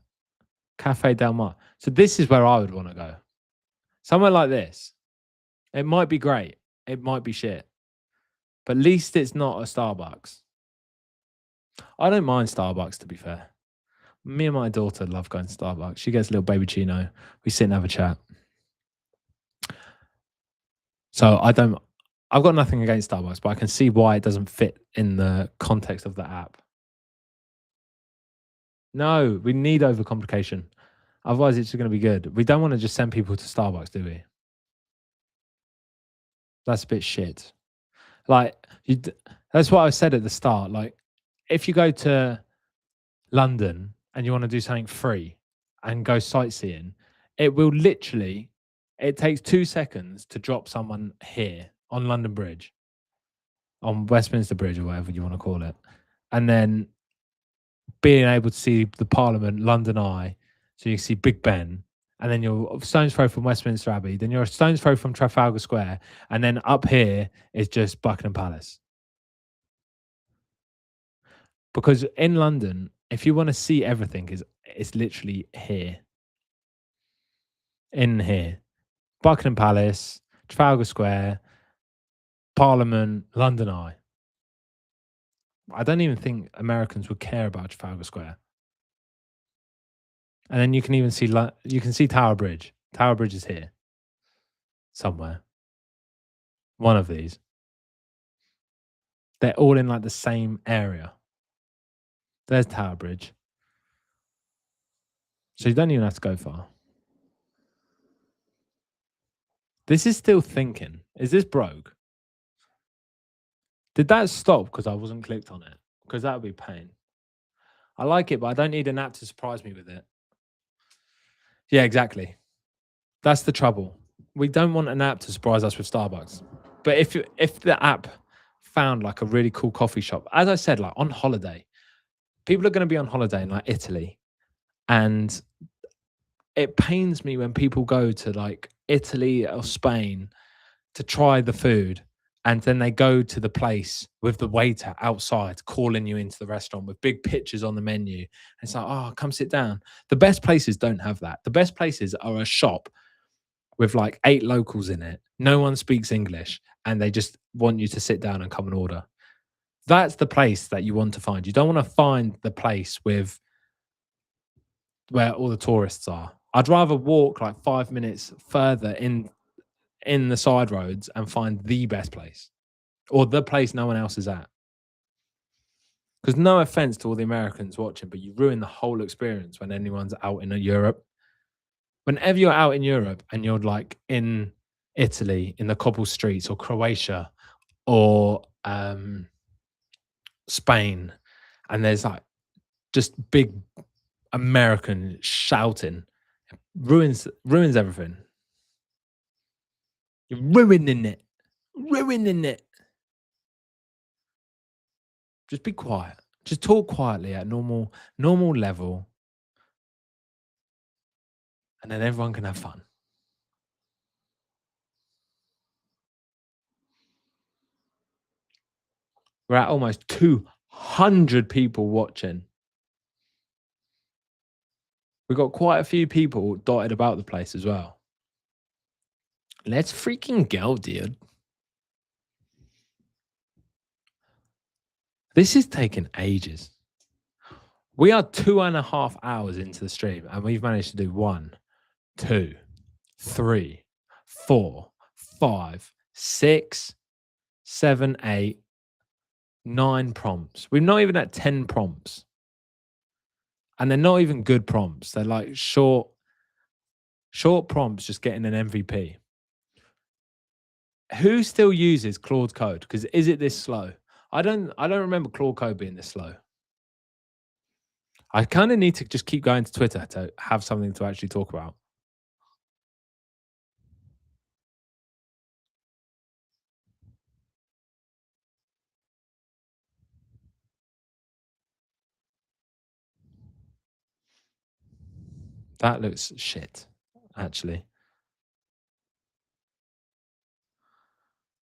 A: Cafe Del Mar. So this is where I would want to go. Somewhere like this. It might be great. It might be shit. But at least it's not a Starbucks. I don't mind Starbucks, to be fair. Me and my daughter love going to Starbucks. She gets a little baby chino. We sit and have a chat. So I've got nothing against Starbucks, but I can see why it doesn't fit in the context of the app. No, we need overcomplication. Otherwise, it's going to be good. We don't want to just send people to Starbucks, do we? That's a bit shit. Like, that's what I said at the start. Like, if you go to London and you want to do something free and go sightseeing, it will literally, it takes 2 seconds to drop someone here on London Bridge, on Westminster Bridge or whatever you want to call it. And then being able to see the Parliament, London Eye, so you can see Big Ben, and then you're a stone's throw from Westminster Abbey, then you're a stone's throw from Trafalgar Square, and then up here is just Buckingham Palace. Because in London, if you want to see everything, it's literally here. In here. Buckingham Palace, Trafalgar Square, Parliament, London Eye. I don't even think Americans would care about Trafalgar Square. And then you can even see Tower Bridge. Tower Bridge is here somewhere. One of these. They're all in like the same area. There's Tower Bridge. So you don't even have to go far. This is still thinking. Is this broke? Did that stop because I wasn't clicked on it? Because that would be pain. I like it, but I don't need an app to surprise me with it. Yeah, exactly. That's the trouble. We don't want an app to surprise us with Starbucks. But if the app found like a really cool coffee shop, as I said, like on holiday, people are going to be on holiday in like Italy, and it pains me when people go to like Italy or Spain to try the food, and then they go to the place with the waiter outside calling you into the restaurant with big pictures on the menu. And it's like, oh, come sit down. The best places don't have that. The best places are a shop with like 8 locals in it. No one speaks English, and they just want you to sit down and come and order. That's the place that you want to find. You don't want to find the place with where all the tourists are. I'd rather walk like 5 minutes further in the side roads and find the best place or the place no one else is at. Because no offense to all the Americans watching, but you ruin the whole experience when anyone's out in Europe. Whenever you're out in Europe and you're like in Italy, in the cobble streets, or Croatia, or Spain, and there's like just big American shouting, ruins everything. You're ruining it. Ruining it. Just be quiet. Just talk quietly at normal level, and then everyone can have fun. We're at almost 200 people watching. We've got quite a few people dotted about the place as well. Let's freaking go, dude. This is taking ages. We are 2.5 hours into the stream and we've managed to do 1, 2, 3, 4, 5, 6, 7, 8, 9 prompts. We're not even at 10 prompts. And they're not even good prompts. They're like short prompts just getting an MVP. Who still uses Claude Code? Because is it this slow? I don't remember Claude Code being this slow. I kind of need to just keep going to Twitter to have something to actually talk about. That looks shit, actually.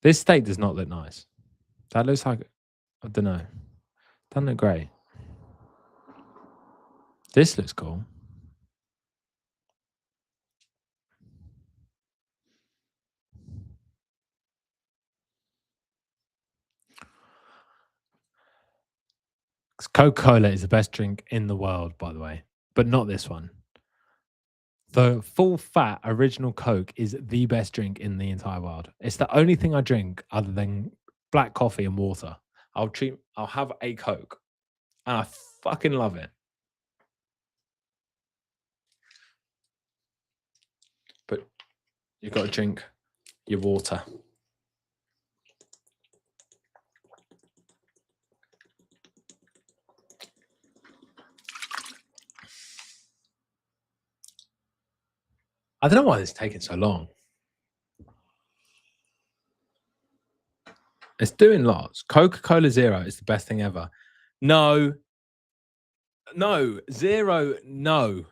A: This steak does not look nice. That looks like, I don't know. Doesn't look great. This looks cool. Coca-Cola is the best drink in the world, by the way, but not this one. The full fat original Coke is the best drink in the entire world. It's the only thing I drink other than black coffee and water. I'll have a Coke and I fucking love it. But you've got to drink your water. I don't know why it's taking so long. It's doing lots. Coca-Cola Zero is the best thing ever. No. Zero, no.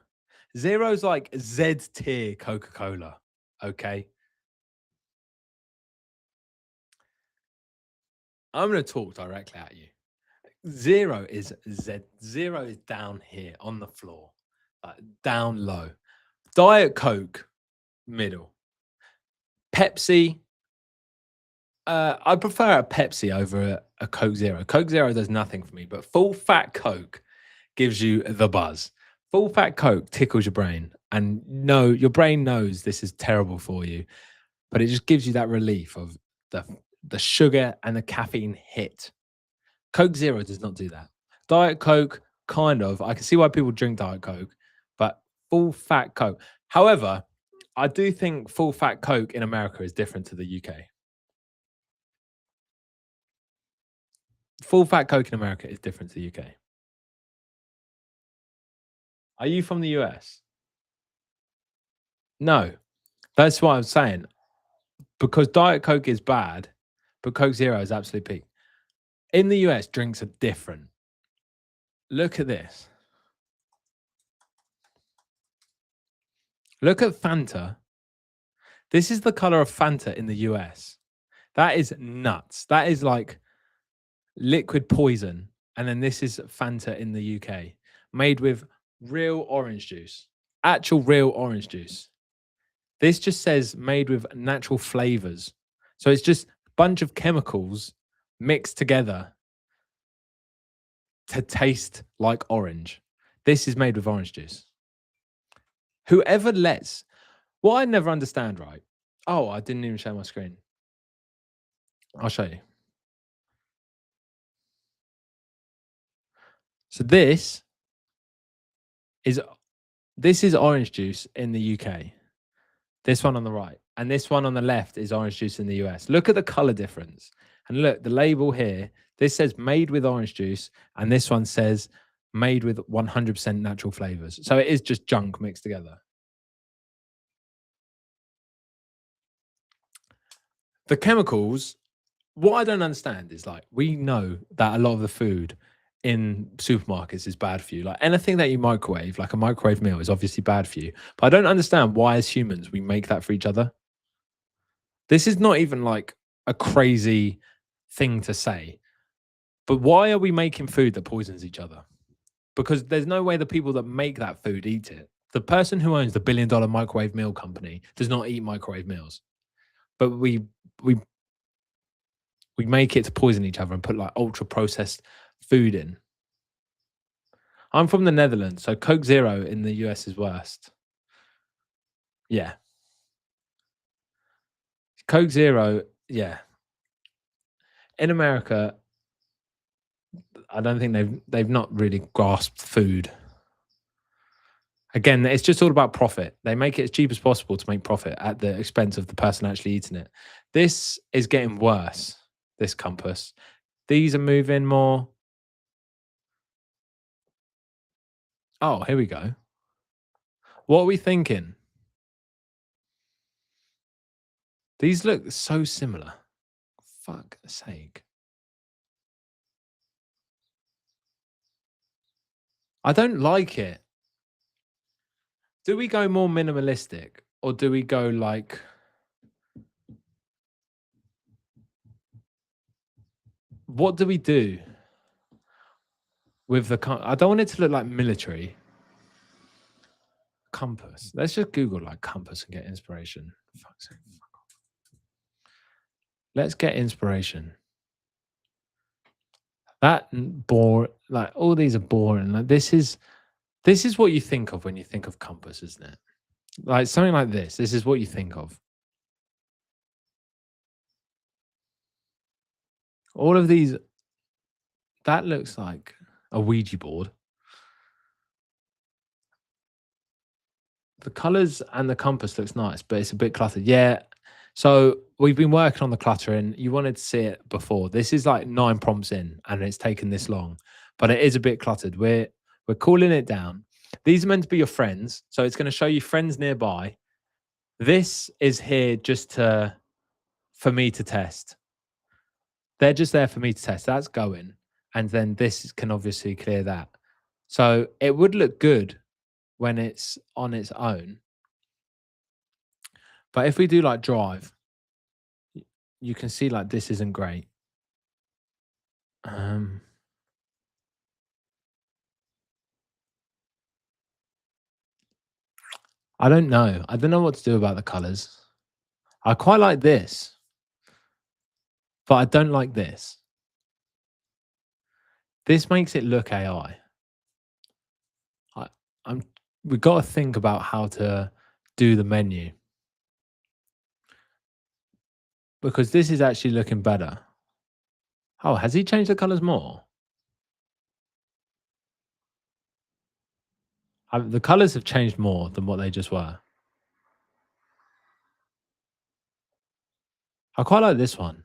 A: Zero's like Z tier Coca-Cola. Okay. I'm going to talk directly at you. Zero is Z. Zero is down here on the floor, down low. Diet Coke, middle. Pepsi, I prefer a Pepsi over a Coke Zero. Coke Zero does nothing for me, but full fat Coke gives you the buzz. Full fat Coke tickles your brain, and no, your brain knows this is terrible for you, but it just gives you that relief of the sugar and the caffeine hit. Coke Zero does not do that. Diet Coke, kind of. I can see why people drink Diet Coke, but full fat Coke. However, I do think full fat Coke in America is different to the UK. Full fat Coke in America is different to the UK. Are you from the US? No. That's what I'm saying. Because Diet Coke is bad, but Coke Zero is absolutely peak. In the US, drinks are different. Look at this. Look at Fanta. This is the color of Fanta in the US. That is nuts. That is like liquid poison. And then this is Fanta in the UK, made with real orange juice, actual real orange juice. This just says made with natural flavors. So it's just a bunch of chemicals mixed together to taste like orange. This is made with orange juice. Whoever lets what I never understand, right? Oh, I didn't even share my screen. I'll show you. So is this is orange juice in the UK. This one on the right, and this one on the left is orange juice in the US. Look at the color difference. And look, the label here, this says made with orange juice, and this one says made with 100% natural flavors. So it is just junk mixed together. The chemicals, what I don't understand is like we know that a lot of the food in supermarkets is bad for you. Like anything that you microwave, like a microwave meal, is obviously bad for you. But I don't understand why, as humans, we make that for each other. This is not even like a crazy thing to say, but why are we making food that poisons each other? Because there's no way the people that make that food eat it. The person who owns the $1 billion microwave meal company does not eat microwave meals, but we we make it to poison each other and put like ultra processed food in. I'm from the Netherlands, so Coke Zero in the US is worst. Yeah. Coke Zero, yeah. In America, I don't think they've not really grasped food. Again, it's just all about profit. They make it as cheap as possible to make profit at the expense of the person actually eating it. This is getting worse, this compass. These are moving more. Oh, here we go. What are we thinking? These look so similar. Fuck's sake. I don't like it. Do we go more minimalistic or do we go like what do we do with the I don't want it to look like military. Compass. Let's just Google like compass and get inspiration. Fuck's sake. Fuck off. Let's get inspiration. That bore like all these are boring. Like this is what you think of when you think of compass, isn't it? Like something like this. This is what you think of. All of these that looks like a Ouija board. The colors and the compass looks nice, but it's a bit cluttered. Yeah. So we've been working on the cluttering. You wanted to see it before. This is like 9 prompts in, and it's taken this long, but it is a bit cluttered. We're cooling it down. These are meant to be your friends, so it's going to show you friends nearby. This is here just for me to test. They're just there for me to test. That's going, and then this can obviously clear that. So it would look good when it's on its own. But if we do like drive, you can see like this isn't great. Um, I don't know. I don't know what to do about the colors. I quite like this, but I don't like this. This makes it look AI. I'm we've got to think about how to do the menu because this is actually looking better. Oh, has he changed the colors more? The colors have changed more than what they just were. I quite like this one.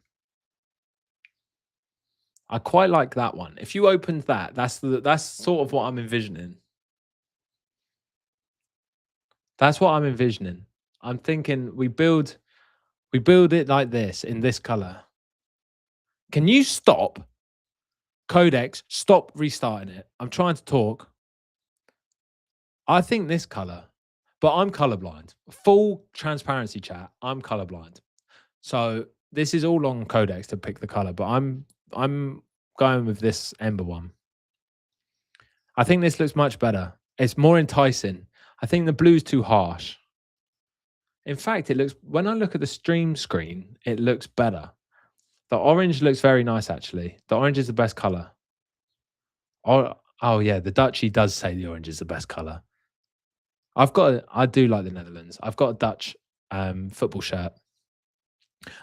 A: I quite like that one. If you opened that, that's sort of what I'm envisioning. That's what I'm envisioning. I'm thinking we build it like this in this color. Can you stop? Codex, stop restarting it. I'm trying to talk. I think this color, but I'm colorblind. Full transparency chat. I'm colorblind. So this is all on Codex to pick the color, but I'm going with this Ember one. I think this looks much better. It's more enticing. I think the blue's too harsh. In fact, it looks when I look at the stream screen, it looks better. The orange looks very nice actually. The orange is the best color. Oh yeah, the Dutchie does say the orange is the best color. I do like the Netherlands. I've got a Dutch football shirt,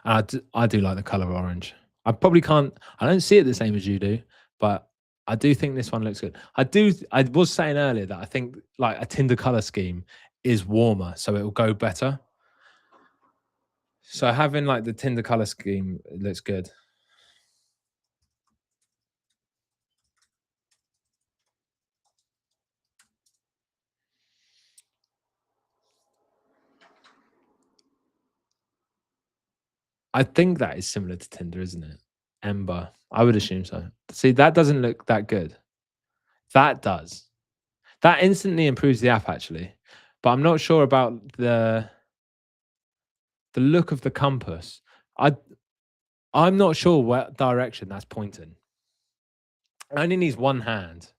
A: and I do like the color orange. I don't see it the same as you do, but I do think this one looks good. I was saying earlier that I think like a Tinder color scheme is warmer, so it will go better. So having like the Tinder color scheme looks good. I think that is similar to Tinder, isn't it? Ember. I would assume so. See, that doesn't look that good. That does. That instantly improves the app actually, but I'm not sure about the look of the compass. I I'm not sure what direction that's pointing. It only needs one hand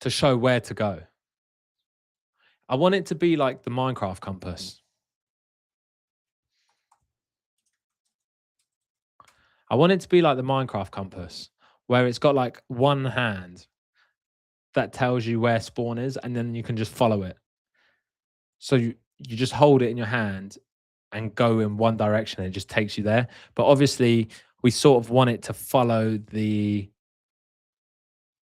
A: to show where to go. I want it to be like the Minecraft compass. I want it to be like the Minecraft compass, where it's got like one hand that tells you where spawn is, and then you can just follow it. So you just hold it in your hand and go in one direction, and it just takes you there. But obviously, we sort of want it to follow the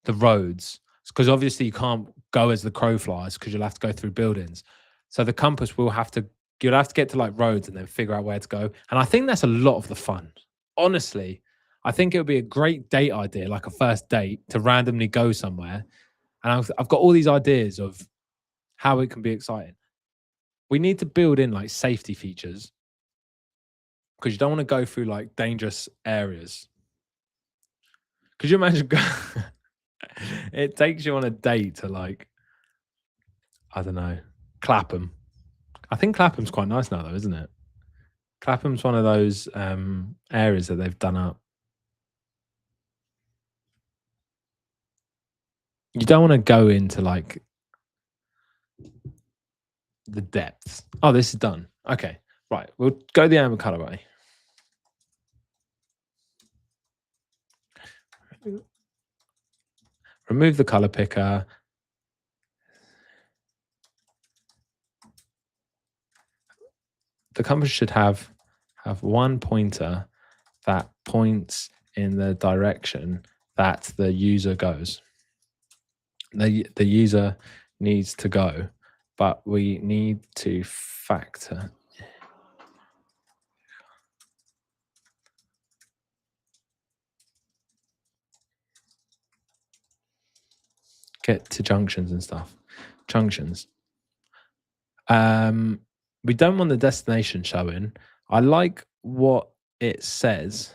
A: roads because obviously you can't go as the crow flies because you'll have to go through buildings. So the compass will have to you'll have to get to like roads and then figure out where to go. And I think that's a lot of the fun. Honestly, I think it would be a great date idea, like a first date, to randomly go somewhere. And I've got all these ideas of how it can be exciting. We need to build in like safety features because you don't want to go through like dangerous areas. Could you imagine? It takes you on a date to like, I don't know, Clapham. I think Clapham's quite nice now, though, isn't it? Clapham's one of those areas that they've done up. You don't want to go into like the depths. Oh, this is done. Okay, right. We'll go the amber colorway. Remove the color picker. The compass should have one pointer that points in the direction that the user goes. The user needs to go, but we need to factor. Get to junctions and stuff. Junctions. We don't want the destination showing. I like what it says.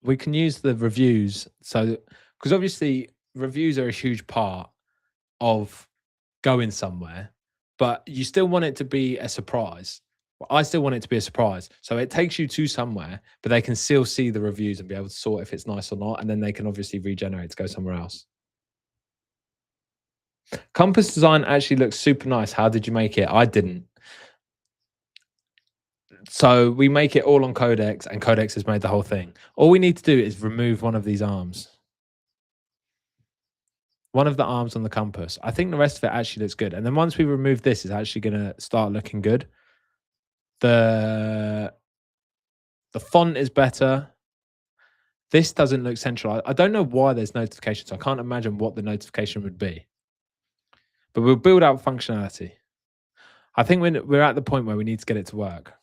A: We can use the reviews. So, because obviously reviews are a huge part of going somewhere, but you still want it to be a surprise. Well, I still want it to be a surprise. So it takes you to somewhere, but they can still see the reviews and be able to sort if it's nice or not. And then they can obviously regenerate to go somewhere else. Compass design actually looks super nice. How did you make it? I didn't. So we make it all on Codex, and Codex has made the whole thing. All we need to do is remove one of these arms. One of the arms on the compass. I think the rest of it actually looks good. And then once we remove this, it's actually going to start looking good. The font is better. This doesn't look central. I don't know why there's notifications. I can't imagine what the notification would be. But we'll build out functionality. I think we're at the point where we need to get it to work.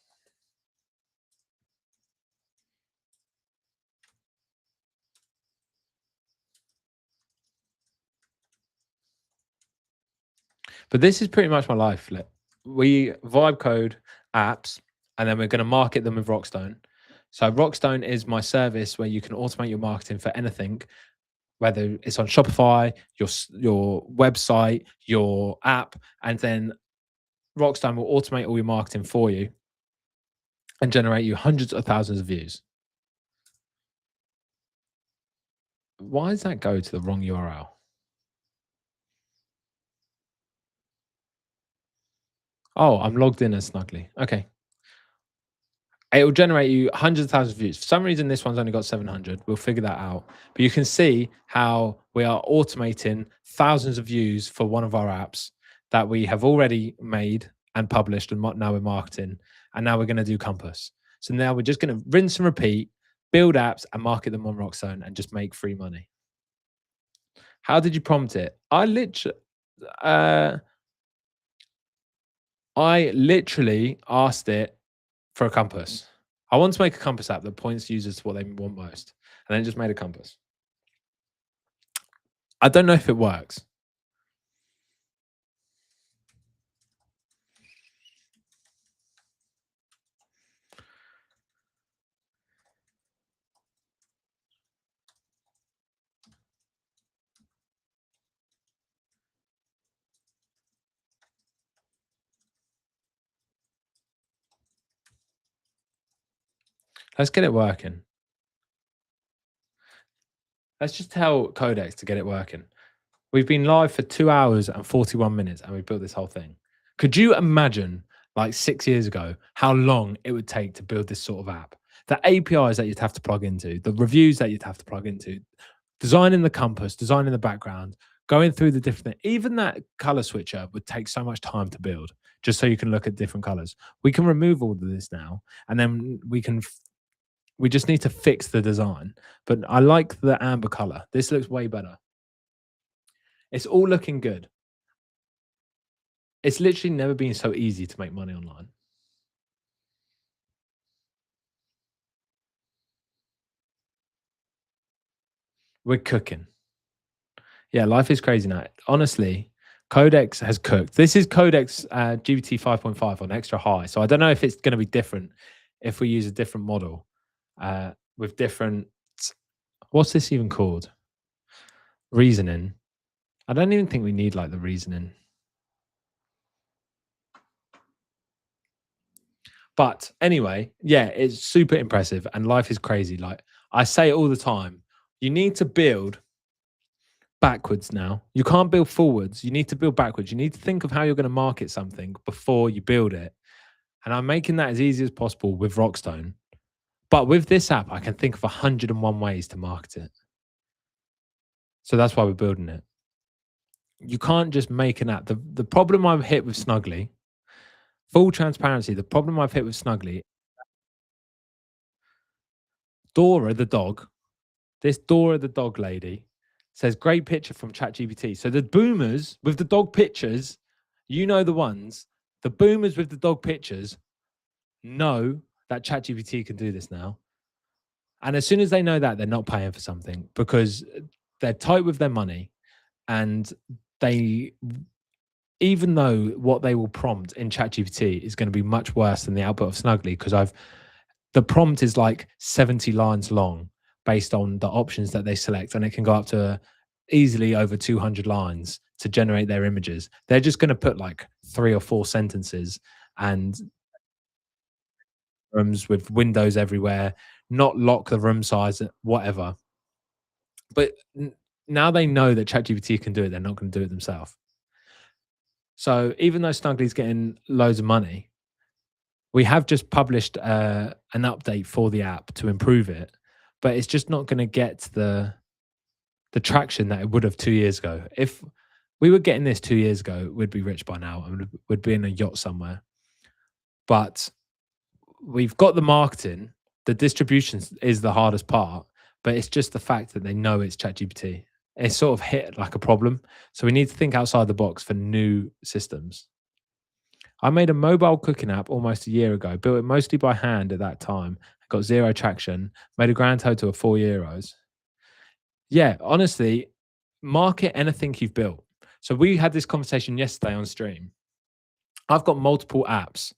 A: But this is pretty much my life. We vibe code apps, and then we're going to market them with Rockstone. So Rockstone is my service where you can automate your marketing for anything, whether it's on Shopify, your website, your app, and then Rockstone will automate all your marketing for you and generate you hundreds of thousands of views. Why does that go to the wrong URL? Oh, I'm logged in as Snuggly. Okay. It will generate you hundreds of thousands of views. For some reason, this one's only got 700. We'll figure that out. But you can see how we are automating thousands of views for one of our apps that we have already made and published, and now we're marketing. And now we're going to do Compass. So now we're just going to rinse and repeat, build apps and market them on Rockstone and just make free money. How did you prompt it? Uh, I literally asked it for a compass. I want to make a compass app that points users to what they want most, and then just made a compass. I don't know if it works. Let's get it working. Let's just tell Codex to get it working. We've been live for 2 hours and 41 minutes, and we built this whole thing. Could you imagine, like 6 years ago, how long it would take to build this sort of app? The APIs that you'd have to plug into, the reviews that you'd have to plug into, designing the compass, designing the background, going through the different, even that color switcher would take so much time to build, just so you can look at different colors. We can remove all of this now, and then we just need to fix the design. But I like the amber color. This looks way better. It's all looking good. It's literally never been so easy to make money online. We're cooking. Yeah, life is crazy now. Honestly, Codex has cooked. This is Codex GPT 5.5 on extra high. So I don't know if it's going to be different if we use a different model with different. What's this even called? Reasoning. I don't even think we need like the reasoning. But anyway, yeah, it's super impressive and life is crazy. Like I say all the time, you need to build backwards now. You can't build forwards. You need to build backwards. You need to think of how you're going to market something before you build it. And I'm making that as easy as possible with Rockstone. But with this app, I can think of 101 ways to market it. So that's why we're building it. You can't just make an app. The problem I've hit with Snuggly, full transparency, the problem I've hit with Snuggly, Dora the dog, this Dora the dog lady says, great picture from ChatGPT. So the boomers with the dog pictures, you know the ones, the boomers with the dog pictures know that ChatGPT can do this now. And as soon as they know that, they're not paying for something because they're tight with their money and they, even though what they will prompt in ChatGPT is going to be much worse than the output of Snuggly, because the prompt is like 70 lines long based on the options that they select, and it can go up to easily over 200 lines to generate their images. They're just going to put like 3 or 4 sentences and rooms with windows everywhere, not lock the room size, whatever. But now they know that ChatGPT can do it, they're not going to do it themselves. So even though Snuggly's getting loads of money, we have just published an update for the app to improve it, but it's just not going to get the traction that it would have 2 years ago. If we were getting this 2 years ago, we'd be rich by now and would be in a yacht somewhere. But we've got the marketing, the distribution is the hardest part, but it's just the fact that they know it's ChatGPT. It's sort of hit like a problem. So we need to think outside the box for new systems. I made a mobile cooking app almost a year ago, built it mostly by hand at that time, got 0 traction, made a grand total of €4. Yeah, honestly, market anything you've built. So we had this conversation yesterday on stream. I've got multiple apps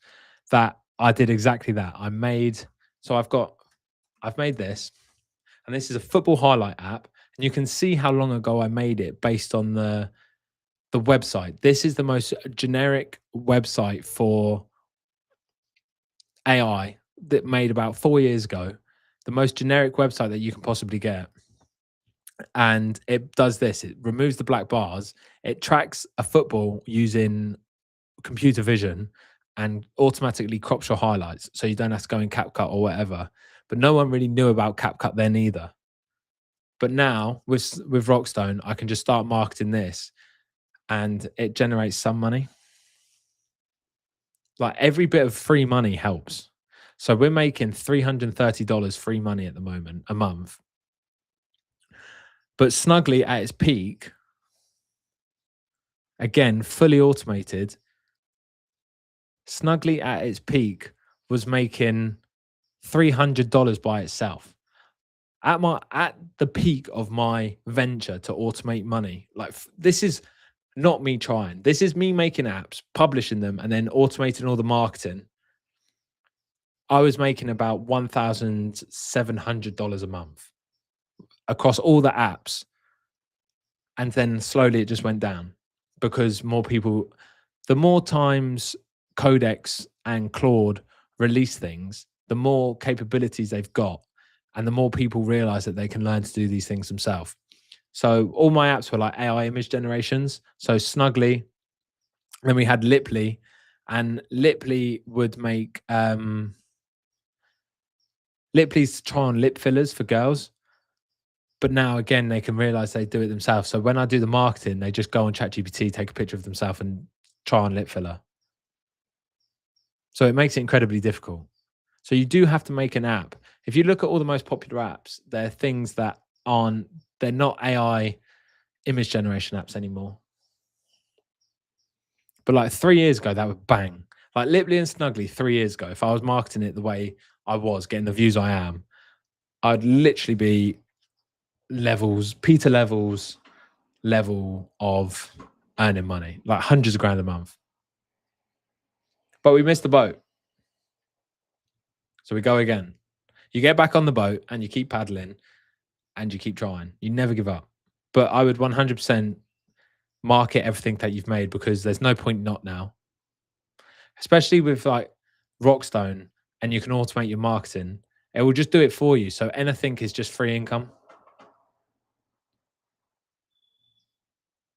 A: that I did exactly that. I've made this, and this is a football highlight app, and you can see how long ago I made it based on the website. This is the most generic website for AI that made about 4 years ago. The most generic website that you can possibly get. And it does this. It removes the black bars. It tracks a football using computer vision and automatically crops your highlights so you don't have to go in CapCut or whatever. But no one really knew about CapCut then either. But now with Rockstone, I can just start marketing this and it generates some money. Like every bit of free money helps. So we're making $330 free money at the moment a month. But Snugly at its peak, again, fully automated, Snugly at its peak was making $300 by itself. At the peak of my venture to automate money, like this is not me trying. This is me making apps, publishing them, and then automating all the marketing. I was making about $1,700 a month across all the apps. And then slowly it just went down because more people, the more times Codex and Claude release things, the more capabilities they've got, and the more people realize that they can learn to do these things themselves. So all my apps were like AI image generations. So Snugly, then we had Liply, and Liply would make Liply's try on lip fillers for girls. But now again, they can realize they do it themselves. So when I do the marketing, they just go on ChatGPT, take a picture of themselves and try on lip filler. So it makes it incredibly difficult. So you do have to make an app. If you look at all the most popular apps, they're things that they're not AI image generation apps anymore. But like 3 years ago, that would bang. Like Liply and Snugly 3 years ago, if I was marketing it the way I was, getting the views I am, I'd literally be Peter Levels level of earning money, like hundreds of grand a month. But we missed the boat. So we go again. You get back on the boat and you keep paddling and you keep trying. You never give up. But I would 100% market everything that you've made because there's no point not now. Especially with like Rockstone and you can automate your marketing. It will just do it for you. So anything is just free income.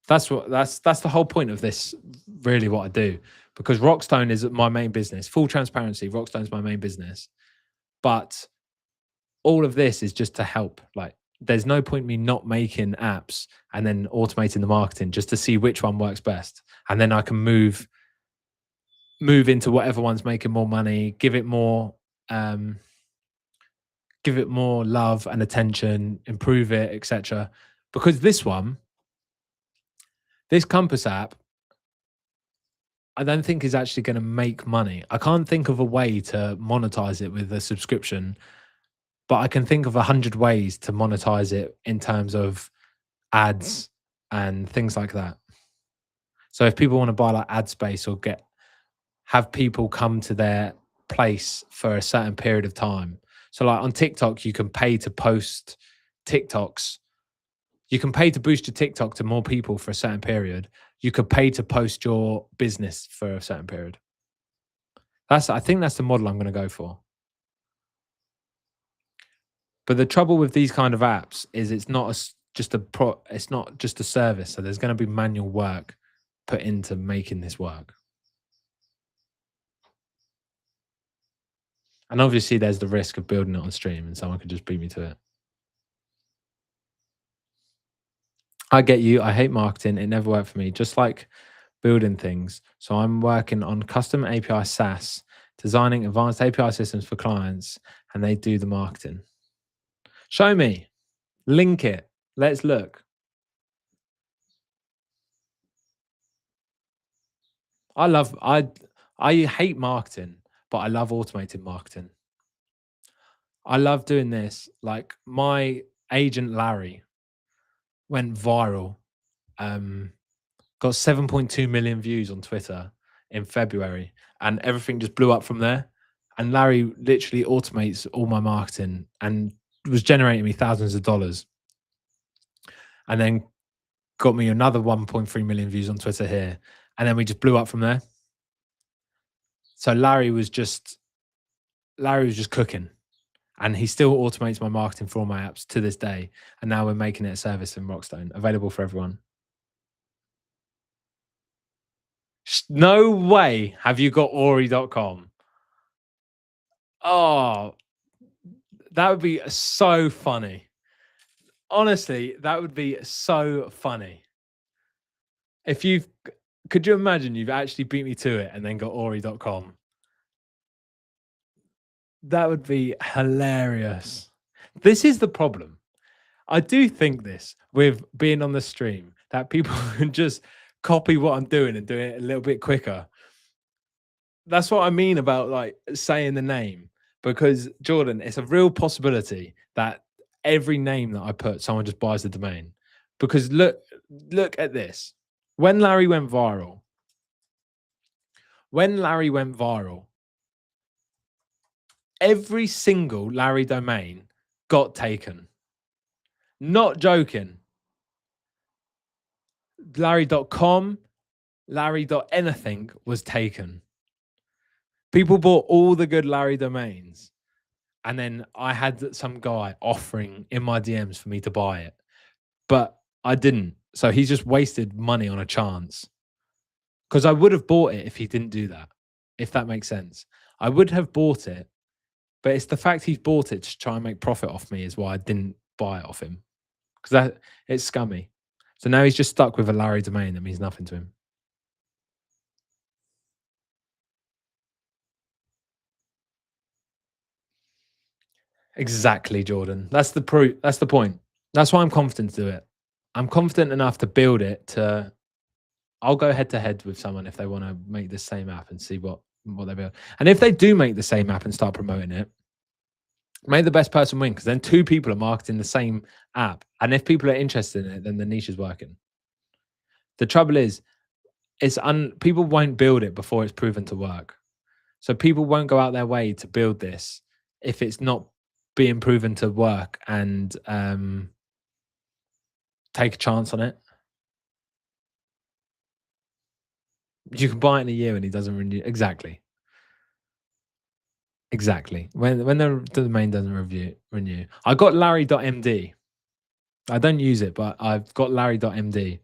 A: That's the whole point of this, really, what I do, because Rockstone is my main business. Full transparency, Rockstone's my main business. But all of this is just to help. Like, there's no point me not making apps and then automating the marketing just to see which one works best. And then I can move into whatever one's making more money, give it more love and attention, improve it, etc. Because this Compass app, I don't think is actually going to make money. I can't think of a way to monetize it with a subscription, but I can think of 100 ways to monetize it in terms of ads and things like that. So if people want to buy like ad space or have people come to their place for a certain period of time. So like on TikTok, you can pay to post TikToks. You can pay to boost your TikTok to more people for a certain period. You could pay to post your business for a certain period. I think that's the model I'm going to go for. But the trouble with these kind of apps is it's not just a service. So there's going to be manual work put into making this work. And obviously there's the risk of building it on stream and someone could just beat me to it. I get you. I hate marketing. It never worked for me. Just like building things. So I'm working on custom API SaaS, designing advanced API systems for clients, and they do the marketing. Show me. Link it. Let's look. I hate marketing, but I love automated marketing. I love doing this. Like my agent Larry went viral. Got 7.2 million views on Twitter in February, and everything just blew up from there. And Larry literally automates all my marketing and was generating me thousands of dollars. And then got me another 1.3 million views on Twitter here. And then we just blew up from there. So Larry was just cooking. And he still automates my marketing for all my apps to this day. And now we're making it a service in Rockstone, available for everyone. No way have you got Ori.com. Oh, that would be so funny. Honestly, that would be so funny. If you've could you imagine you've actually beat me to it and then got Ori.com? That would be hilarious. This is the problem. I do think this with being on the stream that people can just copy what I'm doing and do it a little bit quicker. That's what I mean about like saying the name because Jordan, it's a real possibility that every name that I put, someone just buys the domain. Because look at this. When Larry went viral, every single Larry domain got taken. Not joking. Larry.com, Larry.anything was taken. People bought all the good Larry domains. And then I had some guy offering in my DMs for me to buy it. But I didn't. So he's just wasted money on a chance. Because I would have bought it if he didn't do that. If that makes sense. I would have bought it. But it's the fact he's bought it to try and make profit off me is why I didn't buy it off him. Because it's scummy. So now he's just stuck with a Larry domain that means nothing to him. Exactly, Jordan. That's the proof. That's the point. That's why I'm confident to do it. I'm confident enough to build it to. I'll go head to head with someone if they want to make the same app and see what they build. And if they do make the same app and start promoting it, may the best person win because then two people are marketing the same app. And if people are interested in it, then the niche is working. The trouble is, people won't build it before it's proven to work. So people won't go out their way to build this if it's not being proven to work and take a chance on it. You can buy it in a year and he doesn't renew. Exactly. When the domain doesn't renew. I got Larry.md. I don't use it, but I've got Larry.md.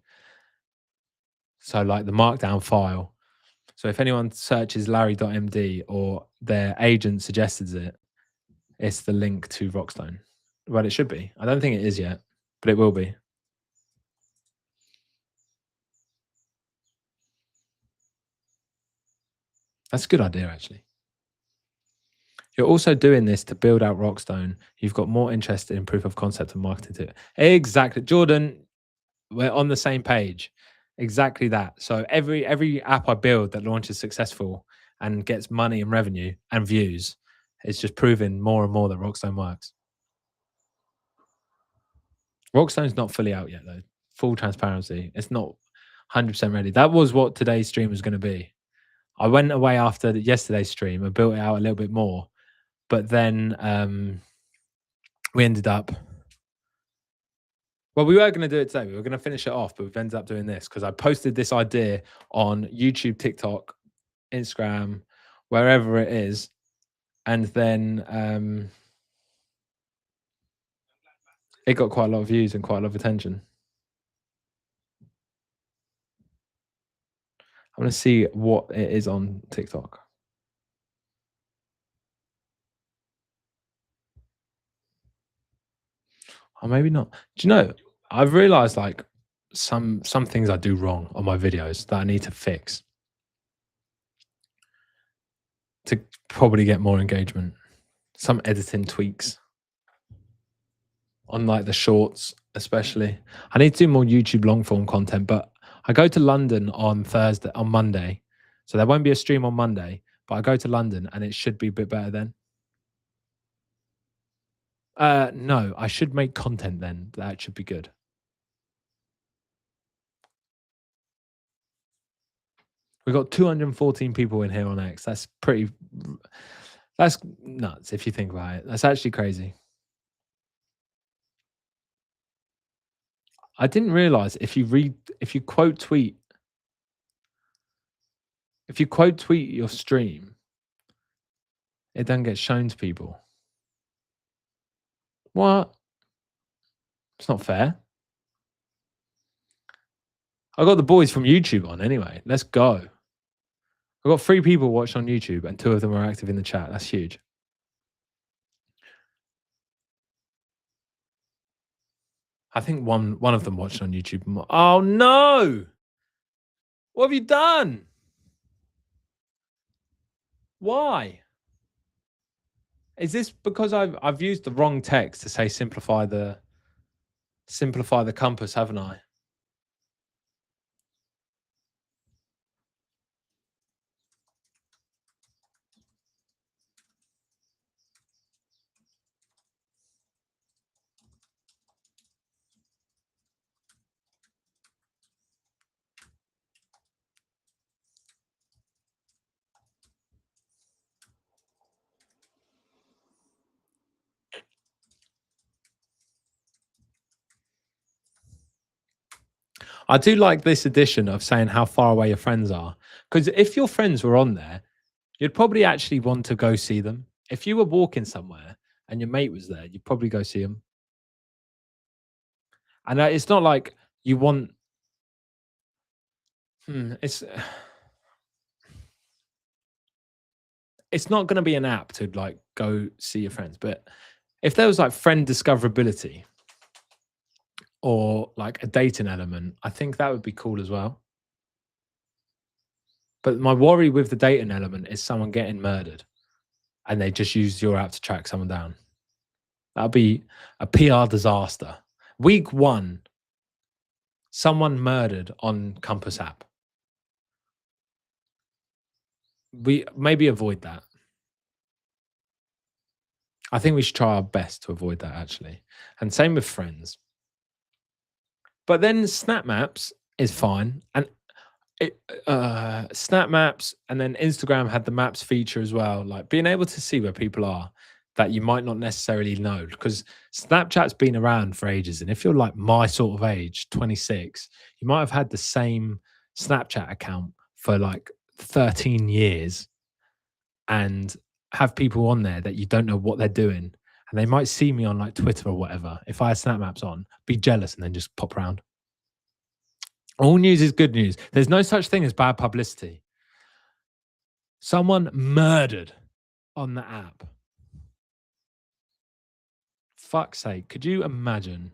A: So like the markdown file. So if anyone searches Larry.md or their agent suggests it, it's the link to Rockstone. Well, it should be. I don't think it is yet, but it will be. That's a good idea, actually. You're also doing this to build out Rockstone. You've got more interest in proof of concept and marketing to it. Exactly. Jordan, we're on the same page. Exactly that. So every app I build that launches successful and gets money and revenue and views, it's just proving more and more that Rockstone works. Rockstone's not fully out yet, though. Full transparency. It's not 100% ready. That was what today's stream was going to be. I went away after yesterday's stream and built it out a little bit more. But then we ended up... Well, we were going to do it today. We were going to finish it off, but we've ended up doing this because I posted this idea on YouTube, TikTok, Instagram, wherever it is. And then it got quite a lot of views and quite a lot of attention. I'm going to see what it is on TikTok. Or maybe not. Do you know, I've realized like some things I do wrong on my videos that I need to fix to probably get more engagement. Some editing tweaks on like the shorts, especially. I need to do more YouTube long form content, but I go to London on Monday. So there won't be a stream on Monday, but I go to London and it should be a bit better then. No, I should make content then. That should be good. We've got 214 people in here on X. That's nuts if you think about it. That's actually crazy. I didn't realize if you quote tweet your stream, it doesn't get shown to people. What? It's not fair. I got the boys from YouTube on anyway. Let's go. I've got 3 people watching on YouTube and 2 of them are active in the chat. That's huge. I think one of them watched on YouTube. Oh no! What have you done? Why? Is this because I've used the wrong text to say simplify the compass, haven't I? I do like this addition of saying how far away your friends are. Because if your friends were on there, you'd probably actually want to go see them. If you were walking somewhere and your mate was there, you'd probably go see them. And it's not like you want. It's it's not going to be an app to like go see your friends, but if there was like friend discoverability or like a dating element, I think that would be cool as well. But my worry with the dating element is someone getting murdered and they just use your app to track someone down. That'd be a PR disaster. Week 1, someone murdered on Compass app. We maybe avoid that. I think we should try our best to avoid that actually. And same with friends. But then Snap Maps is fine. And Snap Maps and then Instagram had the maps feature as well, like being able to see where people are that you might not necessarily know, because Snapchat's been around for ages. And if you're like my sort of age, 26, you might have had the same Snapchat account for like 13 years and have people on there that you don't know what they're doing. And they might see me on like Twitter or whatever. If I had Snap Maps on, be jealous and then just pop around. All news is good news. There's no such thing as bad publicity. Someone murdered on the app. Fuck's sake. Could you imagine?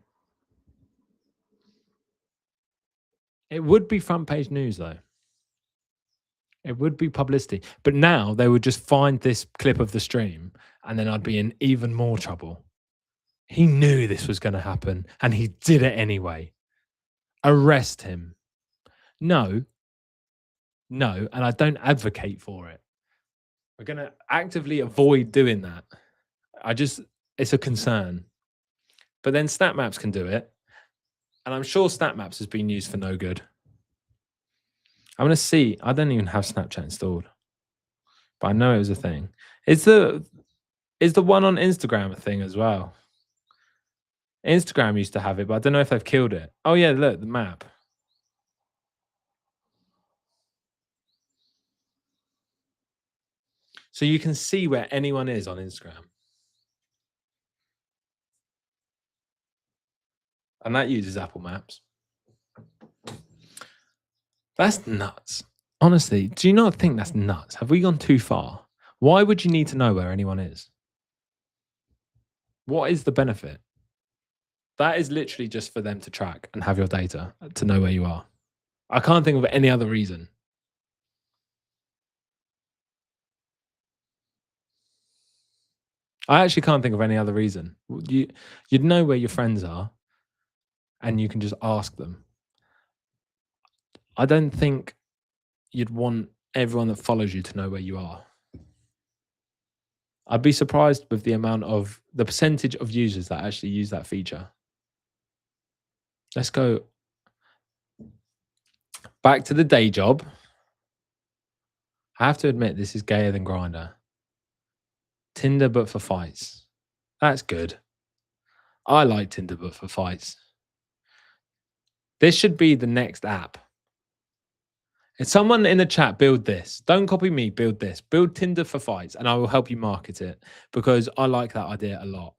A: It would be front page news, though. It would be publicity. But now they would just find this clip of the stream and then I'd be in even more trouble. He knew this was going to happen and he did it anyway. Arrest him. No, and I don't advocate for it. We're going to actively avoid doing that. It's a concern. But then Snap Maps can do it. And I'm sure Snap Maps has been used for no good. I'm going to see. I don't even have Snapchat installed. But I know it was a thing. Is the one on Instagram a thing as well? Instagram used to have it, but I don't know if they've killed it. Oh yeah, look, the map. So you can see where anyone is on Instagram. And that uses Apple Maps. That's nuts. Honestly, do you not think that's nuts? Have we gone too far? Why would you need to know where anyone is? What is the benefit? That is literally just for them to track and have your data to know where you are. I can't think of any other reason. I actually can't think of any other reason. You'd know where your friends are and you can just ask them. I don't think you'd want everyone that follows you to know where you are. I'd be surprised with the percentage of users that actually use that feature. Let's go back to the day job. I have to admit, this is gayer than Grindr. Tinder, but for fights. That's good. I like Tinder, but for fights. This should be the next app. If someone in the chat build this, don't copy me, build this. Build Tinder for fights, and I will help you market it because I like that idea a lot.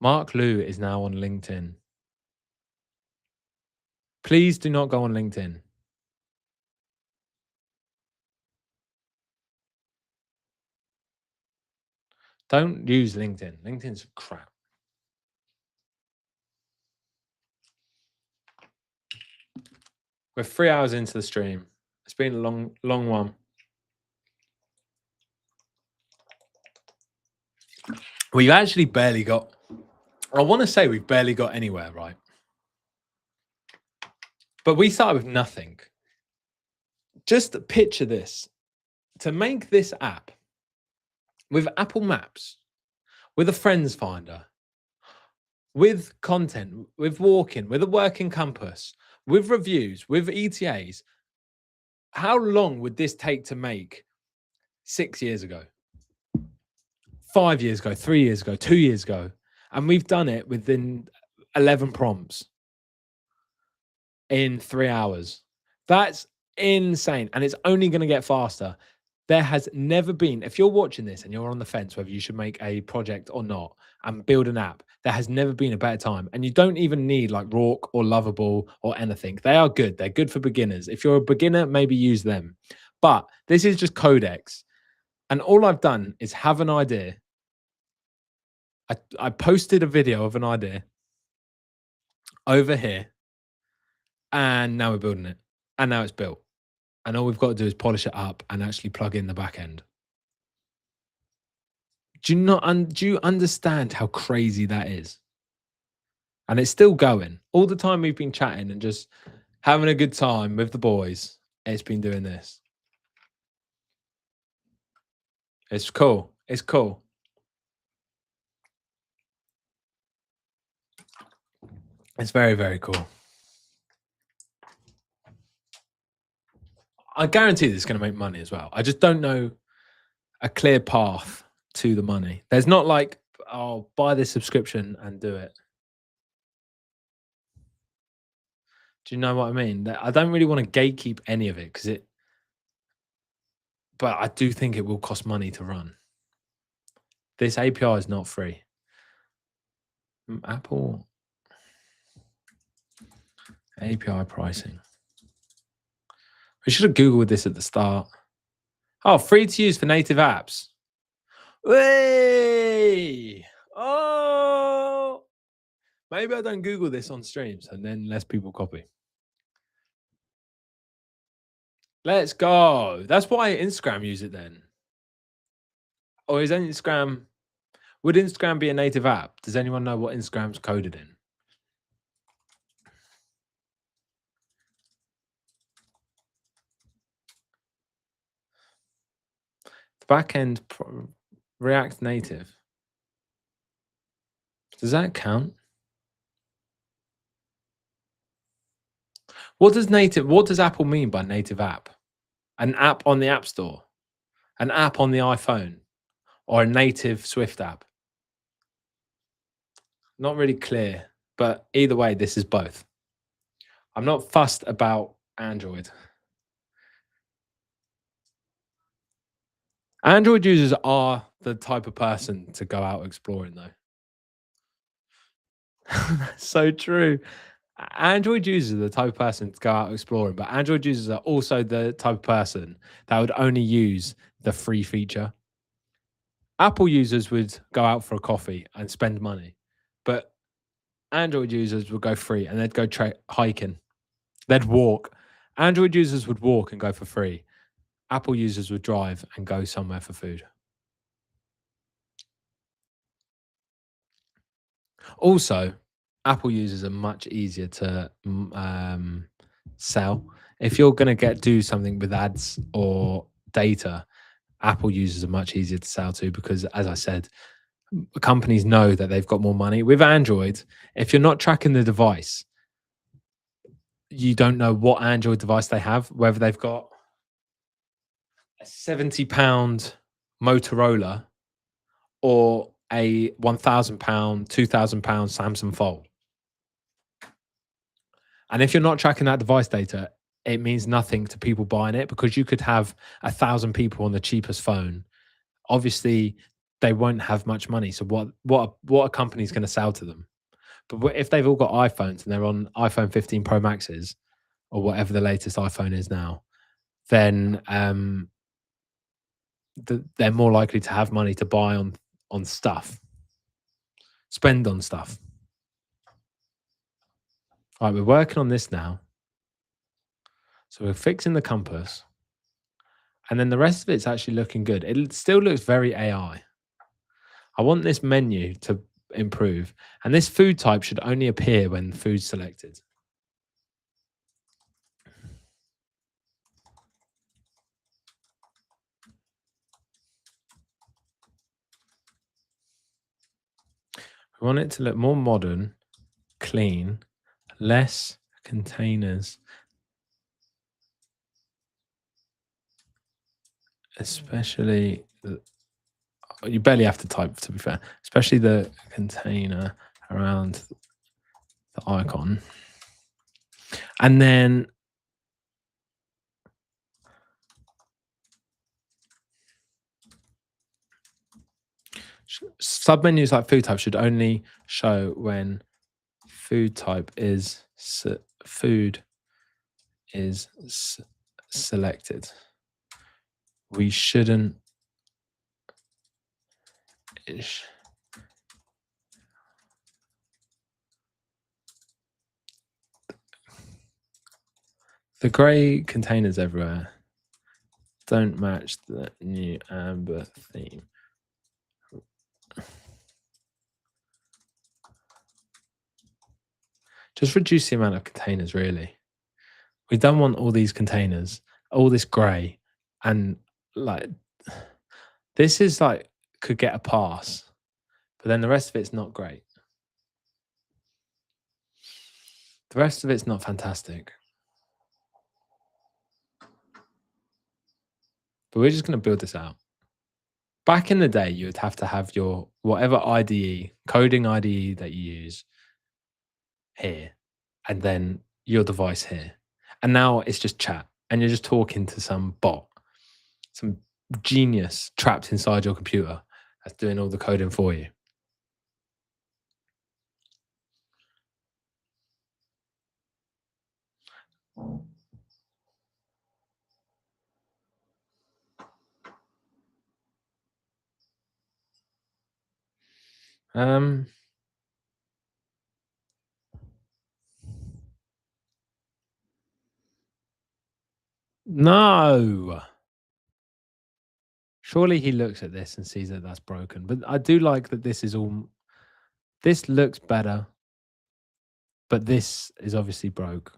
A: Mark Liu is now on LinkedIn. Please do not go on LinkedIn. Don't use LinkedIn. LinkedIn's crap. We're 3 hours into the stream. It's been a long one. We've actually barely got, I want to say we've barely got anywhere, right? But we started with nothing. Just picture this. To make this app with Apple Maps, with a Friends Finder, with content, with Walking, with a working compass, with reviews, with ETAs, how long would this take to make 6 years ago? 5 years ago, 3 years ago, 2 years ago? And we've done it within 11 prompts in 3 hours. That's insane. And it's only going to get faster. There has never been, if you're watching this and you're on the fence whether you should make a project or not and build an app, there has never been a better time. And you don't even need like Rourke or Lovable or anything. They are good. They're good for beginners. If you're a beginner, maybe use them. But this is just Codex. And all I've done is have an idea. I posted a video of an idea over here. And now we're building it. And now it's built. And all we've got to do is polish it up and actually plug in the back end. Do you understand how crazy that is? And it's still going. All the time we've been chatting and just having a good time with the boys, it's been doing this. It's cool. It's cool. It's very, very cool. I guarantee this is going to make money as well. I just don't know a clear path to the money. There's not like, oh, buy this subscription and do it. Do you know what I mean? I don't really want to gatekeep any of it but I do think it will cost money to run. This API is not free. Apple API pricing. We should have Googled this at the start. Oh, free to use for native apps. Way! Oh! Maybe I don't Google this on streams and then less people copy. Let's go. That's why Instagram use it then. Or is Instagram... Would Instagram be a native app? Does anyone know what Instagram's coded in? The backend React Native. Does that count? What does Apple mean by native app? An app on the App Store? An app on the iPhone? Or a native Swift app? Not really clear, but either way, this is both. I'm not fussed about Android. Android users are the type of person to go out exploring, though. That's so true. Android users are the type of person to go out exploring, but Android users are also the type of person that would only use the free feature. Apple users would go out for a coffee and spend money, but Android users would go free and they'd go hiking. They'd walk. Android users would walk and go for free. Apple users would drive and go somewhere for food. Also, Apple users are much easier to sell. If you're going to do something with ads or data, Apple users are much easier to sell to because, as I said, companies know that they've got more money. With Android, if you're not tracking the device, you don't know what Android device they have, whether they've got a £70 Motorola or a £1,000, £2,000 Samsung Fold. And if you're not tracking that device data, it means nothing to people buying it because you could have 1,000 people on the cheapest phone. Obviously, they won't have much money. So what are companies going to sell to them? But if they've all got iPhones and they're on iPhone 15 Pro Maxes or whatever the latest iPhone is now, then they're more likely to have money to buy on stuff, spend on stuff. All right, we're working on this now. So we're fixing the compass. And then the rest of it's actually looking good. It still looks very AI. I want this menu to improve. And this food type should only appear when food's selected. We want it to look more modern, clean, less containers. Especially, you barely have to type, to be fair, especially the container around the icon. And then submenus like food type should only show when food type is selected. We shouldn't. The grey containers everywhere don't match the new amber theme. Just reduce the amount of containers, really. We don't want all these containers, all this grey, and like this is like could get a pass, but then the rest of it's not great. The rest of it's not fantastic. But we're just going to build this out. Back in the day, you would have to have your whatever IDE, coding IDE that you use here, and then your device here. And now it's just chat, and you're just talking to some bot, some genius trapped inside your computer that's doing all the coding for you. No. Surely he looks at this and sees that that's broken. But I do like that this is all. This looks better, but this is obviously broke.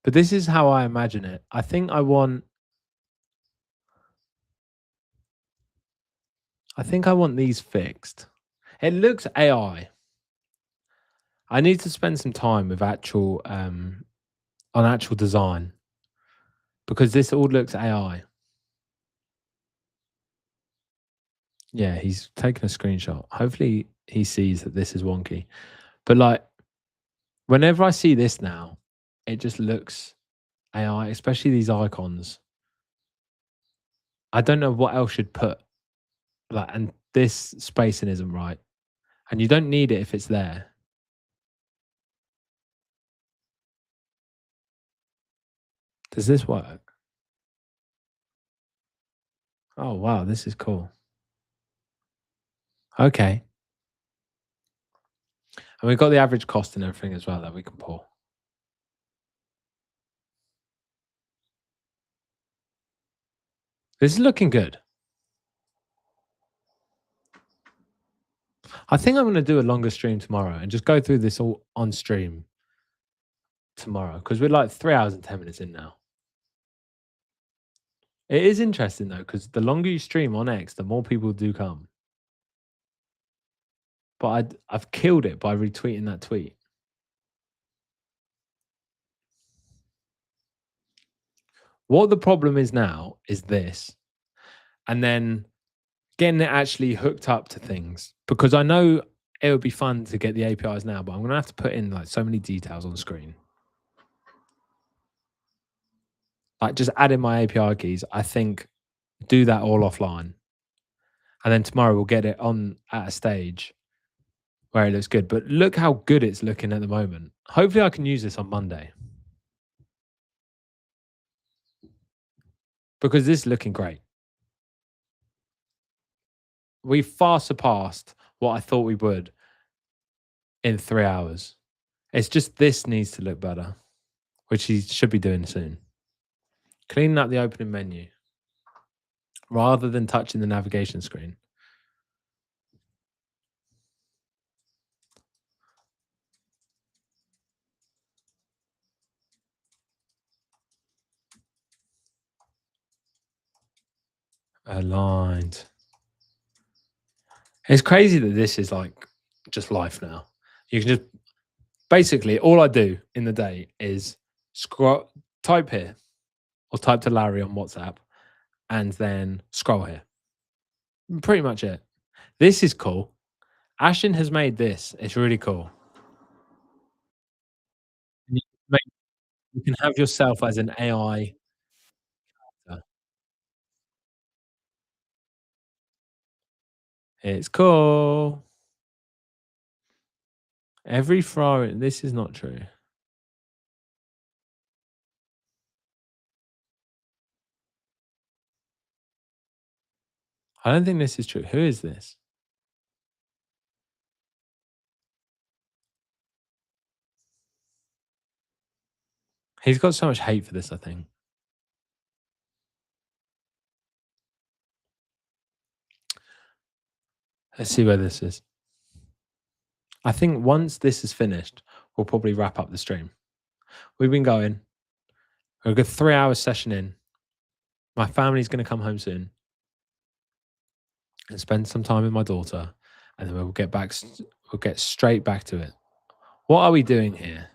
A: But this is how I imagine it. I think I want these fixed. It looks AI. I need to spend some time with actual on actual design because this all looks AI. Yeah, he's taken a screenshot. Hopefully he sees that this is wonky. But like whenever I see this now, it just looks AI, especially these icons. I don't know what else should put. Like, and this spacing isn't right. And you don't need it if it's there. Does this work? Oh, wow, this is cool. Okay. And we've got the average cost and everything as well that we can pull. This is looking good. I think I'm going to do a longer stream tomorrow and just go through this all on stream tomorrow because we're like 3 hours and 10 minutes in now. It is interesting though because the longer you stream on X, the more people do come. But I've killed it by retweeting that tweet. What the problem is now is this, and then getting it actually hooked up to things because I know it would be fun to get the APIs now, but I'm going to have to put in like so many details on screen. Like just adding my API keys, I think do that all offline, and then tomorrow we'll get it on at a stage where it looks good. But look how good it's looking at the moment. Hopefully, I can use this on Monday because this is looking great. We far surpassed what I thought we would in 3 hours. It's just this needs to look better, which he should be doing soon. Cleaning up the opening menu rather than touching the navigation screen. Aligned. It's crazy that this is like just life now. You can just basically all I do in the day is scroll, type here, or type to Larry on WhatsApp, and then scroll here. Pretty much it. This is cool. Ashton has made this. It's really cool. You you can have yourself as an AI. It's cool. Every Friday. This is not true. I don't think this is true. Who is this? He's got so much hate for this, I think. Let's see where this is. I think once this is finished, we'll probably wrap up the stream. We've been going. We're a good 3 hour session in. My family's going to come home soon and spend some time with my daughter, and then we'll get back. We'll get straight back to it. What are we doing here?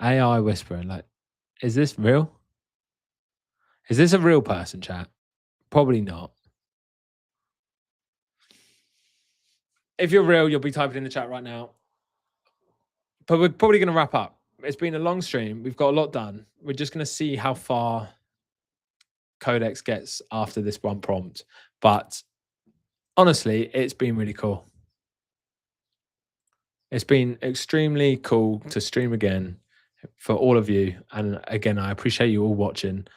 A: AI whispering. Like, is this real? Is this a real person, chat? Probably not. If you're real, you'll be typing in the chat right now. But we're probably going to wrap up. It's been a long stream. We've got a lot done. We're just going to see how far Codex gets after this one prompt. But honestly, it's been really cool. It's been extremely cool to stream again for all of you. And again, I appreciate you all watching.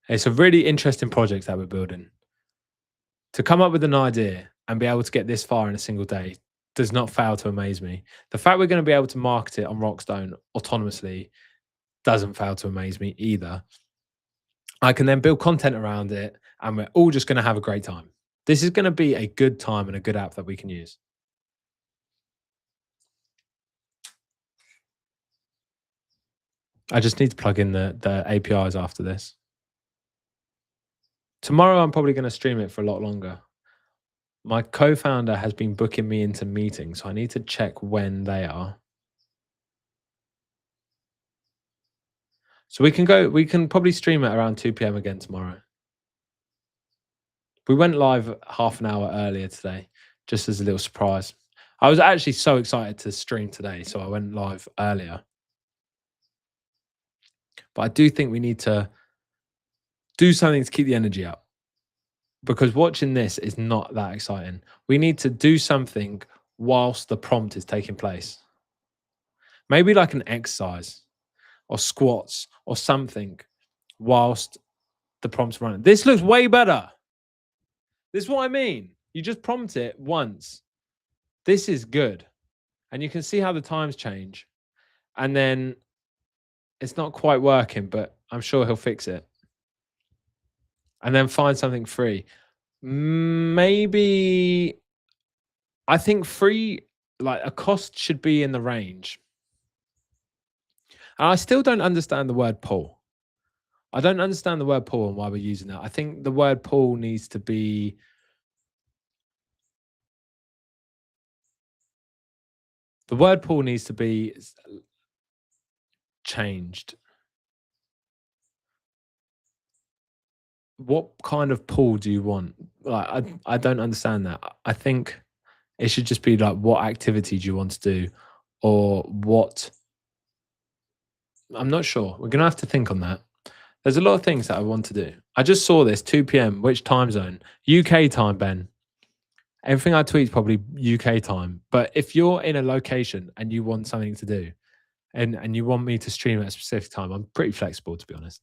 A: It's a really interesting project that we're building. To come up with an idea and be able to get this far in a single day does not fail to amaze me. The fact we're going to be able to market it on Rockstone autonomously doesn't fail to amaze me either. I can then build content around it, and we're all just going to have a great time. This is going to be a good time and a good app that we can use. I just need to plug in the APIs after this. Tomorrow, I'm probably going to stream it for a lot longer. My co-founder has been booking me into meetings, so I need to check when they are. So we can probably stream it around 2 p.m. again tomorrow. We went live half an hour earlier today, just as a little surprise. I was actually so excited to stream today, so I went live earlier. But I do think we need to do something to keep the energy up, because watching this is not that exciting. We need to do something whilst the prompt is taking place. Maybe like an exercise or squats or something whilst the prompt's running. This looks way better. This is what I mean. You just prompt it once. This is good. And you can see how the times change. And then it's not quite working, but I'm sure he'll fix it. And then find something free. Maybe, I think free, like a cost should be in the range. And I still don't understand the word pull. I don't understand the word pull and why we're using that. I think the word pull needs to be changed. What kind of pull do you want? Like, I don't understand that. I think it should just be like, what activity do you want to do, or what? I'm not sure. We're gonna have to think on that. There's a lot of things that I want to do. I just saw this 2 p.m. Which time zone? UK time, Ben. Everything I tweet is probably UK time. But if you're in a location and you want something to do and you want me to stream at a specific time, I'm pretty flexible, to be honest.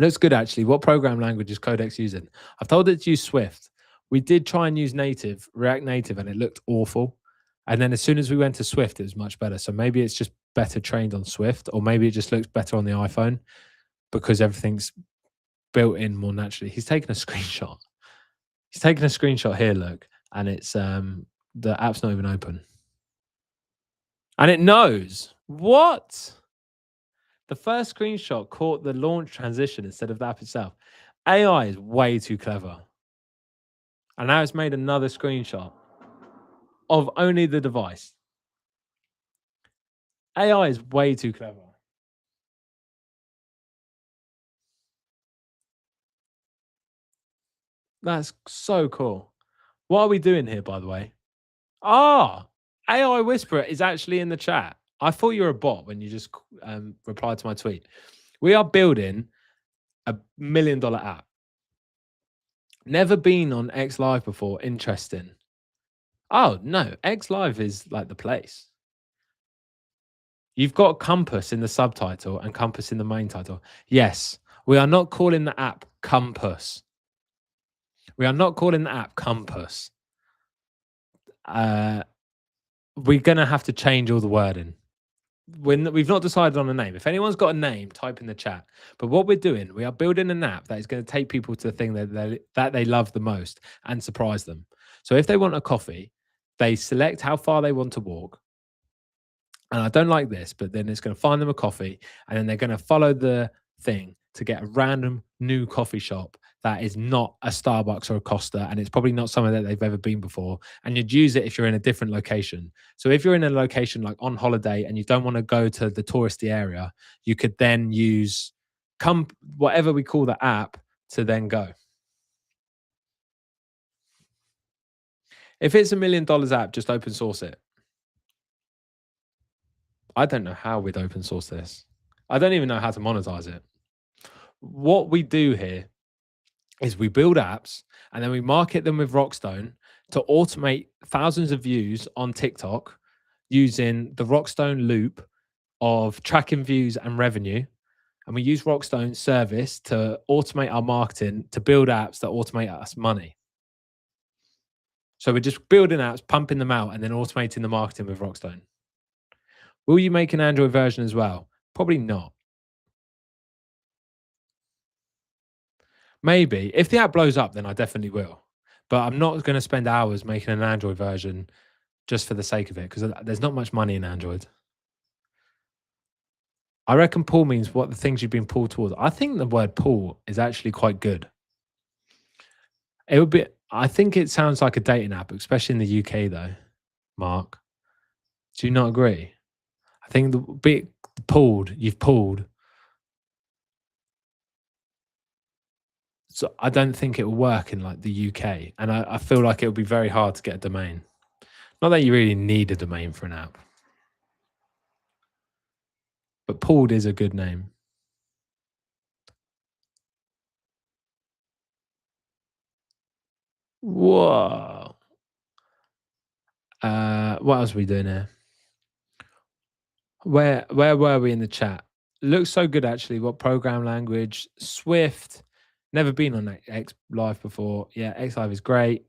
A: Looks good, actually. What program language is Codex using? I've told it to use Swift. We did try and use React Native, and it looked awful. And then as soon as we went to Swift, it was much better. So maybe it's just better trained on Swift, or maybe it just looks better on the iPhone because everything's built in more naturally. He's taking a screenshot. He's taking a screenshot here, look, and it's the app's not even open. And it knows. What? The first screenshot caught the launch transition instead of the app itself. AI is way too clever. And now it's made another screenshot of only the device. AI is way too clever. That's so cool. What are we doing here, by the way? AI Whisperer is actually in the chat. I thought you were a bot when you just replied to my tweet. We are building a $1 million app. Never been on X Live before. Interesting. Oh, no. X Live is like the place. You've got Compass in the subtitle and Compass in the main title. Yes. We are not calling the app Compass. We are not calling the app Compass. We're going to have to change all the wording. We've not decided on a name. If anyone's got a name, type in the chat. But what we're doing, we are building an app that is going to take people to the thing that they love the most and surprise them. So if they want a coffee, they select how far they want to walk. And I don't like this, but then it's going to find them a coffee, and then they're going to follow the thing to get a random new coffee shop that is not a Starbucks or a Costa, and it's probably not somewhere that they've ever been before. And you'd use it if you're in a different location. So if you're in a location like on holiday and you don't want to go to the touristy area, you could then use whatever we call the app to then go. If it's $1 million app, just open source it. I don't know how we'd open source this. I don't even know how to monetize it. What we do here is we build apps and then we market them with Rockstone to automate thousands of views on TikTok using the Rockstone loop of tracking views and revenue. And we use Rockstone service to automate our marketing to build apps that automate us money. So we're just building apps, pumping them out, and then automating the marketing with Rockstone. Will you make an Android version as well? Probably not. Maybe. If the app blows up, then I definitely will. But I'm not going to spend hours making an Android version just for the sake of it, because there's not much money in Android. I reckon pull means what the things you've been pulled towards. I think the word pull is actually quite good. It would be. I think it sounds like a dating app, especially in the UK, though. Mark, do you not agree? I think the bit pulled, you've pulled. So I don't think it will work in like the UK. And I feel like it would be very hard to get a domain. Not that you really need a domain for an app. But pulled is a good name. Whoa. What else are we doing here? Where were we in the chat? Looks so good, actually. What program language? Swift. Never been on X Live before. Yeah, X Live is great.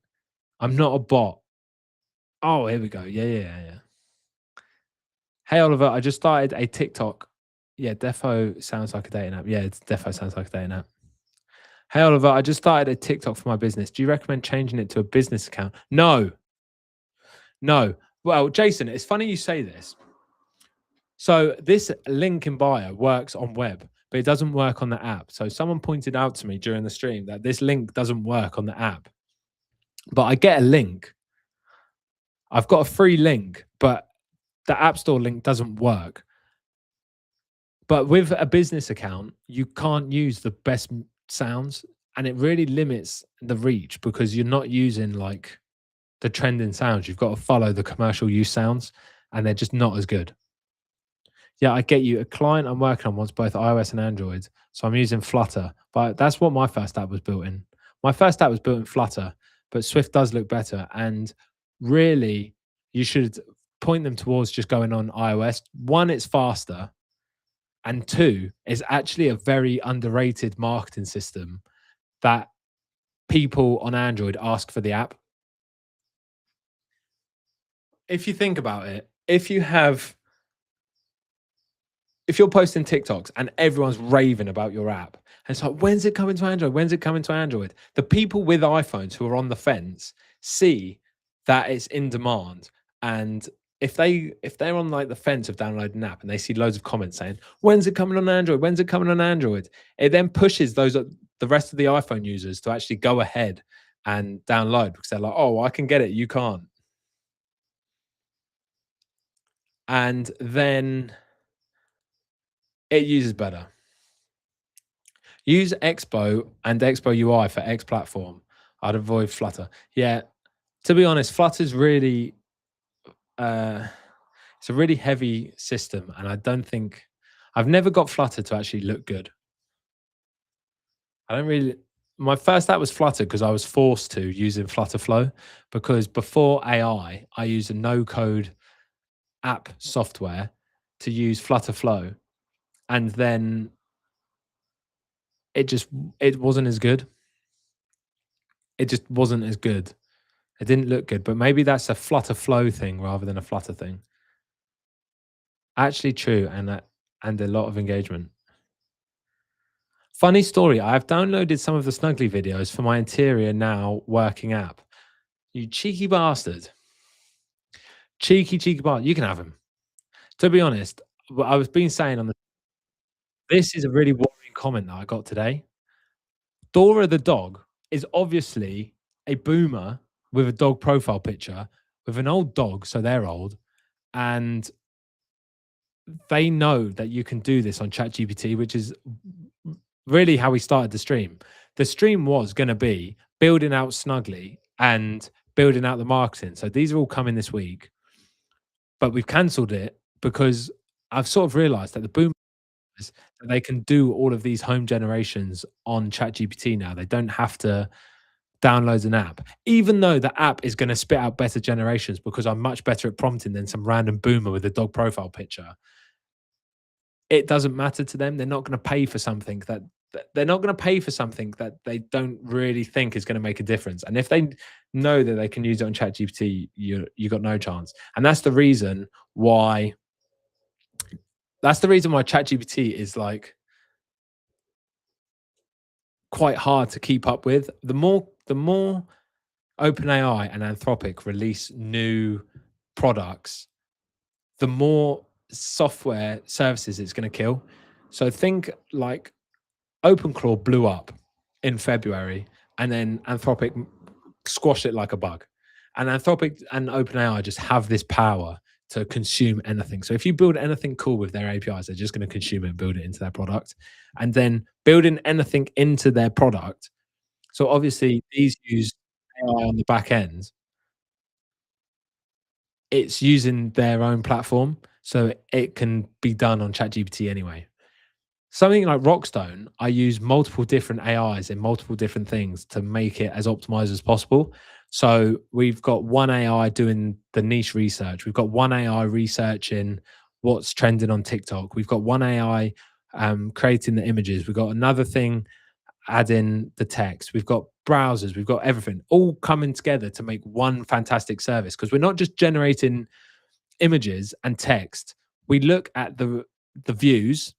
A: I'm not a bot. Oh, here we go. Yeah. Hey, Oliver, I just started a TikTok. Yeah, Defo sounds like a dating app. Yeah, Defo sounds like a dating app. Hey, Oliver, I just started a TikTok for my business. Do you recommend changing it to a business account? No. Well, Jason, it's funny you say this. So this link in bio works on web, but it doesn't work on the app. So someone pointed out to me during the stream that this link doesn't work on the app. But I get a link. I've got a free link, but the App Store link doesn't work. But with a business account, you can't use the best sounds, and it really limits the reach because you're not using like the trending sounds. You've got to follow the commercial use sounds, and they're just not as good. Yeah, I get you. A client I'm working on wants both iOS and Android, so I'm using Flutter. But that's what my first app was built in. My first app was built in Flutter, but Swift does look better. And really, you should point them towards just going on iOS. One, it's faster, and two, it's actually a very underrated marketing system that people on Android ask for the app. If you think about it, if you're posting TikToks and everyone's raving about your app, and it's like, when's it coming to Android? When's it coming to Android? The people with iPhones who are on the fence see that it's in demand. And if they're on like the fence of downloading an app and they see loads of comments saying, when's it coming on Android? When's it coming on Android? It then pushes the rest of the iPhone users to actually go ahead and download because they're like, oh, I can get it, you can't. And then it uses better. Use Expo and Expo UI for X platform. I'd avoid Flutter. Yeah, to be honest, Flutter's really uh it's a really heavy system, and I don't think I've never got Flutter to actually look good. I don't really My first app was Flutter because I was forced to using Flutterflow because before AI, I used a no code app software to use Flutterflow, and then it just it wasn't as good. It just wasn't as good. It didn't look good, but maybe that's a Flutter Flow thing rather than a Flutter thing. Actually true, and a lot of engagement. Funny story, I've downloaded some of the Snuggly videos for my Interior Now working app. You cheeky bastard. Cheeky bastard. You can have him. To be honest, what I was been saying on the this is a really worrying comment that I got today. Dora the dog is obviously a boomer with a dog profile picture with an old dog, so they're old, and they know that you can do this on ChatGPT, which is really how we started the stream. The stream was going to be building out Snuggly and building out the marketing. So these are all coming this week, but we've cancelled it because I've sort of realized that the boom is that they can do all of these home generations on ChatGPT now. They don't have to download an app, even though the app is going to spit out better generations because I'm much better at prompting than some random boomer with a dog profile picture. It doesn't matter to them. They're not going to pay for something they're not going to pay for something that they don't really think is going to make a difference. And if they know that they can use it on ChatGPT, you got no chance. And that's the reason why ChatGPT is like quite hard to keep up with. The more OpenAI and Anthropic release new products, the more software services it's going to kill. So think like OpenClaw blew up in February, and then Anthropic squashed it like a bug. And Anthropic and OpenAI just have this power to consume anything. So if you build anything cool with their APIs, they're just going to consume it and build it into their product. And then building anything into their product. So obviously these use AI on the back end. It's using their own platform, so it can be done on ChatGPT anyway. Something like Rockstone, I use multiple different AIs in multiple different things to make it as optimized as possible. So we've got one AI doing the niche research. We've got one AI researching what's trending on TikTok. We've got one AI creating the images. We've got another thing adding the text. We've got browsers. We've got everything all coming together to make one fantastic service because we're not just generating images and text. We look at the views,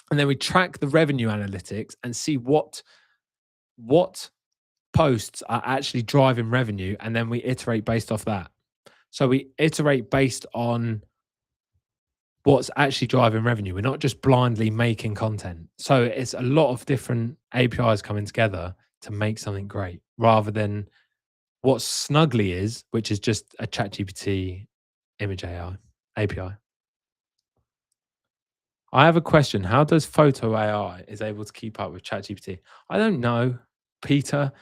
A: and then we track the revenue analytics and see what posts are actually driving revenue, and then we iterate based off that. So we iterate based on what's actually driving revenue. We're not just blindly making content. So it's a lot of different APIs coming together to make something great rather than what Snuggly is, which is just a ChatGPT image AI API. I have a question. How does Photo AI is able to keep up with ChatGPT? I don't know. Peter.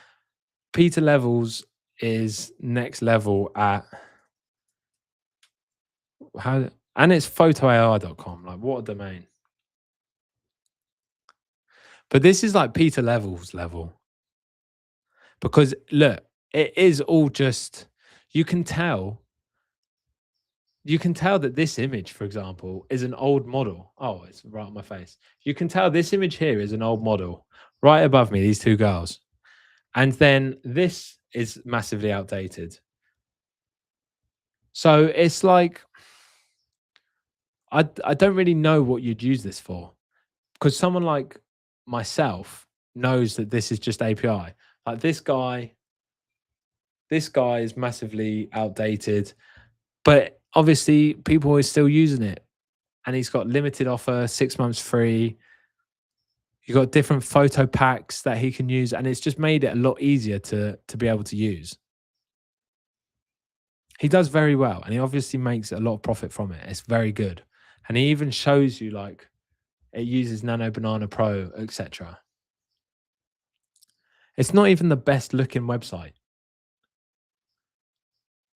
A: Peter Levels is next level at how, and it's photoai.com. Like Like, what a domain. But this is like Peter Level's level. Because look, it is all just, you can tell that this image, for example, is an old model. Oh, it's right on my face. You can tell this image here is an old model. Right above me, these two girls. And then this is massively outdated. So it's like, I don't really know what you'd use this for. Because someone like myself knows that this is just API. Like this guy is massively outdated, but obviously people are still using it. And he's got limited offer, 6 months free. You've got different photo packs that he can use, and it's just made it a lot easier to be able to use. He does very well, and he obviously makes a lot of profit from it. It's very good. And he even shows you like it uses Nano Banana Pro, etc. It's not even the best looking website.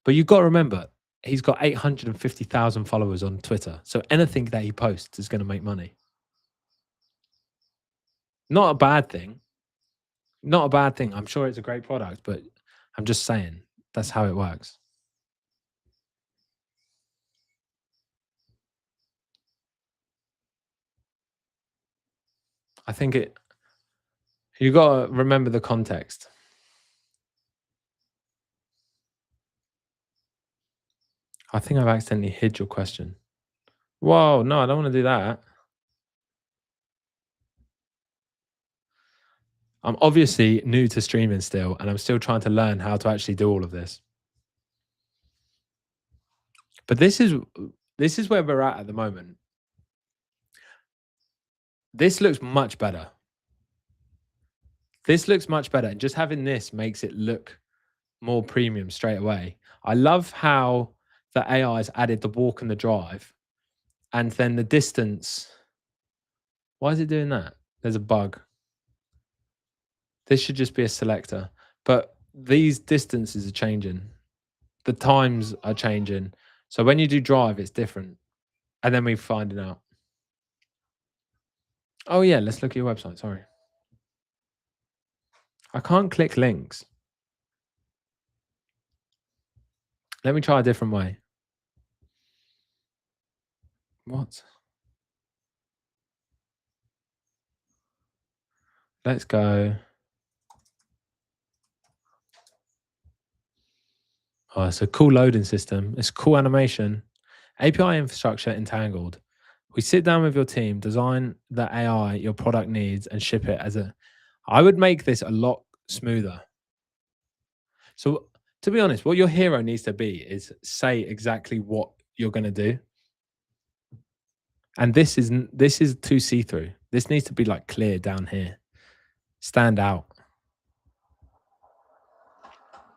A: But you've got to remember, he's got 850,000 followers on Twitter. So anything that he posts is going to make money. Not a bad thing. Not a bad thing. I'm sure it's a great product, but I'm just saying that's how it works. I think you got to remember the context. I think I've accidentally hid your question. Whoa, no, I don't want to do that. I'm obviously new to streaming still, and I'm still trying to learn how to actually do all of this. But this is where we're at the moment. This looks much better. This looks much better. And just having this makes it look more premium straight away. I love how the AI has added the walk and the drive, and then the distance. Why is it doing that? There's a bug. This should just be a selector. But these distances are changing. The times are changing. So when you do drive, it's different. And then we're finding out. Oh yeah, let's look at your website. Sorry. I can't click links. Let me try a different way. What? Let's go. Oh, it's a cool loading system. It's a cool animation. API infrastructure entangled. We sit down with your team, design the AI your product needs, and ship it as a. I would make this a lot smoother. So, to be honest, what your hero needs to be is say exactly what you're going to do. And this is too see-through. This needs to be like clear down here. Stand out.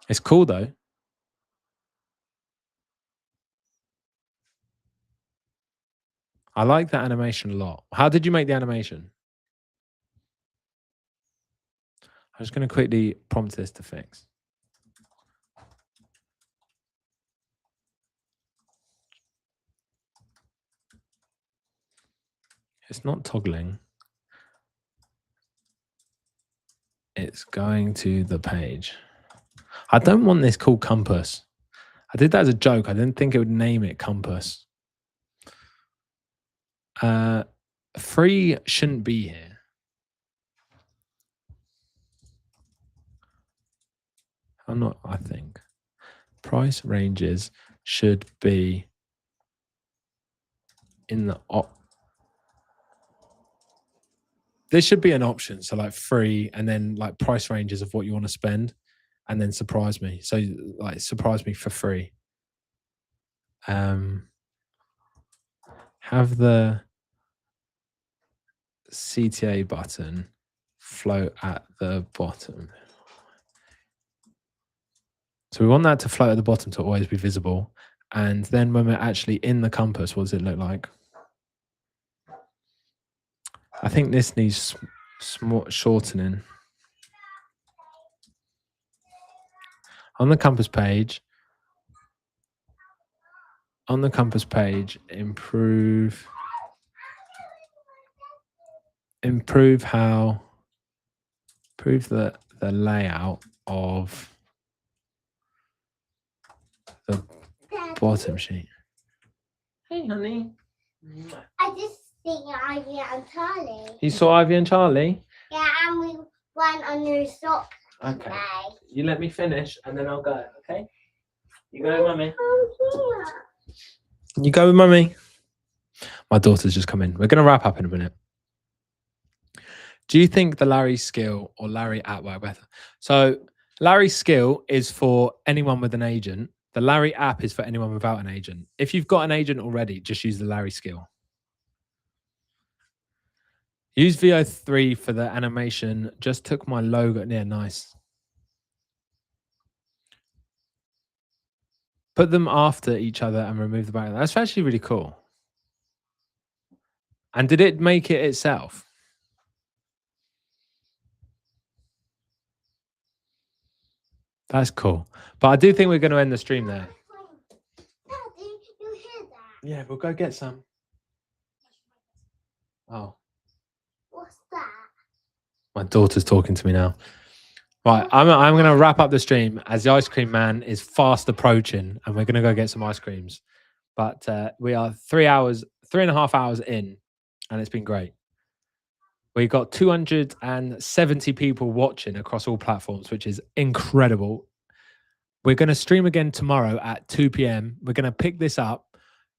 A: It's cool though. I like that animation a lot. How did you make the animation? I'm just going to quickly prompt this to fix. It's not toggling. It's going to the page. I don't want this called Compass. I did that as a joke. I didn't think it would name it Compass. Free shouldn't be here. I think. Price ranges should be in the this should be an option. So like free and then like price ranges of what you want to spend and then surprise me. So like surprise me for free. Have the CTA button float at the bottom. So we want that to float at the bottom to always be visible. And then when we're actually in the compass, what does it look like? I think this needs shortening. On the compass page, improve improve the layout of the bottom sheet. Hey, honey.
B: I just see Ivy and Charlie.
A: You saw Ivy and Charlie?
B: Yeah, and we went on the resort.
A: Okay.
B: Today.
A: You let me finish and then I'll go, okay? You go with Mummy.
B: Oh,
A: You go with Mummy. My daughter's just come in. We're going to wrap up in a minute. Do you think the Larry skill or Larry app work better? So Larry skill is for anyone with an agent. The Larry app is for anyone without an agent. If you've got an agent already, just use the Larry skill. Use VO3 for the animation. Just took my logo. Yeah, nice. Put them after each other and remove the background. That's actually really cool. And did it make it itself? That's cool. But I do think we're going to end the stream there.
B: Daddy, you hear that?
A: Yeah, we'll go get some. Oh,
B: What's that?
A: my daughter's talking to me now. Right, I'm going to wrap up the stream as the ice cream man is fast approaching and we're going to go get some ice creams. But we are 3.5 hours in and it's been great. We got 270 people watching across all platforms, which is incredible. We're going to stream again tomorrow at 2 p.m. We're going to pick this up.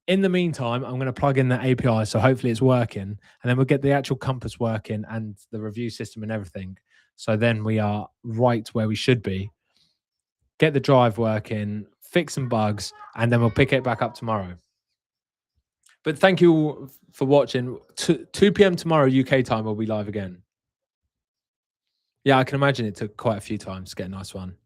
A: In the meantime, I'm going to plug in the API, so hopefully it's working. And then we'll get the actual compass working and the review system and everything. So then we are right where we should be. Get the drive working, fix some bugs, and then we'll pick it back up tomorrow. But thank you all for watching. 2 p.m. tomorrow UK time will be live again. Yeah, I can imagine it took quite a few times to get a nice one.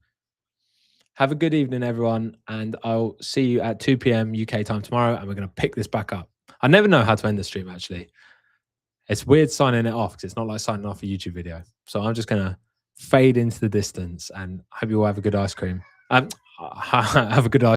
A: Have a good evening, everyone, and I'll see you at 2 p.m. UK time tomorrow, and we're going to pick this back up. I never know how to end the stream, actually. It's weird signing it off because it's not like signing off a YouTube video. So I'm just going to fade into the distance and hope you all have a good ice cream. Have a good ice